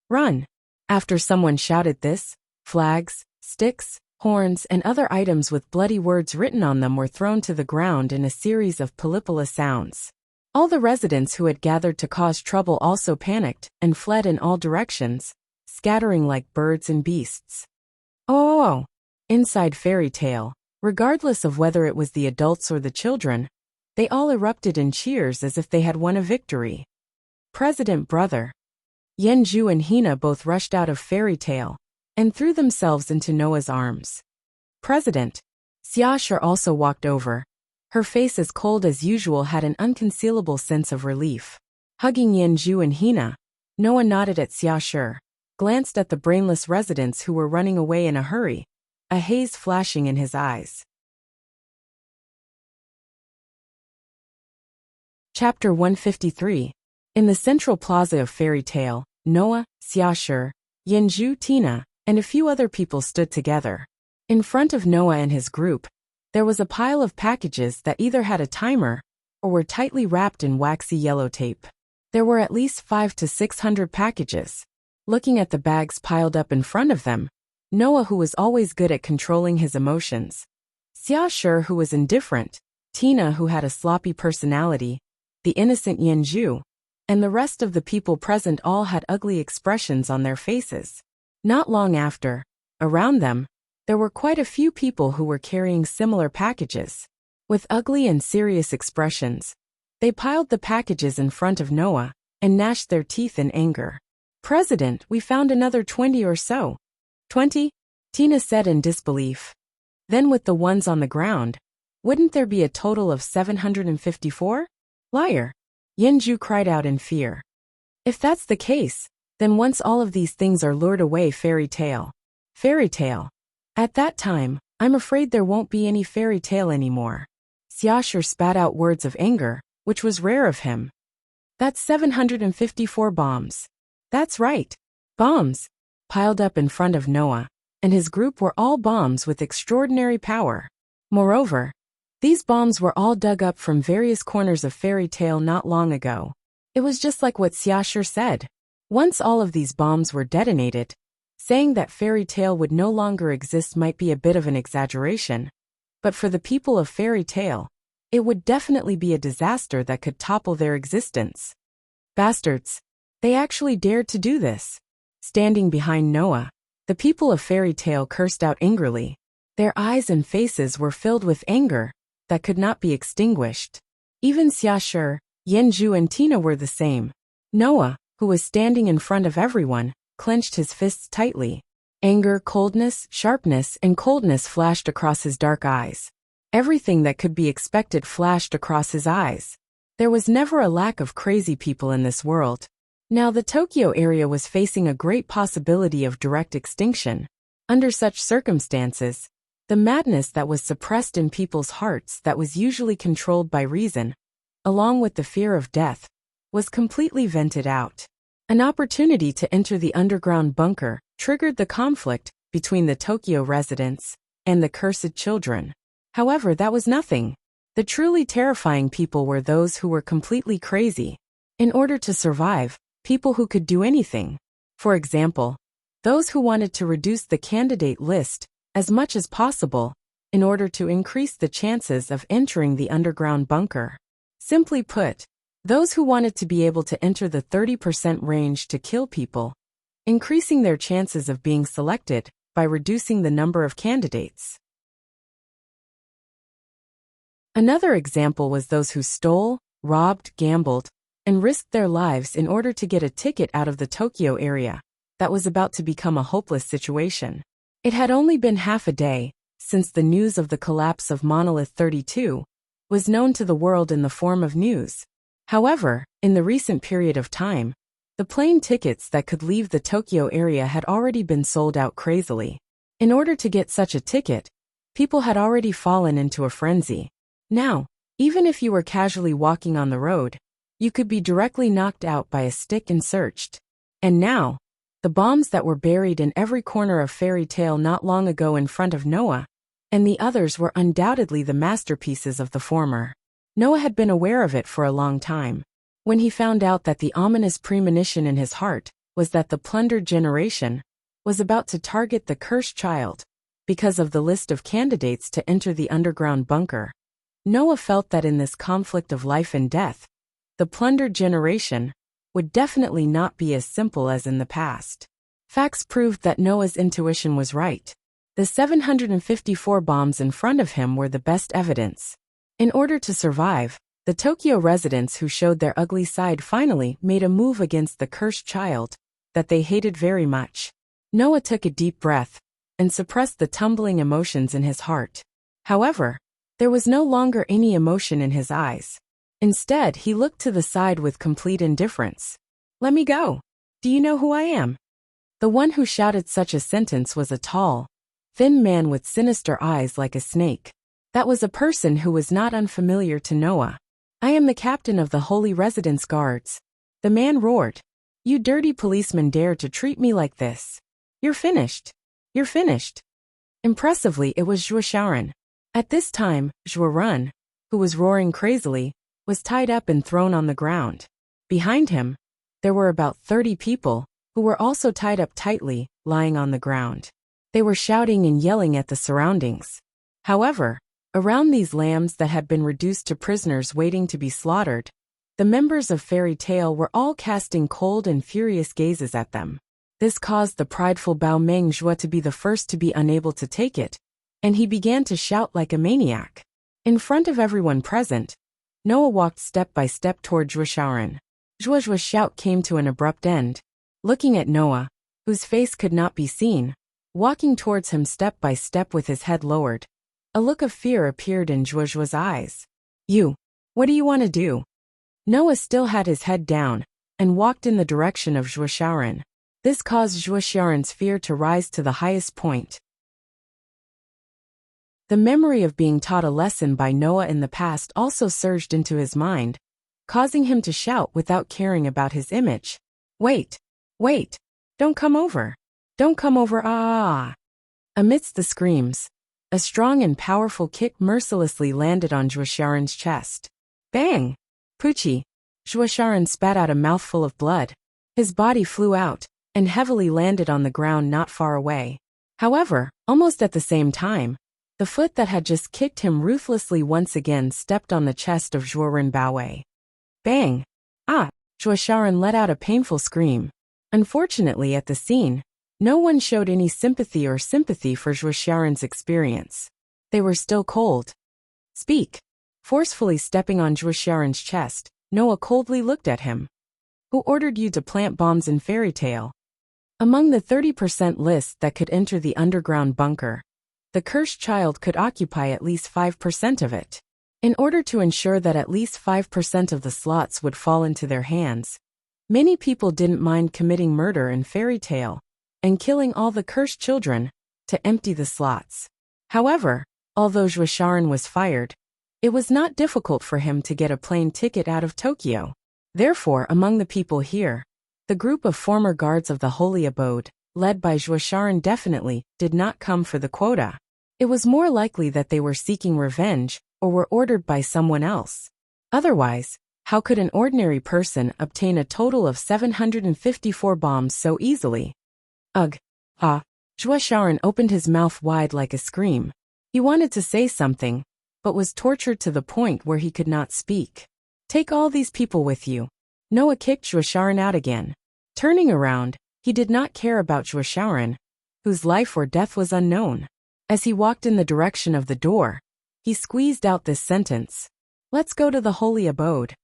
Run! After someone shouted this, flags, sticks, horns, and other items with bloody words written on them were thrown to the ground in a series of Polypola sounds. All the residents who had gathered to cause trouble also panicked and fled in all directions, scattering like birds and beasts. Oh! Inside Fairy Tale, regardless of whether it was the adults or the children, they all erupted in cheers as if they had won a victory. President Brother Yanju and Hina both rushed out of Fairy Tale and threw themselves into Noah's arms. President Xiaoshi also walked over. Her face, as cold as usual, had an unconcealable sense of relief. Hugging Yanju and Hina, Noah nodded at Xiaoshi, glanced at the brainless residents who were running away in a hurry, a haze flashing in his eyes. Chapter 153. In the central plaza of Fairy Tale, Noah, Xiaoshi, Yanju, Tina, and a few other people stood together. In front of Noah and his group, there was a pile of packages that either had a timer or were tightly wrapped in waxy yellow tape. There were at least 500 to 600 packages. looking at the bags piled up in front of them. Noah, who was always good at controlling his emotions. Xiaoshi, who was indifferent. Tina, who had a sloppy personality. The innocent Yanju. And the rest of the people present all had ugly expressions on their faces. Not long after, around them, there were quite a few people who were carrying similar packages. With ugly and serious expressions, they piled the packages in front of Noah and gnashed their teeth in anger. "President, we found another 20 or so." 20? Tina said in disbelief. Then with the ones on the ground, wouldn't there be a total of 754? Liar! Yanju cried out in fear. If that's the case, then once all of these things are lured away, fairy tale. Fairy tale. At that time, I'm afraid there won't be any fairy tale anymore. Xiaoshi spat out words of anger, which was rare of him. That's 754 bombs. That's right. Bombs. Piled up in front of Noah, and his group were all bombs with extraordinary power. Moreover, these bombs were all dug up from various corners of fairy tale not long ago. It was just like what Xiaoshi said. Once all of these bombs were detonated, saying that fairy tale would no longer exist might be a bit of an exaggeration, but for the people of fairy tale, it would definitely be a disaster that could topple their existence. Bastards. They actually dared to do this. Standing behind Noah, the people of fairy tale cursed out angrily. Their eyes and faces were filled with anger that could not be extinguished. Even Xiaoshi, Yanju and Tina were the same. Noah, who was standing in front of everyone, clenched his fists tightly. Anger, coldness, sharpness, and coldness flashed across his dark eyes. Everything that could be expected flashed across his eyes. There was never a lack of crazy people in this world. Now the Tokyo area was facing a great possibility of direct extinction. Under such circumstances, the madness that was suppressed in people's hearts that was usually controlled by reason, along with the fear of death, was completely vented out. An opportunity to enter the underground bunker triggered the conflict between the Tokyo residents and the cursed children. However, that was nothing. The truly terrifying people were those who were completely crazy. In order to survive, people who could do anything. For example, those who wanted to reduce the candidate list as much as possible in order to increase the chances of entering the underground bunker. Simply put, those who wanted to be able to enter the 30% range to kill people, increasing their chances of being selected by reducing the number of candidates. Another example was those who stole, robbed, gambled, and risked their lives in order to get a ticket out of the Tokyo area that was about to become a hopeless situation. It had only been half a day since the news of the collapse of Monolith 32 was known to the world in the form of news. However, in the recent period of time, the plane tickets that could leave the Tokyo area had already been sold out crazily. In order to get such a ticket, people had already fallen into a frenzy. Now, even if you were casually walking on the road, you could be directly knocked out by a stick and searched. And now, the bombs that were buried in every corner of fairy tale not long ago in front of Noah, and the others were undoubtedly the masterpieces of the former. Noah had been aware of it for a long time. When he found out that the ominous premonition in his heart was that the plundered generation was about to target the cursed child because of the list of candidates to enter the underground bunker, Noah felt that in this conflict of life and death, the plundered generation would definitely not be as simple as in the past. Facts proved that Noah's intuition was right. The 754 bombs in front of him were the best evidence. In order to survive, the Tokyo residents who showed their ugly side finally made a move against the cursed child that they hated very much. Noah took a deep breath and suppressed the tumbling emotions in his heart. However, there was no longer any emotion in his eyes. Instead, he looked to the side with complete indifference. "Let me go. Do you know who I am?" The one who shouted such a sentence was a tall, thin man with sinister eyes like a snake. That was a person who was not unfamiliar to Noah. "I am the captain of the Holy Residence Guards." The man roared. "You dirty policemen dare to treat me like this. You're finished. You're finished." Impressively, it was Zhuo Shaoran. At this time, Zhuo Run, who was roaring crazily, was tied up and thrown on the ground. Behind him, there were about 30 people who were also tied up tightly, lying on the ground. They were shouting and yelling at the surroundings. However, around these lambs that had been reduced to prisoners waiting to be slaughtered, the members of Fairy Tale were all casting cold and furious gazes at them. This caused the prideful Bao Mengjue to be the first to be unable to take it, and he began to shout like a maniac. In front of everyone present, Noah walked step by step toward Zhuo Shaoran. Zhuo's shout came to an abrupt end. Looking at Noah, whose face could not be seen, walking towards him step by step with his head lowered, a look of fear appeared in Zhuo's eyes. "You, what do you want to do?" Noah still had his head down, and walked in the direction of Zhuo Shaoran. This caused Zhuo Shaoran's fear to rise to the highest point. The memory of being taught a lesson by Noah in the past also surged into his mind, causing him to shout without caring about his image. Wait! Wait! Don't come over! Don't come over, ah! Amidst the screams, a strong and powerful kick mercilessly landed on Zhuo Shaoran's chest. Bang! Poochie! Zhuo Shaoran spat out a mouthful of blood. His body flew out, and heavily landed on the ground not far away. However, almost at the same time, the foot that had just kicked him ruthlessly once again stepped on the chest of Zhuo Renbaowei. Bang! Ah! Zhuo Shaoran let out a painful scream. Unfortunately, at the scene, no one showed any sympathy for Zhuo Shaoran's experience. They were still cold. Speak! Forcefully stepping on Zhuo Shaoran's chest, Noah coldly looked at him. Who ordered you to plant bombs in Fairy Tale? Among the 30% list that could enter the underground bunker, the cursed child could occupy at least 5% of it. In order to ensure that at least 5% of the slots would fall into their hands, many people didn't mind committing murder in Fairy Tale and killing all the cursed children to empty the slots. However, although Zhuo Shaoran was fired, it was not difficult for him to get a plane ticket out of Tokyo. Therefore, among the people here, the group of former guards of the Holy Abode, led by Zhuo Shaoran, definitely did not come for the quota. It was more likely that they were seeking revenge or were ordered by someone else. Otherwise, how could an ordinary person obtain a total of 754 bombs so easily? Ugh! Ah! Zhuo Shaoran opened his mouth wide like a scream. He wanted to say something, but was tortured to the point where he could not speak. Take all these people with you. Noah kicked Zhuo Shaoran out again. Turning around, he did not care about Zhuo Shaoran, whose life or death was unknown. As he walked in the direction of the door, he squeezed out this sentence. Let's go to the Holy Abode.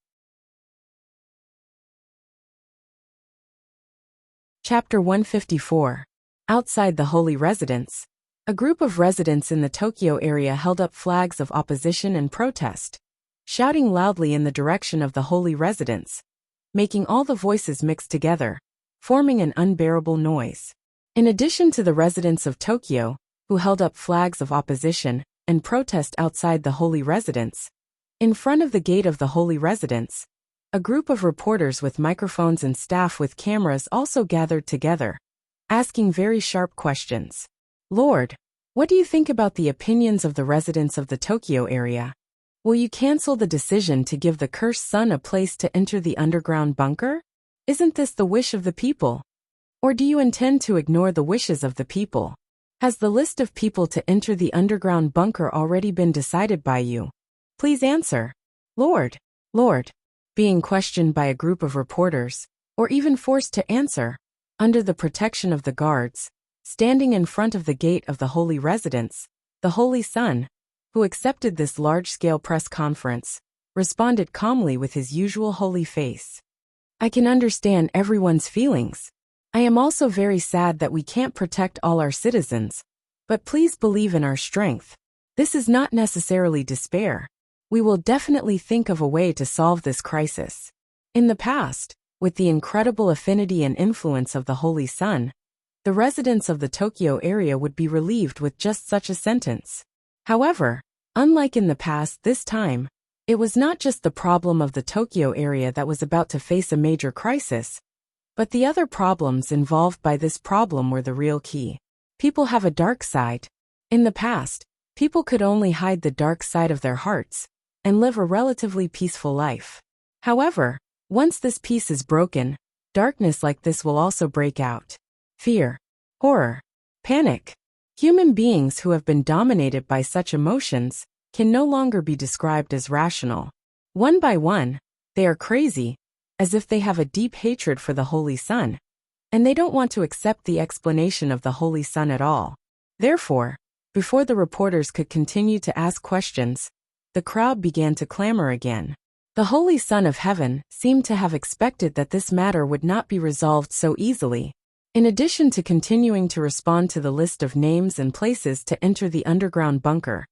Chapter 154. Outside the Holy Residence, a group of residents in the Tokyo area held up flags of opposition and protest, shouting loudly in the direction of the Holy Residence, making all the voices mix together, forming an unbearable noise. In addition to the residents of Tokyo, who held up flags of opposition and protest outside the Holy Residence, in front of the gate of the Holy Residence, a group of reporters with microphones and staff with cameras also gathered together, asking very sharp questions. Lord, what do you think about the opinions of the residents of the Tokyo area? Will you cancel the decision to give the cursed son a place to enter the underground bunker? Isn't this the wish of the people? Or do you intend to ignore the wishes of the people? Has the list of people to enter the underground bunker already been decided by you? Please answer. Lord, Lord, being questioned by a group of reporters, or even forced to answer, under the protection of the guards, standing in front of the gate of the Holy Residence, the Holy Son, who accepted this large-scale press conference, responded calmly with his usual holy face. I can understand everyone's feelings. I am also very sad that we can't protect all our citizens, but please believe in our strength. This is not necessarily despair. We will definitely think of a way to solve this crisis. In the past, with the incredible affinity and influence of the Holy Son, the residents of the Tokyo area would be relieved with just such a sentence. However, unlike in the past, this time, it was not just the problem of the Tokyo area that was about to face a major crisis, but the other problems involved by this problem were the real key. People have a dark side. In the past, people could only hide the dark side of their hearts and live a relatively peaceful life. However, once this peace is broken, darkness like this will also break out. Fear, horror, panic. Human beings who have been dominated by such emotions can no longer be described as rational. One by one, they are crazy, as if they have a deep hatred for the Holy Son, and they don't want to accept the explanation of the Holy Son at all. Therefore, before the reporters could continue to ask questions, the crowd began to clamor again. The Holy Son of Heaven seemed to have expected that this matter would not be resolved so easily. In addition to continuing to respond to the list of names and places to enter the underground bunker,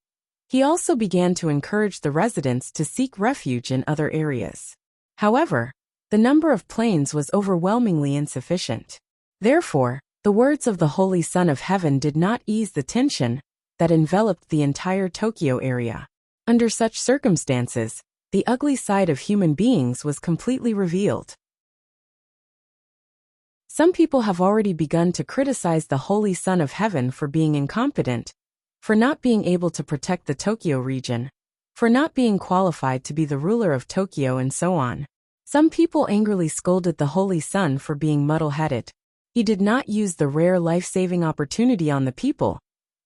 he also began to encourage the residents to seek refuge in other areas. However, the number of planes was overwhelmingly insufficient. Therefore, the words of the Holy Son of Heaven did not ease the tension that enveloped the entire Tokyo area. Under such circumstances, the ugly side of human beings was completely revealed. Some people have already begun to criticize the Holy Son of Heaven for being incompetent, for not being able to protect the Tokyo region, for not being qualified to be the ruler of Tokyo, and so on. Some people angrily scolded the Holy Son for being muddle-headed. He did not use the rare life-saving opportunity on the people,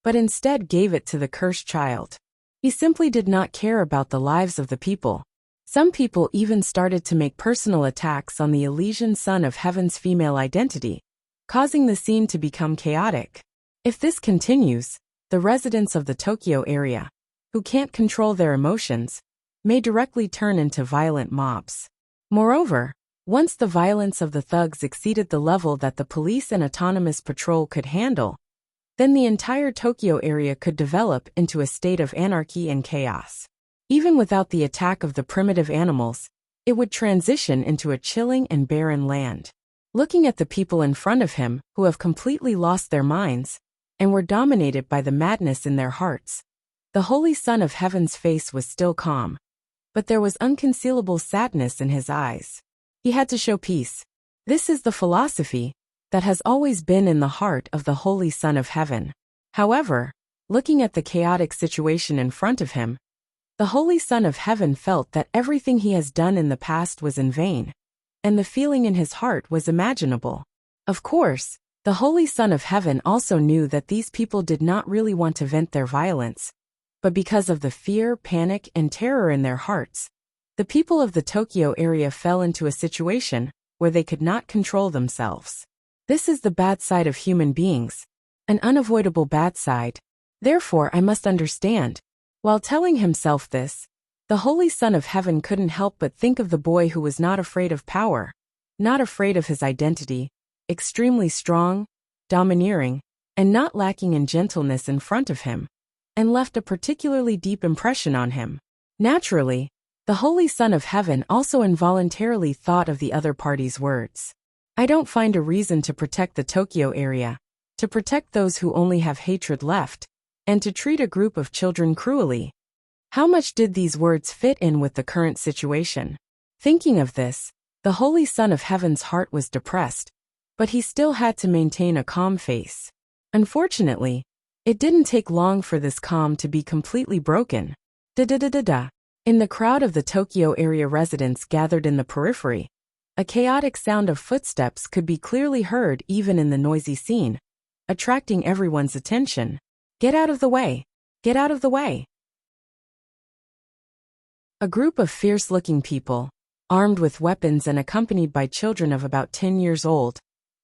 but instead gave it to the cursed child. He simply did not care about the lives of the people. Some people even started to make personal attacks on the Elysian Son of Heaven's female identity, causing the scene to become chaotic. If this continues, the residents of the Tokyo area, who can't control their emotions, may directly turn into violent mobs. Moreover, once the violence of the thugs exceeded the level that the police and autonomous patrol could handle, then the entire Tokyo area could develop into a state of anarchy and chaos. Even without the attack of the primitive animals, it would transition into a chilling and barren land. Looking at the people in front of him who have completely lost their minds and were dominated by the madness in their hearts, the Holy Son of Heaven's face was still calm, but there was unconcealable sadness in his eyes. He had to show peace. This is the philosophy that has always been in the heart of the Holy Son of Heaven. However, looking at the chaotic situation in front of him, the Holy Son of Heaven felt that everything he has done in the past was in vain, and the feeling in his heart was imaginable. Of course, the Holy Son of Heaven also knew that these people did not really want to vent their violence, but because of the fear, panic, and terror in their hearts, the people of the Tokyo area fell into a situation where they could not control themselves. This is the bad side of human beings, an unavoidable bad side. Therefore, I must understand. While telling himself this, the Holy Son of Heaven couldn't help but think of the boy who was not afraid of power, not afraid of his identity, extremely strong, domineering, and not lacking in gentleness in front of him, and left a particularly deep impression on him. Naturally, the Holy Son of Heaven also involuntarily thought of the other party's words. I don't find a reason to protect the Tokyo area, to protect those who only have hatred left, and to treat a group of children cruelly. How much did these words fit in with the current situation? Thinking of this, the Holy Son of Heaven's heart was depressed, but he still had to maintain a calm face. Unfortunately, it didn't take long for this calm to be completely broken. Da-da-da-da-da. In the crowd of the Tokyo area residents gathered in the periphery, a chaotic sound of footsteps could be clearly heard even in the noisy scene, attracting everyone's attention. Get out of the way! Get out of the way! A group of fierce-looking people, armed with weapons and accompanied by children of about 10 years old,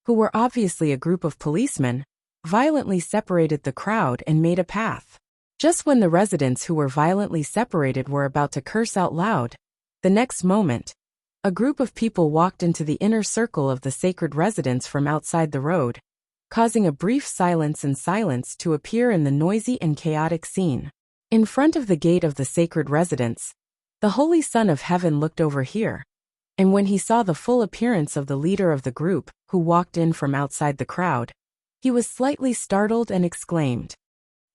who were obviously a group of policemen, violently separated the crowd and made a path. Just when the residents who were violently separated were about to curse out loud, the next moment, a group of people walked into the inner circle of the sacred residence from outside the road, causing a brief silence to appear in the noisy and chaotic scene. In front of the gate of the sacred residence, the Holy Son of Heaven looked over here, and when he saw the full appearance of the leader of the group, who walked in from outside the crowd, he was slightly startled and exclaimed,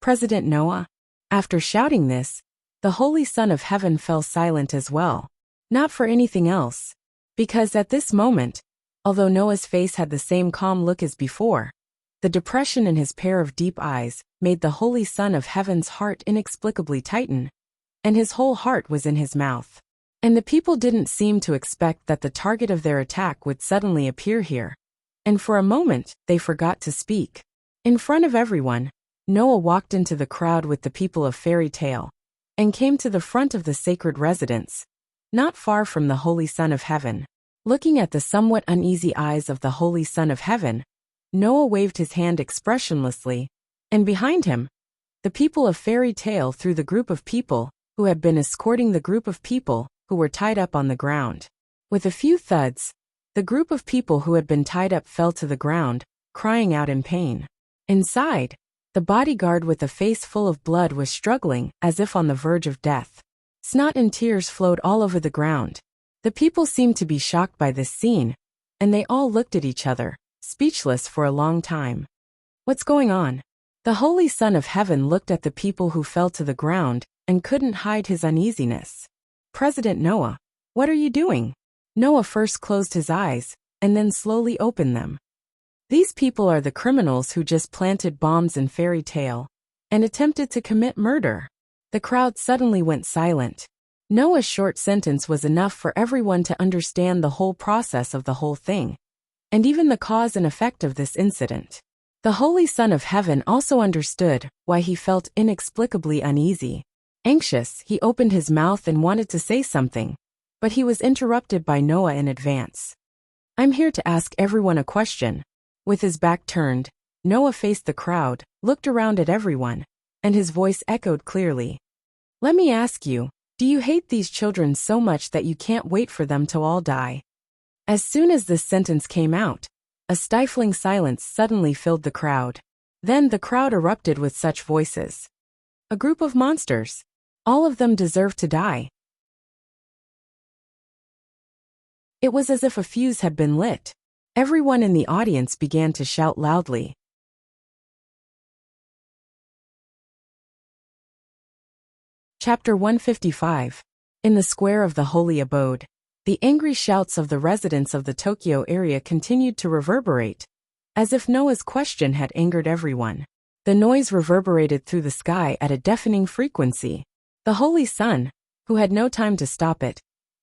"President Noah?" After shouting this, the Holy Son of Heaven fell silent as well, not for anything else, because at this moment, although Noah's face had the same calm look as before, the depression in his pair of deep eyes made the Holy Son of Heaven's heart inexplicably tighten, and his whole heart was in his mouth. And the people didn't seem to expect that the target of their attack would suddenly appear here. And for a moment, they forgot to speak. In front of everyone, Noah walked into the crowd with the people of Fairy Tale and came to the front of the sacred residence, not far from the Holy Son of Heaven. Looking at the somewhat uneasy eyes of the Holy Son of Heaven, Noah waved his hand expressionlessly, and behind him, the people of Fairy Tale threw the group of people who had been escorting the group of people who were tied up on the ground. With a few thuds, the group of people who had been tied up fell to the ground, crying out in pain. Inside, the bodyguard with a face full of blood was struggling as if on the verge of death. Snot and tears flowed all over the ground. The people seemed to be shocked by this scene, and they all looked at each other, speechless for a long time. What's going on? The Holy Son of Heaven looked at the people who fell to the ground and couldn't hide his uneasiness. President Noah, what are you doing? Noah first closed his eyes, and then slowly opened them. These people are the criminals who just planted bombs in Fairy Tale and attempted to commit murder. The crowd suddenly went silent. Noah's short sentence was enough for everyone to understand the whole process of the whole thing, and even the cause and effect of this incident. The Holy Son of Heaven also understood why he felt inexplicably uneasy. Anxious, he opened his mouth and wanted to say something, but he was interrupted by Noah in advance. I'm here to ask everyone a question. With his back turned, Noah faced the crowd, looked around at everyone, and his voice echoed clearly. Let me ask you, do you hate these children so much that you can't wait for them to all die? As soon as this sentence came out, a stifling silence suddenly filled the crowd. Then the crowd erupted with such voices. A group of monsters. All of them deserve to die. It was as if a fuse had been lit. Everyone in the audience began to shout loudly. Chapter 155. In the square of the Holy Abode, the angry shouts of the residents of the Tokyo area continued to reverberate, as if Noah's question had angered everyone. The noise reverberated through the sky at a deafening frequency. The Holy Son, who had no time to stop it,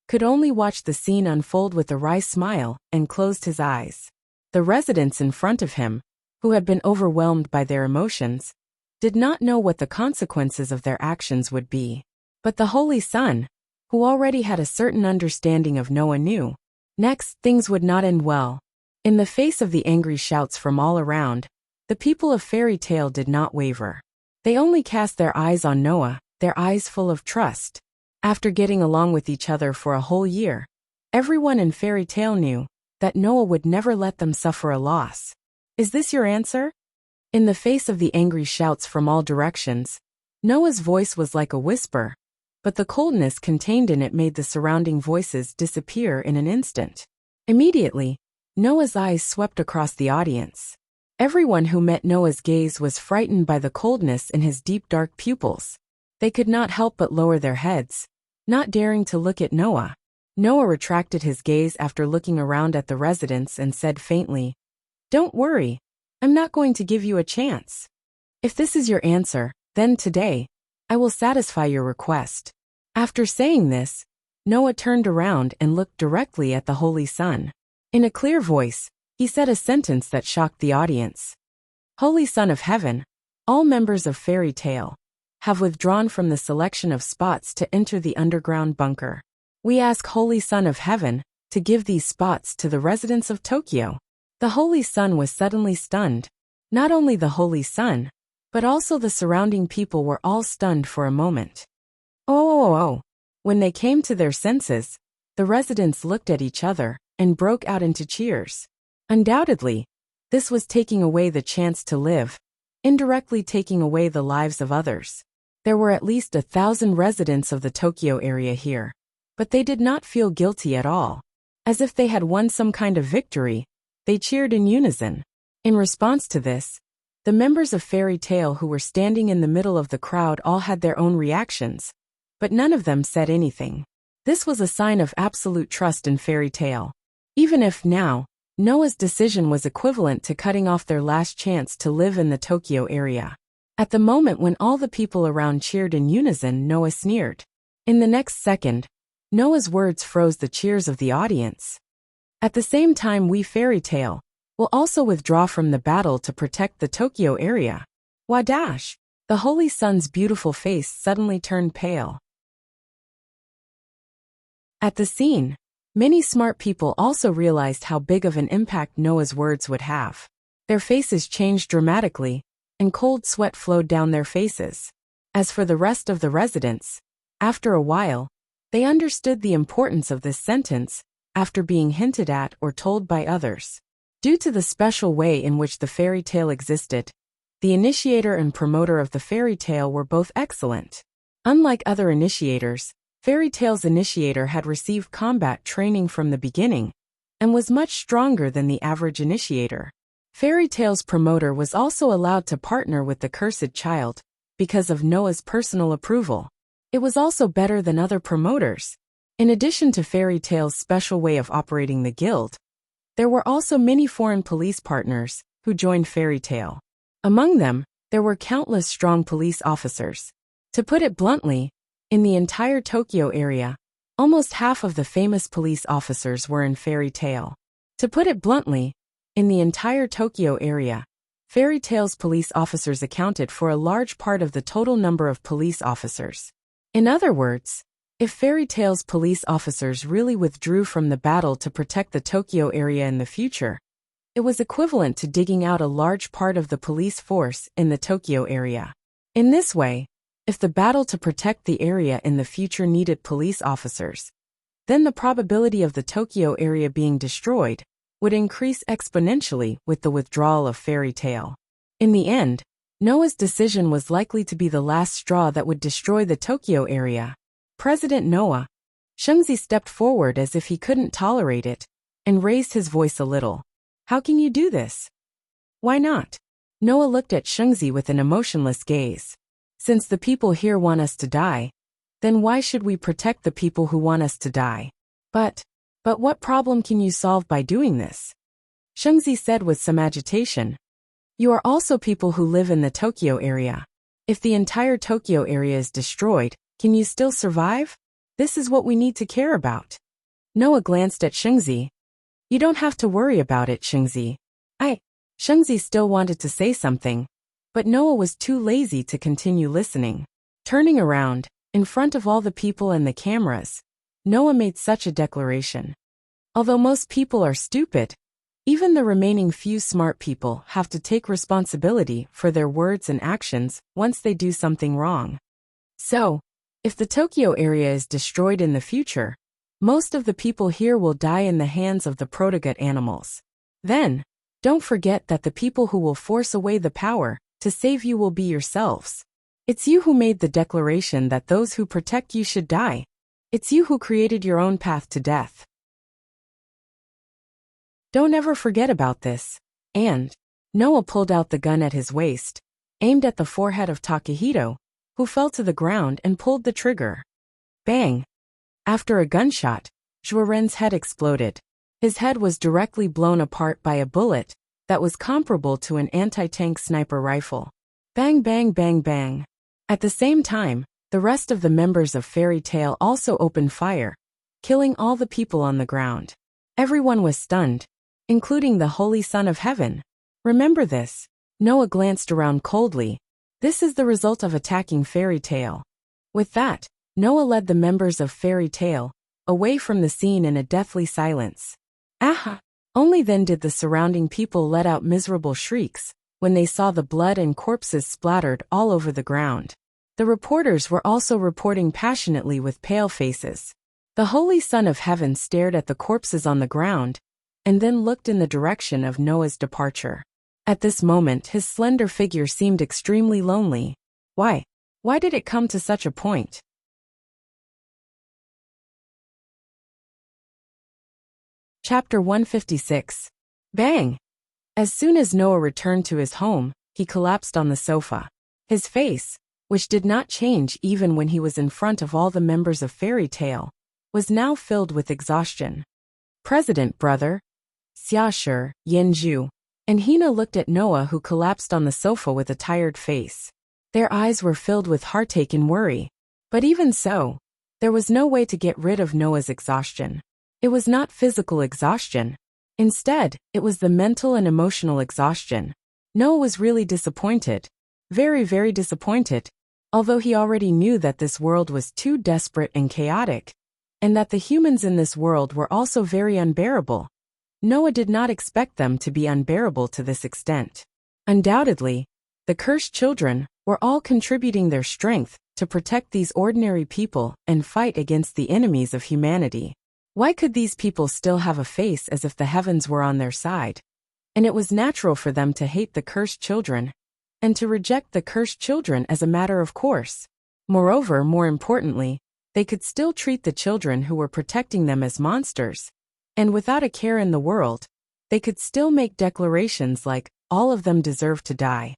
could only watch the scene unfold with a wry smile and closed his eyes. The residents in front of him, who had been overwhelmed by their emotions, did not know what the consequences of their actions would be. But the Holy Son, who already had a certain understanding of Noah, knew. Next, things would not end well. In the face of the angry shouts from all around, the people of Fairy Tale did not waver. They only cast their eyes on Noah, their eyes full of trust. After getting along with each other for a whole year, everyone in Fairy Tale knew that Noah would never let them suffer a loss. Is this your answer? In the face of the angry shouts from all directions, Noah's voice was like a whisper, but the coldness contained in it made the surrounding voices disappear in an instant. Immediately, Noah's eyes swept across the audience. Everyone who met Noah's gaze was frightened by the coldness in his deep dark pupils. They could not help but lower their heads, not daring to look at Noah. Noah retracted his gaze after looking around at the residents and said faintly, "Don't worry, I'm not going to give you a chance. If this is your answer, then today, I will satisfy your request." After saying this, Noah turned around and looked directly at the Holy Son. In a clear voice, he said a sentence that shocked the audience. Holy Son of Heaven, all members of Fairy Tale have withdrawn from the selection of spots to enter the underground bunker. We ask Holy Son of Heaven to give these spots to the residents of Tokyo. The Holy Son was suddenly stunned. Not only the Holy Son, but also the surrounding people were all stunned for a moment. Oh. When they came to their senses, the residents looked at each other and broke out into cheers. Undoubtedly, this was taking away the chance to live, indirectly taking away the lives of others. There were at least 1,000 residents of the Tokyo area here, but they did not feel guilty at all. As if they had won some kind of victory, they cheered in unison. In response to this, the members of Fairy Tale who were standing in the middle of the crowd all had their own reactions, but none of them said anything. This was a sign of absolute trust in Fairy Tale. Even if now, Noah's decision was equivalent to cutting off their last chance to live in the Tokyo area. At the moment when all the people around cheered in unison, Noah sneered. In the next second, Noah's words froze the cheers of the audience. At the same time, we fairy tale will also withdraw from the battle to protect the Tokyo area. Wadash! The Holy Sun's beautiful face suddenly turned pale. At the scene, many smart people also realized how big of an impact Noah's words would have. Their faces changed dramatically, and cold sweat flowed down their faces. As for the rest of the residents, after a while, they understood the importance of this sentence after being hinted at or told by others. Due to the special way in which the fairy tale existed, the initiator and promoter of the fairy tale were both excellent. Unlike other initiators, Fairy Tale's initiator had received combat training from the beginning and was much stronger than the average initiator. Fairy Tale's promoter was also allowed to partner with the cursed child because of Noah's personal approval. It was also better than other promoters. In addition to Fairy Tale's special way of operating the guild, there were also many foreign police partners who joined Fairy Tale. Among them, there were countless strong police officers. To put it bluntly, in the entire Tokyo area, almost half of the famous police officers were in Fairy Tale. To put it bluntly, in the entire Tokyo area, Fairy Tale's police officers accounted for a large part of the total number of police officers. In other words, if Fairy Tale's police officers really withdrew from the battle to protect the Tokyo area in the future, it was equivalent to digging out a large part of the police force in the Tokyo area. In this way, if the battle to protect the area in the future needed police officers, then the probability of the Tokyo area being destroyed would increase exponentially with the withdrawal of Fairy Tale. In the end, Noah's decision was likely to be the last straw that would destroy the Tokyo area. President Noah, Shungzi stepped forward as if he couldn't tolerate it, and raised his voice a little. How can you do this? Why not? Noah looked at Shungzi with an emotionless gaze. Since the people here want us to die, then why should we protect the people who want us to die? But what problem can you solve by doing this? Shungzi said with some agitation. You are also people who live in the Tokyo area. If the entire Tokyo area is destroyed, can you still survive? This is what we need to care about. Noah glanced at Shungzi. You don't have to worry about it, Shungzi. Shungzi still wanted to say something, but Noah was too lazy to continue listening. Turning around, in front of all the people and the cameras, Noah made such a declaration. Although most people are stupid, even the remaining few smart people have to take responsibility for their words and actions once they do something wrong. So, if the Tokyo area is destroyed in the future, most of the people here will die in the hands of the protogut animals. Then, don't forget that the people who will force away the power to save you will be yourselves. It's you who made the declaration that those who protect you should die. It's you who created your own path to death. Don't ever forget about this. And Noah pulled out the gun at his waist, aimed at the forehead of Takahito, who fell to the ground and pulled the trigger. Bang! After a gunshot, Zhuoren's head exploded. His head was directly blown apart by a bullet that was comparable to an anti-tank sniper rifle. Bang bang bang bang. At the same time, the rest of the members of Fairy Tale also opened fire, killing all the people on the ground. Everyone was stunned, including the Holy Son of Heaven. Remember this. Noah glanced around coldly. This is the result of attacking Fairy Tale. With that, Noah led the members of Fairy Tale away from the scene in a deathly silence. Aha! Only then did the surrounding people let out miserable shrieks when they saw the blood and corpses splattered all over the ground. The reporters were also reporting passionately with pale faces. The Holy Son of Heaven stared at the corpses on the ground and then looked in the direction of Noah's departure. At this moment, his slender figure seemed extremely lonely. Why? Why did it come to such a point? Chapter 156. Bang! As soon as Noah returned to his home, he collapsed on the sofa. His face, which did not change even when he was in front of all the members of Fairy Tale, was now filled with exhaustion. President brother, Xiashi, Yanju, and Hina looked at Noah, who collapsed on the sofa with a tired face. Their eyes were filled with heartache and worry. But even so, There was no way to get rid of Noah's exhaustion. It was not physical exhaustion. Instead, it was the mental and emotional exhaustion. Noah was really disappointed. Very, very disappointed. Although he already knew that this world was too desperate and chaotic, and that the humans in this world were also very unbearable. Noah did not expect them to be unbearable to this extent. Undoubtedly, the cursed children were all contributing their strength to protect these ordinary people and fight against the enemies of humanity. Why could these people still have a face as if the heavens were on their side? And it was natural for them to hate the cursed children and to reject the cursed children as a matter of course. Moreover, more importantly, they could still treat the children who were protecting them as monsters. And without a care in the world, they could still make declarations like, all of them deserve to die.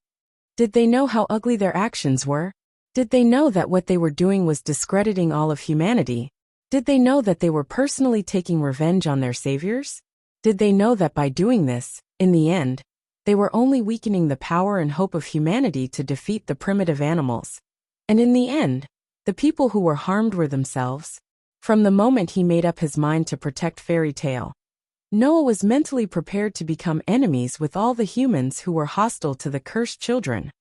Did they know how ugly their actions were? Did they know that what they were doing was discrediting all of humanity? Did they know that they were personally taking revenge on their saviors? Did they know that by doing this, in the end, they were only weakening the power and hope of humanity to defeat the primitive animals? And in the end, the people who were harmed were themselves. From the moment he made up his mind to protect Fairy Tale, Noah was mentally prepared to become enemies with all the humans who were hostile to the cursed children.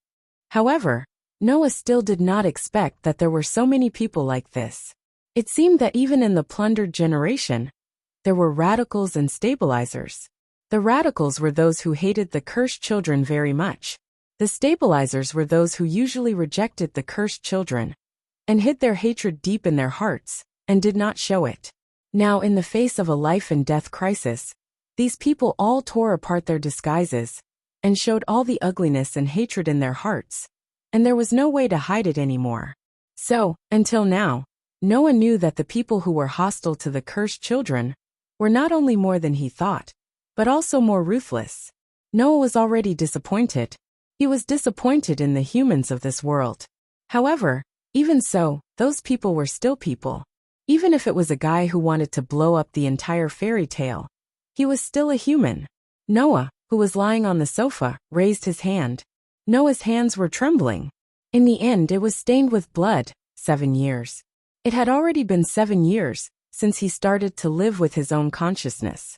However, Noah still did not expect that there were so many people like this. It seemed that even in the plundered generation, there were radicals and stabilizers. The radicals were those who hated the cursed children very much. The stabilizers were those who usually rejected the cursed children and hid their hatred deep in their hearts and did not show it. Now, in the face of a life and death crisis, these people all tore apart their disguises and showed all the ugliness and hatred in their hearts, and there was no way to hide it anymore. So, until now, Noah knew that the people who were hostile to the cursed children were not only more than he thought, but also more ruthless. Noah was already disappointed. He was disappointed in the humans of this world. However, even so, those people were still people. Even if it was a guy who wanted to blow up the entire fairy tale, he was still a human. Noah, who was lying on the sofa, raised his hand. Noah's hands were trembling. In the end, it was stained with blood. 7 years. It had already been 7 years since he started to live with his own consciousness.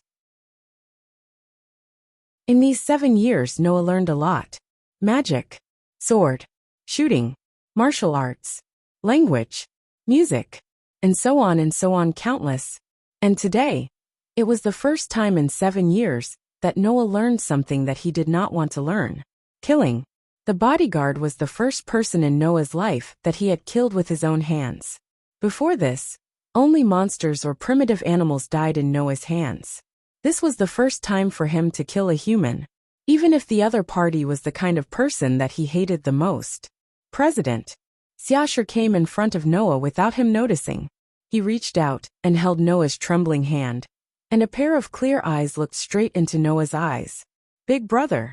In these 7 years, Noah learned a lot. Magic, sword, shooting, martial arts, language, music, and so on, countless. And today, it was the first time in 7 years that Noah learned something that he did not want to learn. Killing. The bodyguard was the first person in Noah's life that he had killed with his own hands. Before this, only monsters or primitive animals died in Noah's hands. This was the first time for him to kill a human, even if the other party was the kind of person that he hated the most. President Xiaoshu came in front of Noah without him noticing. He reached out and held Noah's trembling hand, and a pair of clear eyes looked straight into Noah's eyes. Big brother.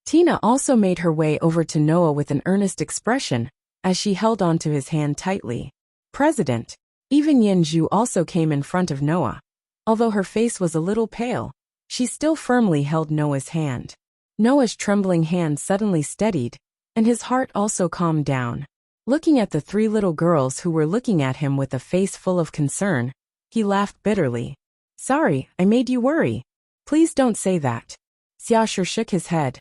Tina also made her way over to Noah with an earnest expression as she held onto his hand tightly. President. Even Yanju also came in front of Noah. Although her face was a little pale, she still firmly held Noah's hand. Noah's trembling hand suddenly steadied, and his heart also calmed down. Looking at the 3 little girls who were looking at him with a face full of concern, he laughed bitterly. Sorry, I made you worry. Please don't say that. Xiaoshu shook his head.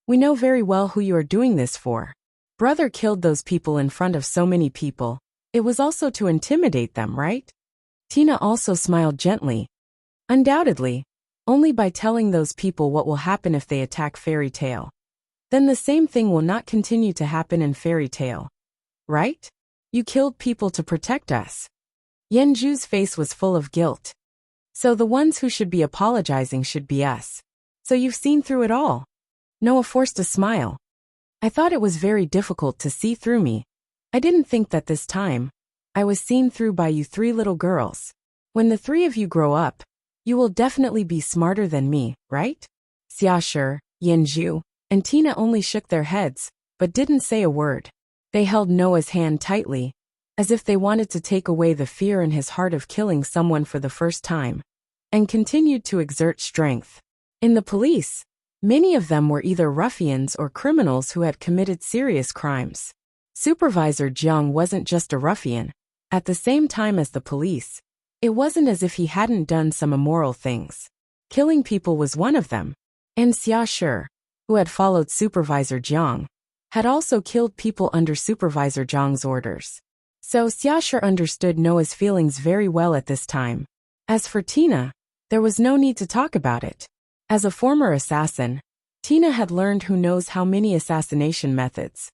We know very well who you are doing this for. Brother killed those people in front of so many people. It was also to intimidate them, right? Tina also smiled gently. Undoubtedly, only by telling those people what will happen if they attack Fairy Tale. Then the same thing will not continue to happen in Fairy Tale. Right? You killed people to protect us. Yanju's face was full of guilt. So the ones who should be apologizing should be us. So you've seen through it all. Noah forced a smile. I thought it was very difficult to see through me. I didn't think that this time I was seen through by you 3 little girls. When the 3 of you grow up, you will definitely be smarter than me, right? Xiaoshu, Yanju, and Tina only shook their heads, but didn't say a word. They held Noah's hand tightly, as if they wanted to take away the fear in his heart of killing someone for the first time, and continued to exert strength. In the police, many of them were either ruffians or criminals who had committed serious crimes. Supervisor Jiang wasn't just a ruffian. At the same time as the police, it wasn't as if he hadn't done some immoral things. Killing people was one of them. And Xia Shi, who had followed Supervisor Jiang, had also killed people under Supervisor Jiang's orders. So Xia Shi understood Noah's feelings very well at this time. As for Tina, there was no need to talk about it. As a former assassin, Tina had learned who knows how many assassination methods.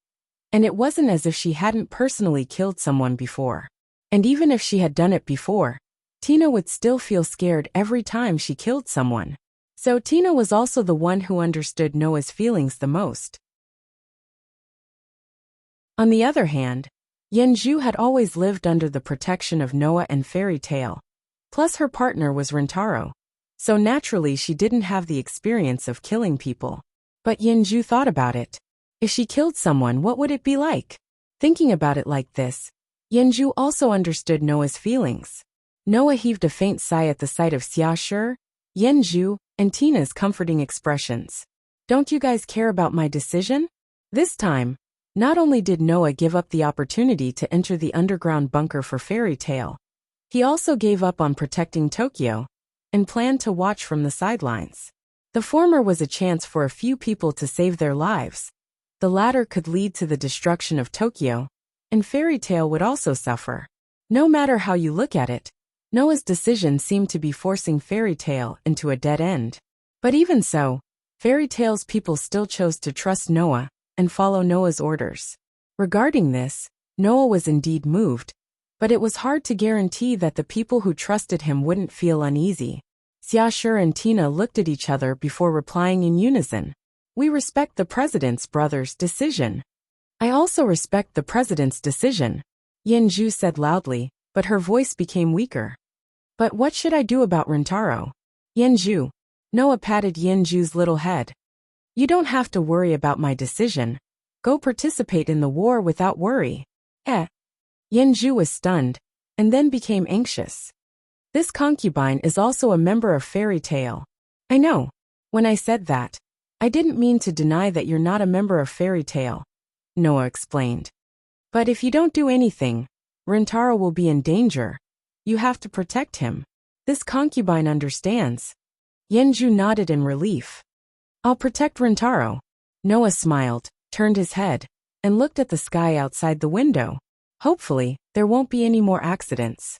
And it wasn't as if she hadn't personally killed someone before. And even if she had done it before, Tina would still feel scared every time she killed someone. So Tina was also the one who understood Noah's feelings the most. On the other hand, Yanju had always lived under the protection of Noah and Fairy Tale. Plus her partner was Rintaro. So naturally she didn't have the experience of killing people. But Yanju thought about it. If she killed someone, what would it be like? Thinking about it like this, Yanju also understood Noah's feelings. Noah heaved a faint sigh at the sight of Xia Shi, Yanju, and Tina's comforting expressions. Don't you guys care about my decision? This time, not only did Noah give up the opportunity to enter the underground bunker for Fairy Tale, he also gave up on protecting Tokyo and planned to watch from the sidelines. The former was a chance for a few people to save their lives. The latter could lead to the destruction of Tokyo, and Fairy Tale would also suffer. No matter how you look at it, Noah's decision seemed to be forcing Fairy Tale into a dead end. But even so, Fairy Tale's people still chose to trust Noah and follow Noah's orders. Regarding this, Noah was indeed moved, but it was hard to guarantee that the people who trusted him wouldn't feel uneasy. Xia Shi and Tina looked at each other before replying in unison. We respect the president's brother's decision. I also respect the president's decision, Yanju said loudly, but her voice became weaker. But what should I do about Rintaro? Yanju. Noah patted Yanju's little head. You don't have to worry about my decision. Go participate in the war without worry. Yanju was stunned, and then became anxious. This concubine is also a member of Fairy Tale. I know. When I said that, I didn't mean to deny that you're not a member of Fairy Tale, Noah explained. But if you don't do anything, Rintaro will be in danger. You have to protect him. This concubine understands. Yanju nodded in relief. I'll protect Rintaro. Noah smiled, turned his head, and looked at the sky outside the window. Hopefully, there won't be any more accidents.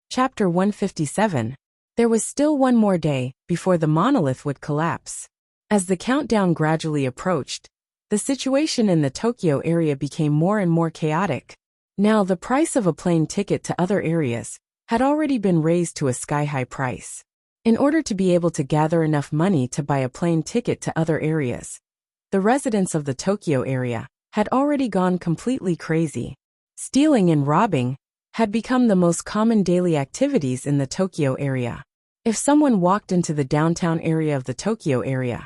Chapter 157. There was still one more day before the monolith would collapse. As the countdown gradually approached, the situation in the Tokyo area became more and more chaotic. Now the price of a plane ticket to other areas had already been raised to a sky-high price. In order to be able to gather enough money to buy a plane ticket to other areas, the residents of the Tokyo area had already gone completely crazy. Stealing and robbing had become the most common daily activities in the Tokyo area. If someone walked into the downtown area of the Tokyo area,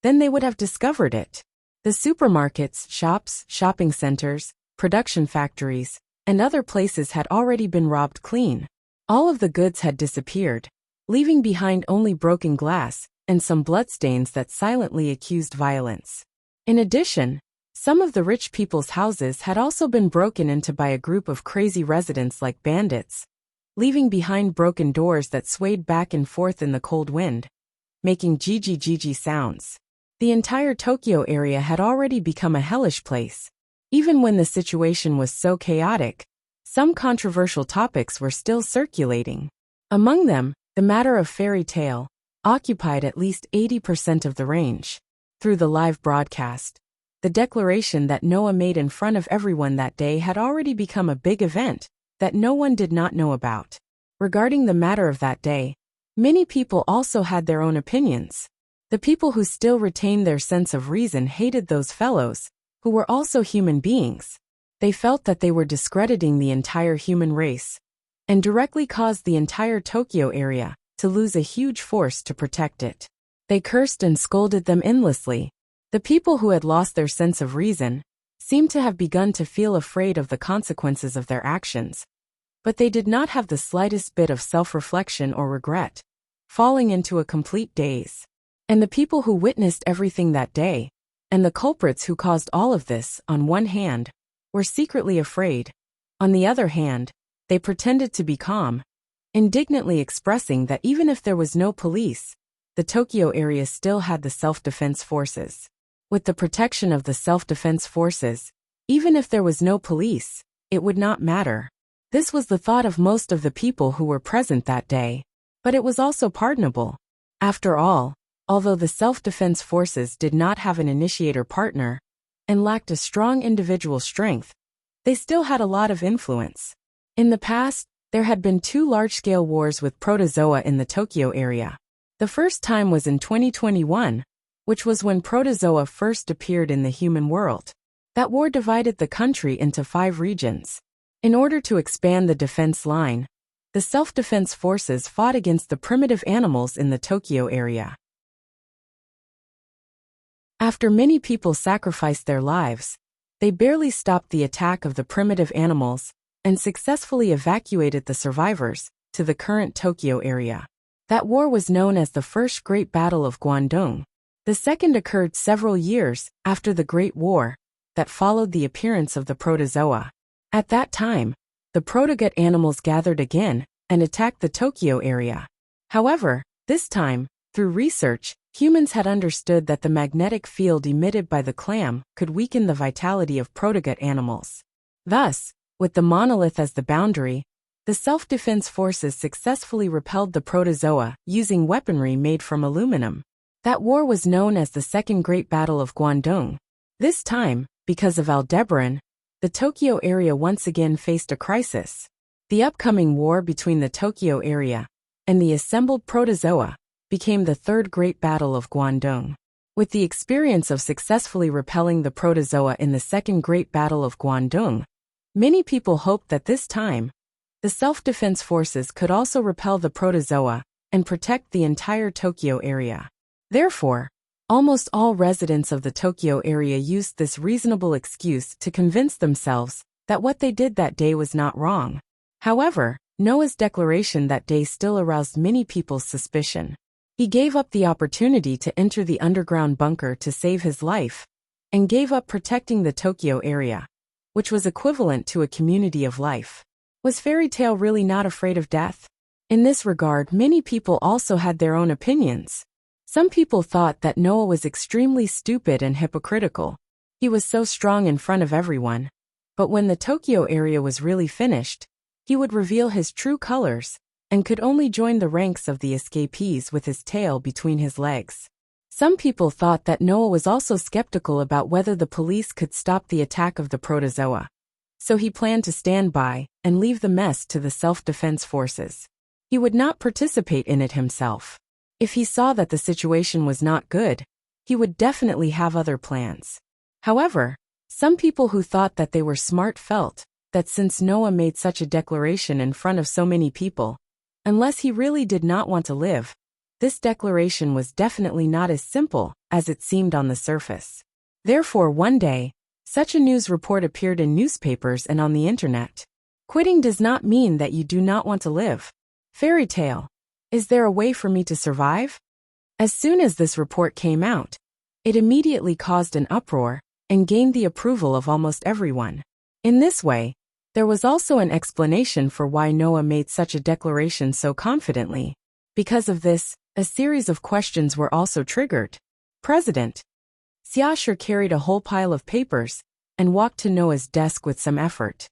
then they would have discovered it. The supermarkets, shops, shopping centers, production factories, and other places had already been robbed clean. All of the goods had disappeared, leaving behind only broken glass and some bloodstains that silently accused violence. In addition, some of the rich people's houses had also been broken into by a group of crazy residents like bandits, leaving behind broken doors that swayed back and forth in the cold wind, making gigi sounds. The entire Tokyo area had already become a hellish place. Even when the situation was so chaotic, some controversial topics were still circulating. Among them, the matter of Fairy Tale occupied at least 80% of the range. Through the live broadcast, the declaration that Noah made in front of everyone that day had already become a big event that no one did not know about. Regarding the matter of that day, many people also had their own opinions. The people who still retained their sense of reason hated those fellows, who were also human beings. They felt that they were discrediting the entire human race, and directly caused the entire Tokyo area to lose a huge force to protect it. They cursed and scolded them endlessly. The people who had lost their sense of reason seemed to have begun to feel afraid of the consequences of their actions, but they did not have the slightest bit of self-reflection or regret, falling into a complete daze. And the people who witnessed everything that day, And the culprits who caused all of this, on one hand, were secretly afraid. On the other hand, they pretended to be calm, indignantly expressing that even if there was no police, the Tokyo area still had the self-defense forces. With the protection of the self-defense forces, even if there was no police, it would not matter. This was the thought of most of the people who were present that day. But it was also pardonable. After all, although the self-defense forces did not have an initiator partner and lacked a strong individual strength, they still had a lot of influence. In the past, there had been 2 large-scale wars with protozoa in the Tokyo area. The first time was in 2021, which was when protozoa first appeared in the human world. That war divided the country into 5 regions. In order to expand the defense line, the self-defense forces fought against the primitive animals in the Tokyo area. After many people sacrificed their lives, they barely stopped the attack of the primitive animals and successfully evacuated the survivors to the current Tokyo area. That war was known as the First Great Battle of Guangdong. The second occurred several years after the Great War that followed the appearance of the protozoa. At that time, the protogut animals gathered again and attacked the Tokyo area. However, this time, through research, humans had understood that the magnetic field emitted by the clam could weaken the vitality of protogut animals. Thus, with the monolith as the boundary, the self-defense forces successfully repelled the protozoa using weaponry made from aluminum. That war was known as the Second Great Battle of Guangdong. This time, because of Aldebaran, the Tokyo area once again faced a crisis. The upcoming war between the Tokyo area and the assembled protozoa became the Third Great Battle of Guangdong. With the experience of successfully repelling the protozoa in the Second Great Battle of Guangdong, many people hoped that this time, the self-defense forces could also repel the protozoa and protect the entire Tokyo area. Therefore, almost all residents of the Tokyo area used this reasonable excuse to convince themselves that what they did that day was not wrong. However, Noah's declaration that day still aroused many people's suspicion. He gave up the opportunity to enter the underground bunker to save his life, and gave up protecting the Tokyo area, which was equivalent to a community of life. Was Fairy Tail really not afraid of death? In this regard, many people also had their own opinions. Some people thought that Noah was extremely stupid and hypocritical. He was so strong in front of everyone. But when the Tokyo area was really finished, he would reveal his true colors, and could only join the ranks of the escapees with his tail between his legs. Some people thought that Noah was also skeptical about whether the police could stop the attack of the protozoa. So he planned to stand by and leave the mess to the self-defense forces. He would not participate in it himself. If he saw that the situation was not good, he would definitely have other plans. However, some people who thought that they were smart felt that since Noah made such a declaration in front of so many people, unless he really did not want to live, this declaration was definitely not as simple as it seemed on the surface. Therefore, one day, such a news report appeared in newspapers and on the internet. Quitting does not mean that you do not want to live. Fairy Tail. Is there a way for me to survive? As soon as this report came out, it immediately caused an uproar and gained the approval of almost everyone. In this way, there was also an explanation for why Noah made such a declaration so confidently. Because of this, a series of questions were also triggered. President Xiaoshu carried a whole pile of papers and walked to Noah's desk with some effort.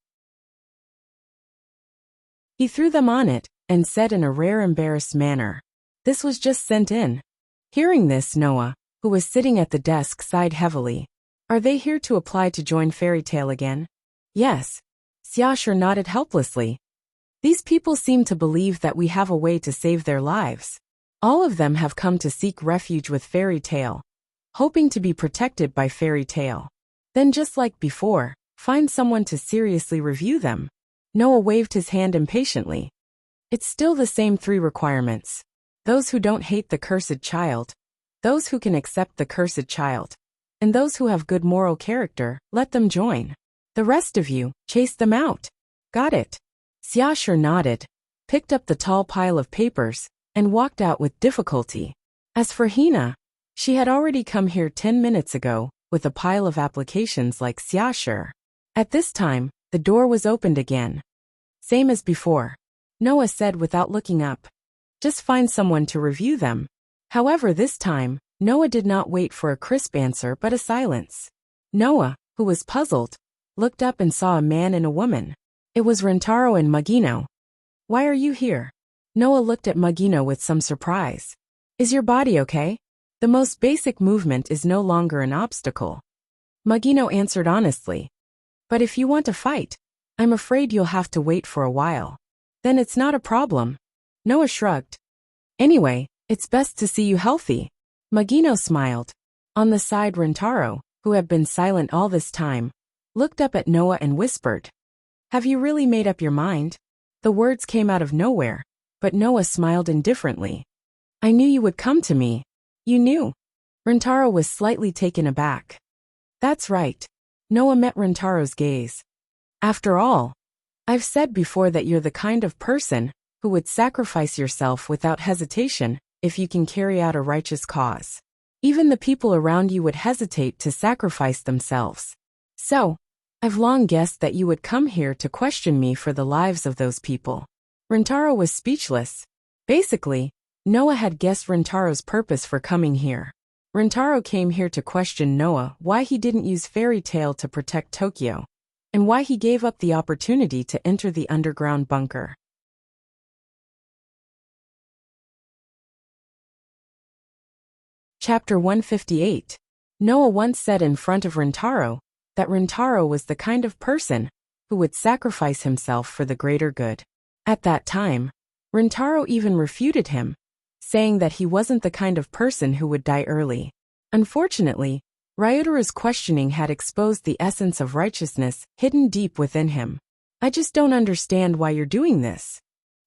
He threw them on it and said in a rare embarrassed manner, "This was just sent in." Hearing this, Noah, who was sitting at the desk, sighed heavily. "Are they here to apply to join Fairy Tail again?" "Yes." Xiaoshu nodded helplessly. "These people seem to believe that we have a way to save their lives. All of them have come to seek refuge with Fairy Tail, hoping to be protected by Fairy Tail. Then, just like before, find someone to seriously review them." Noah waved his hand impatiently. "It's still the same 3 requirements. Those who don't hate the cursed child, those who can accept the cursed child, and those who have good moral character, let them join. The rest of you, chase them out." "Got it." Xiaoshu nodded, picked up the tall pile of papers, and walked out with difficulty. As for Hina, she had already come here 10 minutes ago with a pile of applications like sure. At this time, the door was opened again. Same as before, Noah said without looking up. Just find someone to review them. However, this time, Noah did not wait for a crisp answer but a silence. Noah, who was puzzled, looked up and saw a man and a woman. It was Rentaro and Magino. Why are you here? Noah looked at Magino with some surprise. Is your body okay? The most basic movement is no longer an obstacle. Magino answered honestly. But if you want to fight, I'm afraid you'll have to wait for a while. Then it's not a problem. Noah shrugged. Anyway, it's best to see you healthy. Magino smiled. On the side, Rentaro, who had been silent all this time, looked up at Noah and whispered, Have you really made up your mind? The words came out of nowhere, but Noah smiled indifferently. I knew you would come to me. You knew. Rentaro was slightly taken aback. That's right. Noah met Rentaro's gaze. After all, I've said before that you're the kind of person who would sacrifice yourself without hesitation if you can carry out a righteous cause. Even the people around you would hesitate to sacrifice themselves. So, I've long guessed that you would come here to question me for the lives of those people. Rentaro was speechless. Basically, Noah had guessed Rentaro's purpose for coming here. Rentaro came here to question Noah why he didn't use fairy tale to protect Tokyo, and why he gave up the opportunity to enter the underground bunker. Chapter 158. Noah once said in front of Rentaro that Rentaro was the kind of person who would sacrifice himself for the greater good. At that time, Rentaro even refuted him, saying that he wasn't the kind of person who would die early. Unfortunately, Ryutaru's questioning had exposed the essence of righteousness hidden deep within him. I just don't understand why you're doing this.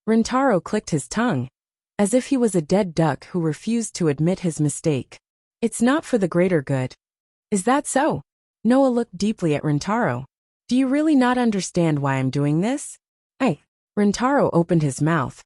Rentaro clicked his tongue, as if he was a dead duck who refused to admit his mistake. It's not for the greater good. Is that so? Noah looked deeply at Rentaro. Do you really not understand why I'm doing this? Rentaro opened his mouth,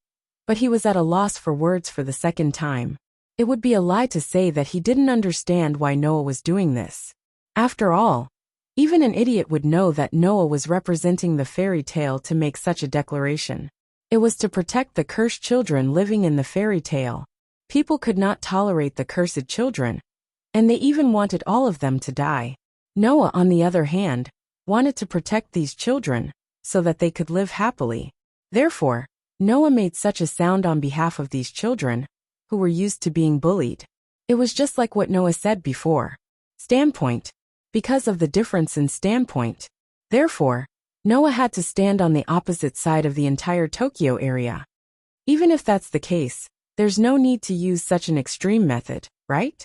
but he was at a loss for words for the second time. It would be a lie to say that he didn't understand why Noah was doing this. After all, even an idiot would know that Noah was representing the fairy tale to make such a declaration. It was to protect the cursed children living in the fairy tale. People could not tolerate the cursed children, and they even wanted all of them to die. Noah, on the other hand, wanted to protect these children so that they could live happily. Therefore, Noah made such a sound on behalf of these children, who were used to being bullied. It was just like what Noah said before. Standpoint. Because of the difference in standpoint. Therefore, Noah had to stand on the opposite side of the entire Tokyo area. Even if that's the case, there's no need to use such an extreme method, right?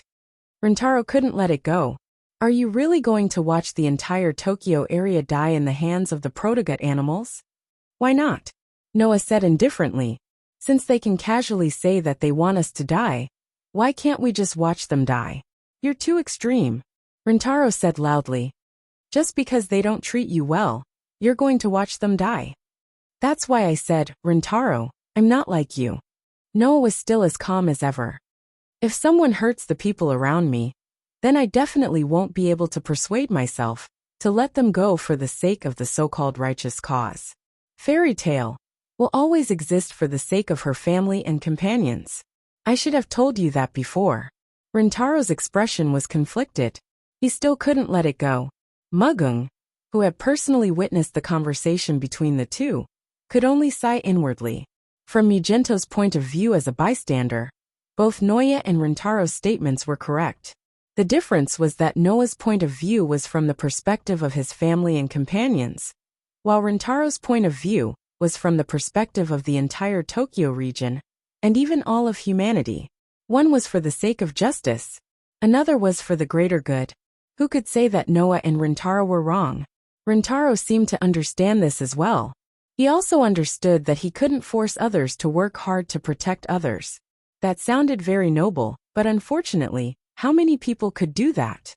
Rentaro couldn't let it go. Are you really going to watch the entire Tokyo area die in the hands of the protogut animals? Why not? Noah said indifferently. Since they can casually say that they want us to die, why can't we just watch them die? You're too extreme. Rentaro said loudly. Just because they don't treat you well, you're going to watch them die. That's why I said, Rentaro, I'm not like you. Noah was still as calm as ever. If someone hurts the people around me, then I definitely won't be able to persuade myself to let them go for the sake of the so-called righteous cause. Fairy tale will always exist for the sake of her family and companions. I should have told you that before. Rentaro's expression was conflicted. He still couldn't let it go. Mugung, who had personally witnessed the conversation between the two, could only sigh inwardly. From Migento's point of view as a bystander, both Noah and Rentaro's statements were correct. The difference was that Noah's point of view was from the perspective of his family and companions, while Rentaro's point of view was from the perspective of the entire Tokyo region, and even all of humanity. One was for the sake of justice, another was for the greater good. Who could say that Noah and Rentaro were wrong? Rentaro seemed to understand this as well. He also understood that he couldn't force others to work hard to protect others. That sounded very noble, but unfortunately, how many people could do that?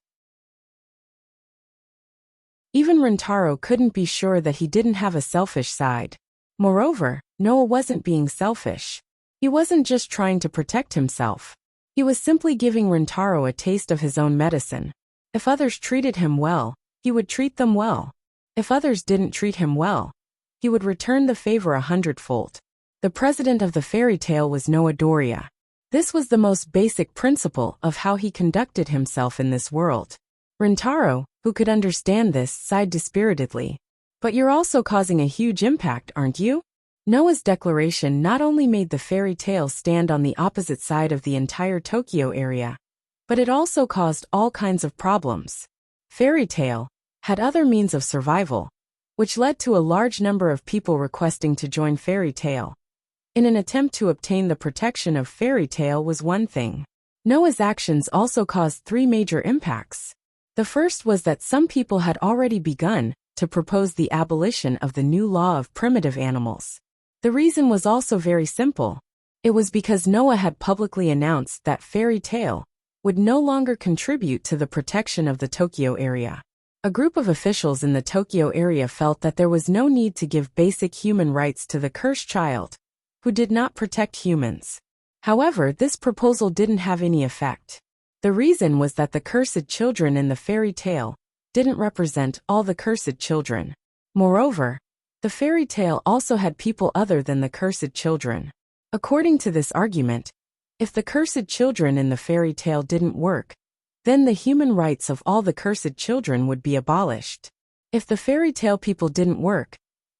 Even Rentaro couldn't be sure that he didn't have a selfish side. Moreover, Noah wasn't being selfish. He wasn't just trying to protect himself. He was simply giving Rentaro a taste of his own medicine. If others treated him well, he would treat them well. If others didn't treat him well, he would return the favor 100-fold. The president of the fairy tale was Noah Doria. This was the most basic principle of how he conducted himself in this world. Rintaro, who could understand this, sighed dispiritedly. But you're also causing a huge impact, aren't you? Noah's declaration not only made the fairy tale stand on the opposite side of the entire Tokyo area, but it also caused all kinds of problems. Fairy tale had other means of survival, which led to a large number of people requesting to join fairy tale. In an attempt to obtain the protection of fairy tale was one thing. Noah's actions also caused three major impacts. The first was that some people had already begun to propose the abolition of the new law of primitive animals. The reason was also very simple. It was because Noah had publicly announced that fairy tale would no longer contribute to the protection of the Tokyo area. A group of officials in the Tokyo area felt that there was no need to give basic human rights to the cursed child, who did not protect humans. However, this proposal didn't have any effect. The reason was that the cursed children in the fairy tale didn't represent all the cursed children. Moreover, the fairy tale also had people other than the cursed children. According to this argument, if the cursed children in the fairy tale didn't work, then the human rights of all the cursed children would be abolished. If the fairy tale people didn't work,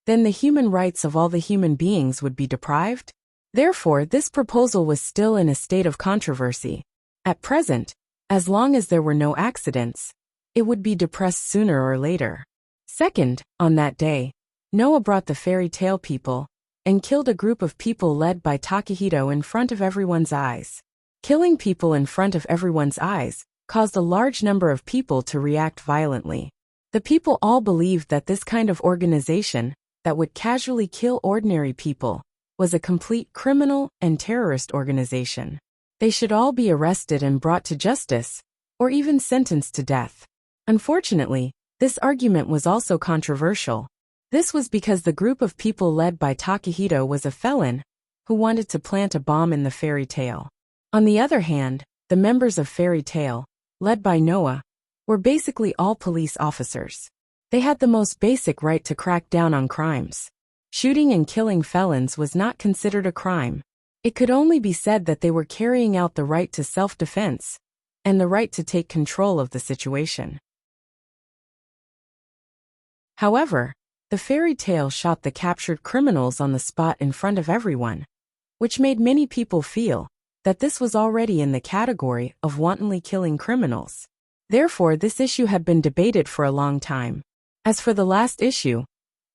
then the human rights of all the human beings would be deprived. Therefore, this proposal was still in a state of controversy. At present, as long as there were no accidents, it would be depressed sooner or later. Second, on that day, Noah brought the fairy tale people and killed a group of people led by Takahito in front of everyone's eyes. Killing people in front of everyone's eyes caused a large number of people to react violently. The people all believed that this kind of organization that would casually kill ordinary people was a complete criminal and terrorist organization. They should all be arrested and brought to justice, or even sentenced to death. Unfortunately, this argument was also controversial. This was because the group of people led by Takahito was a felon who wanted to plant a bomb in the fairy tale. On the other hand, the members of fairy tale, led by Noah, were basically all police officers. They had the most basic right to crack down on crimes. Shooting and killing felons was not considered a crime. It could only be said that they were carrying out the right to self-defense and the right to take control of the situation. However, the fairy tale shot the captured criminals on the spot in front of everyone, which made many people feel that this was already in the category of wantonly killing criminals. Therefore, this issue had been debated for a long time. As for the last issue,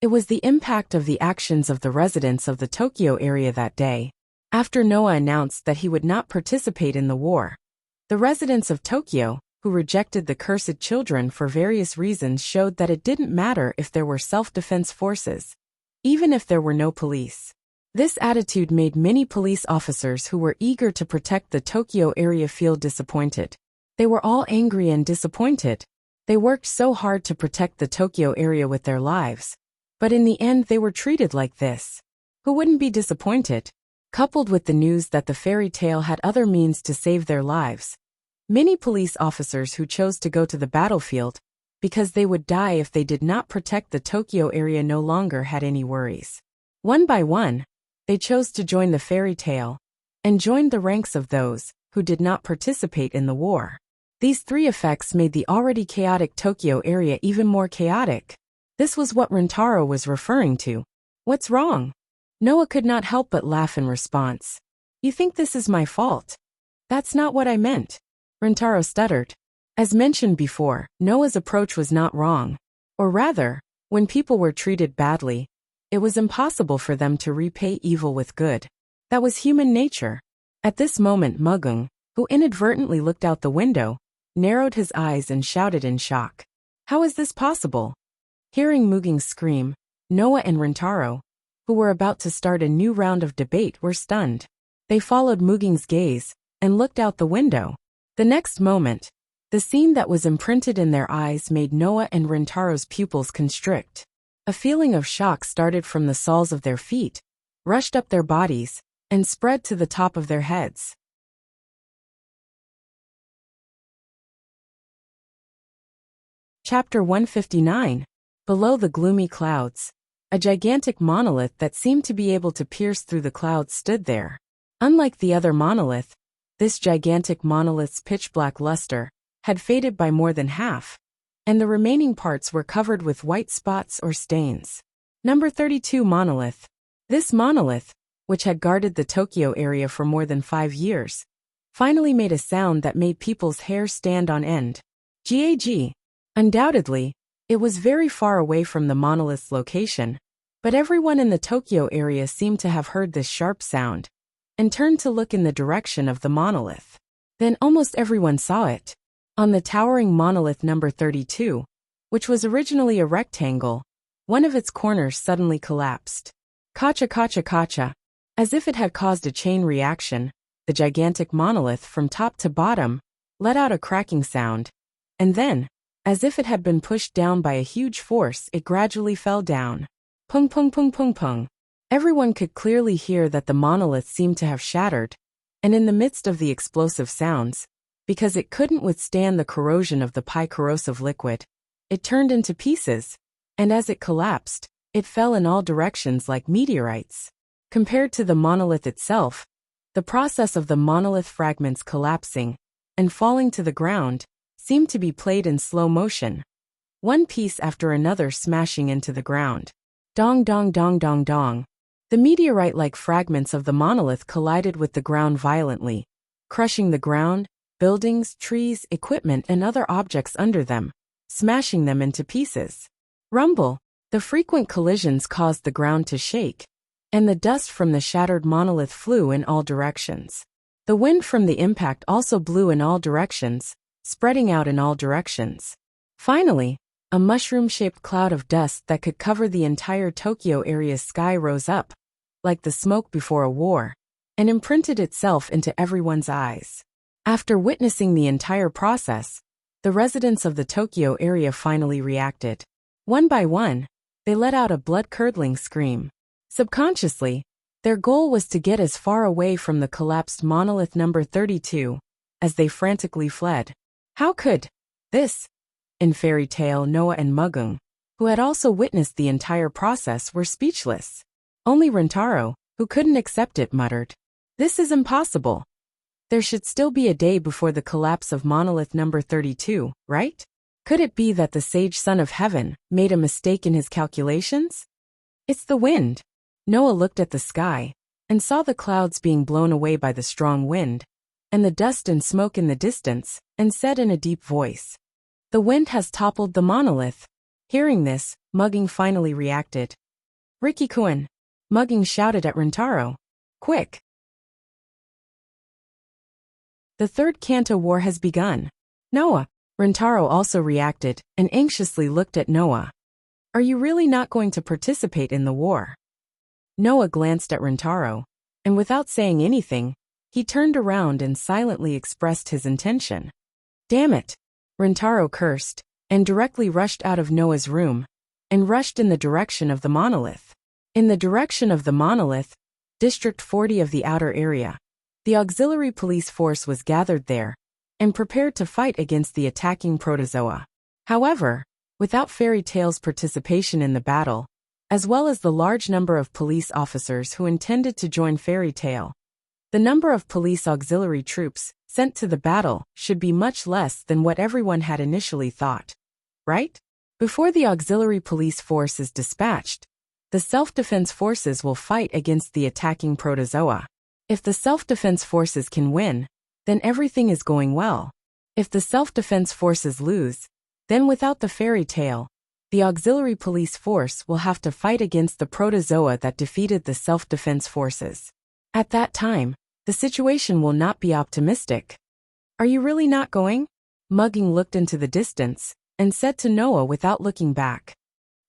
it was the impact of the actions of the residents of the Tokyo area that day. After Noah announced that he would not participate in the war, the residents of Tokyo, who rejected the cursed children for various reasons, showed that it didn't matter if there were self-defense forces, even if there were no police. This attitude made many police officers who were eager to protect the Tokyo area feel disappointed. They were all angry and disappointed. They worked so hard to protect the Tokyo area with their lives, but in the end they were treated like this. Who wouldn't be disappointed? Coupled with the news that the fairy tale had other means to save their lives, many police officers who chose to go to the battlefield because they would die if they did not protect the Tokyo area no longer had any worries. One by one, they chose to join the fairy tale and joined the ranks of those who did not participate in the war. These three effects made the already chaotic Tokyo area even more chaotic. This was what Rintaro was referring to. What's wrong? Noah could not help but laugh in response. You think this is my fault? That's not what I meant. Rintaro stuttered. As mentioned before, Noah's approach was not wrong. Or rather, when people were treated badly, it was impossible for them to repay evil with good. That was human nature. At this moment, Mugung, who inadvertently looked out the window, narrowed his eyes and shouted in shock. How is this possible? Hearing Mugung scream, Noah and Rintaro, who were about to start a new round of debate, were stunned. They followed Muging's gaze and looked out the window. The next moment, the scene that was imprinted in their eyes made Noah and Rintaro's pupils constrict. A feeling of shock started from the soles of their feet, rushed up their bodies, and spread to the top of their heads. Chapter 159. Below the gloomy clouds. A gigantic monolith that seemed to be able to pierce through the clouds stood there. Unlike the other monolith, this gigantic monolith's pitch-black luster had faded by more than half, and the remaining parts were covered with white spots or stains. Number 32 Monolith. This monolith, which had guarded the Tokyo area for more than 5 years, finally made a sound that made people's hair stand on end. Gag. Undoubtedly, it was very far away from the monolith's location, but everyone in the Tokyo area seemed to have heard this sharp sound and turned to look in the direction of the monolith. Then almost everyone saw it. On the towering monolith number 32, which was originally a rectangle, one of its corners suddenly collapsed. Kacha kacha kacha. As if it had caused a chain reaction, the gigantic monolith from top to bottom let out a cracking sound, and then, as if it had been pushed down by a huge force, it gradually fell down. Pung pung pung pung pung. Everyone could clearly hear that the monolith seemed to have shattered, and in the midst of the explosive sounds, because it couldn't withstand the corrosion of the corrosive liquid, it turned into pieces, and as it collapsed, it fell in all directions like meteorites. Compared to the monolith itself, the process of the monolith fragments collapsing and falling to the ground seemed to be played in slow motion, one piece after another smashing into the ground. Dong dong dong dong dong. The meteorite-like fragments of the monolith collided with the ground violently, crushing the ground, buildings, trees, equipment, and other objects under them, smashing them into pieces. Rumble. The frequent collisions caused the ground to shake, and the dust from the shattered monolith flew in all directions. The wind from the impact also blew in all directions, spreading out in all directions. Finally, a mushroom-shaped cloud of dust that could cover the entire Tokyo area's sky rose up, like the smoke before a war, and imprinted itself into everyone's eyes. After witnessing the entire process, the residents of the Tokyo area finally reacted. One by one, they let out a blood-curdling scream. Subconsciously, their goal was to get as far away from the collapsed monolith number 32 as they frantically fled. How could this? In Fairy Tale, Noah and Mugung, who had also witnessed the entire process, were speechless. Only Rintaro, who couldn't accept it, muttered, "This is impossible. There should still be a day before the collapse of monolith number 32, right? Could it be that the sage son of heaven made a mistake in his calculations? It's the wind." Noah looked at the sky and saw the clouds being blown away by the strong wind, and the dust and smoke in the distance, and said in a deep voice, "The wind has toppled the monolith." Hearing this, Mugging finally reacted. "Riki-kun!" Mugging shouted at Rintaro. "Quick! The third Kanto war has begun." "Noah!" Rintaro also reacted, and anxiously looked at Noah. "Are you really not going to participate in the war?" Noah glanced at Rintaro, and without saying anything, he turned around and silently expressed his intention. "Damn it!" Rintaro cursed, and directly rushed out of Noah's room, and rushed in the direction of the monolith. In the direction of the monolith, District 40 of the outer area, the auxiliary police force was gathered there, and prepared to fight against the attacking protozoa. However, without Fairy Tale's participation in the battle, as well as the large number of police officers who intended to join Fairy Tale, the number of police auxiliary troops sent to the battle should be much less than what everyone had initially thought. Right? Before the auxiliary police force is dispatched, the self-defense forces will fight against the attacking protozoa. If the self-defense forces can win, then everything is going well. If the self-defense forces lose, then without the Fairy Tale, the auxiliary police force will have to fight against the protozoa that defeated the self-defense forces. At that time, the situation will not be optimistic. "Are you really not going?" Mugging looked into the distance, and said to Noah without looking back.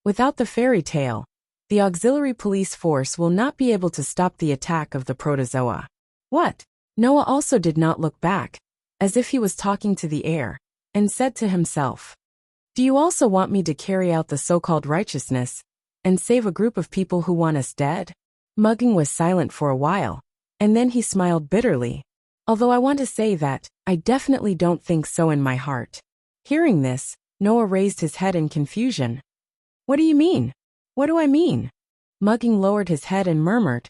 "Without the Fairy Tale, the auxiliary police force will not be able to stop the attack of the protozoa." "What?" Noah also did not look back, as if he was talking to the air, and said to himself, "Do you also want me to carry out the so-called righteousness, and save a group of people who want us dead?" Mugging was silent for a while, and then he smiled bitterly. "Although I want to say that, I definitely don't think so in my heart." Hearing this, Noah raised his head in confusion. What do you mean? What do I mean? Mugging lowered his head and murmured,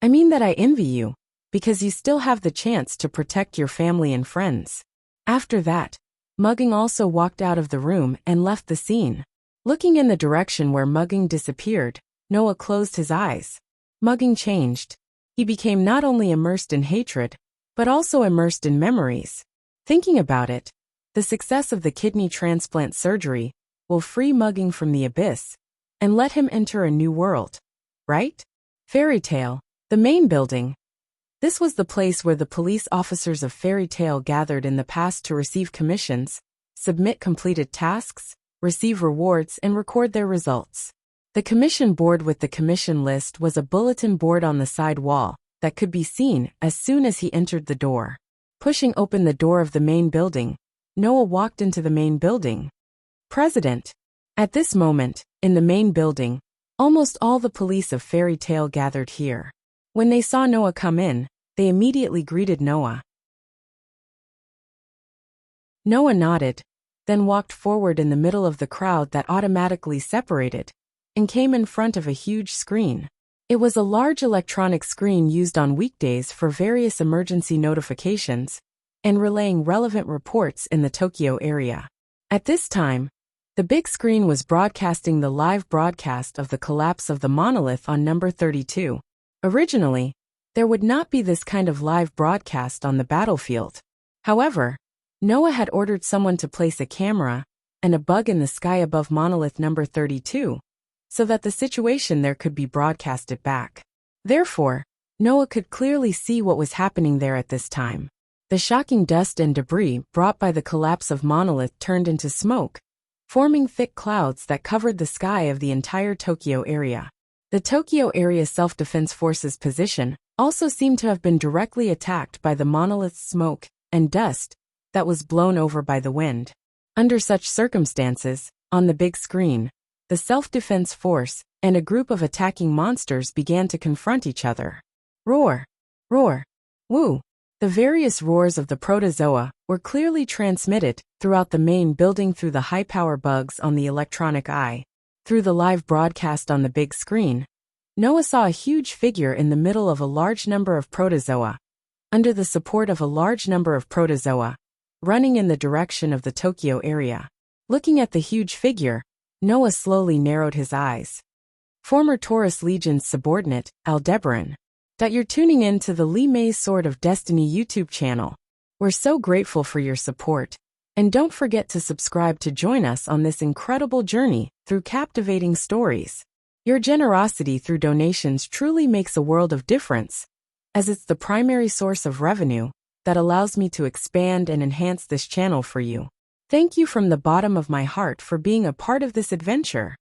I mean that I envy you, because you still have the chance to protect your family and friends. After that, Mugging also walked out of the room and left the scene. Looking in the direction where Mugging disappeared, Noah closed his eyes. Mugging changed. He became not only immersed in hatred, but also immersed in memories. Thinking about it, the success of the kidney transplant surgery will free Mugging from the abyss and let him enter a new world. Right? Fairy Tale, the main building. This was the place where the police officers of Fairy Tale gathered in the past to receive commissions, submit completed tasks, receive rewards, and record their results. The commission board with the commission list was a bulletin board on the side wall that could be seen as soon as he entered the door. Pushing open the door of the main building, Noah walked into the main building. President. At this moment, in the main building, almost all the police of Fairy Tale gathered here. When they saw Noah come in, they immediately greeted Noah. Noah nodded, then walked forward in the middle of the crowd that automatically separated, and came in front of a huge screen. It was a large electronic screen used on weekdays for various emergency notifications and relaying relevant reports in the Tokyo area. At this time, the big screen was broadcasting the live broadcast of the collapse of the monolith on number 32. Originally, there would not be this kind of live broadcast on the battlefield. However, Noah had ordered someone to place a camera and a bug in the sky above monolith number 32, so that the situation there could be broadcasted back. Therefore, Noah could clearly see what was happening there at this time. The shocking dust and debris brought by the collapse of monolith turned into smoke, forming thick clouds that covered the sky of the entire Tokyo area. The Tokyo area self-defense forces position also seemed to have been directly attacked by the monolith's smoke and dust that was blown over by the wind. Under such circumstances, on the big screen, the self-defense force and a group of attacking monsters began to confront each other. Roar! Roar! Woo! The various roars of the protozoa were clearly transmitted throughout the main building through the high-power bugs on the electronic eye. Through the live broadcast on the big screen, Noah saw a huge figure in the middle of a large number of protozoa, under the support of a large number of protozoa, running in the direction of the Tokyo area. Looking at the huge figure, Noah slowly narrowed his eyes. Former Taurus Legion's subordinate, Aldebaran. You're tuning in to the Lee May's Sword of Destiny YouTube channel. We're so grateful for your support, and don't forget to subscribe to join us on this incredible journey through captivating stories. Your generosity through donations truly makes a world of difference, as it's the primary source of revenue that allows me to expand and enhance this channel for you. Thank you from the bottom of my heart for being a part of this adventure.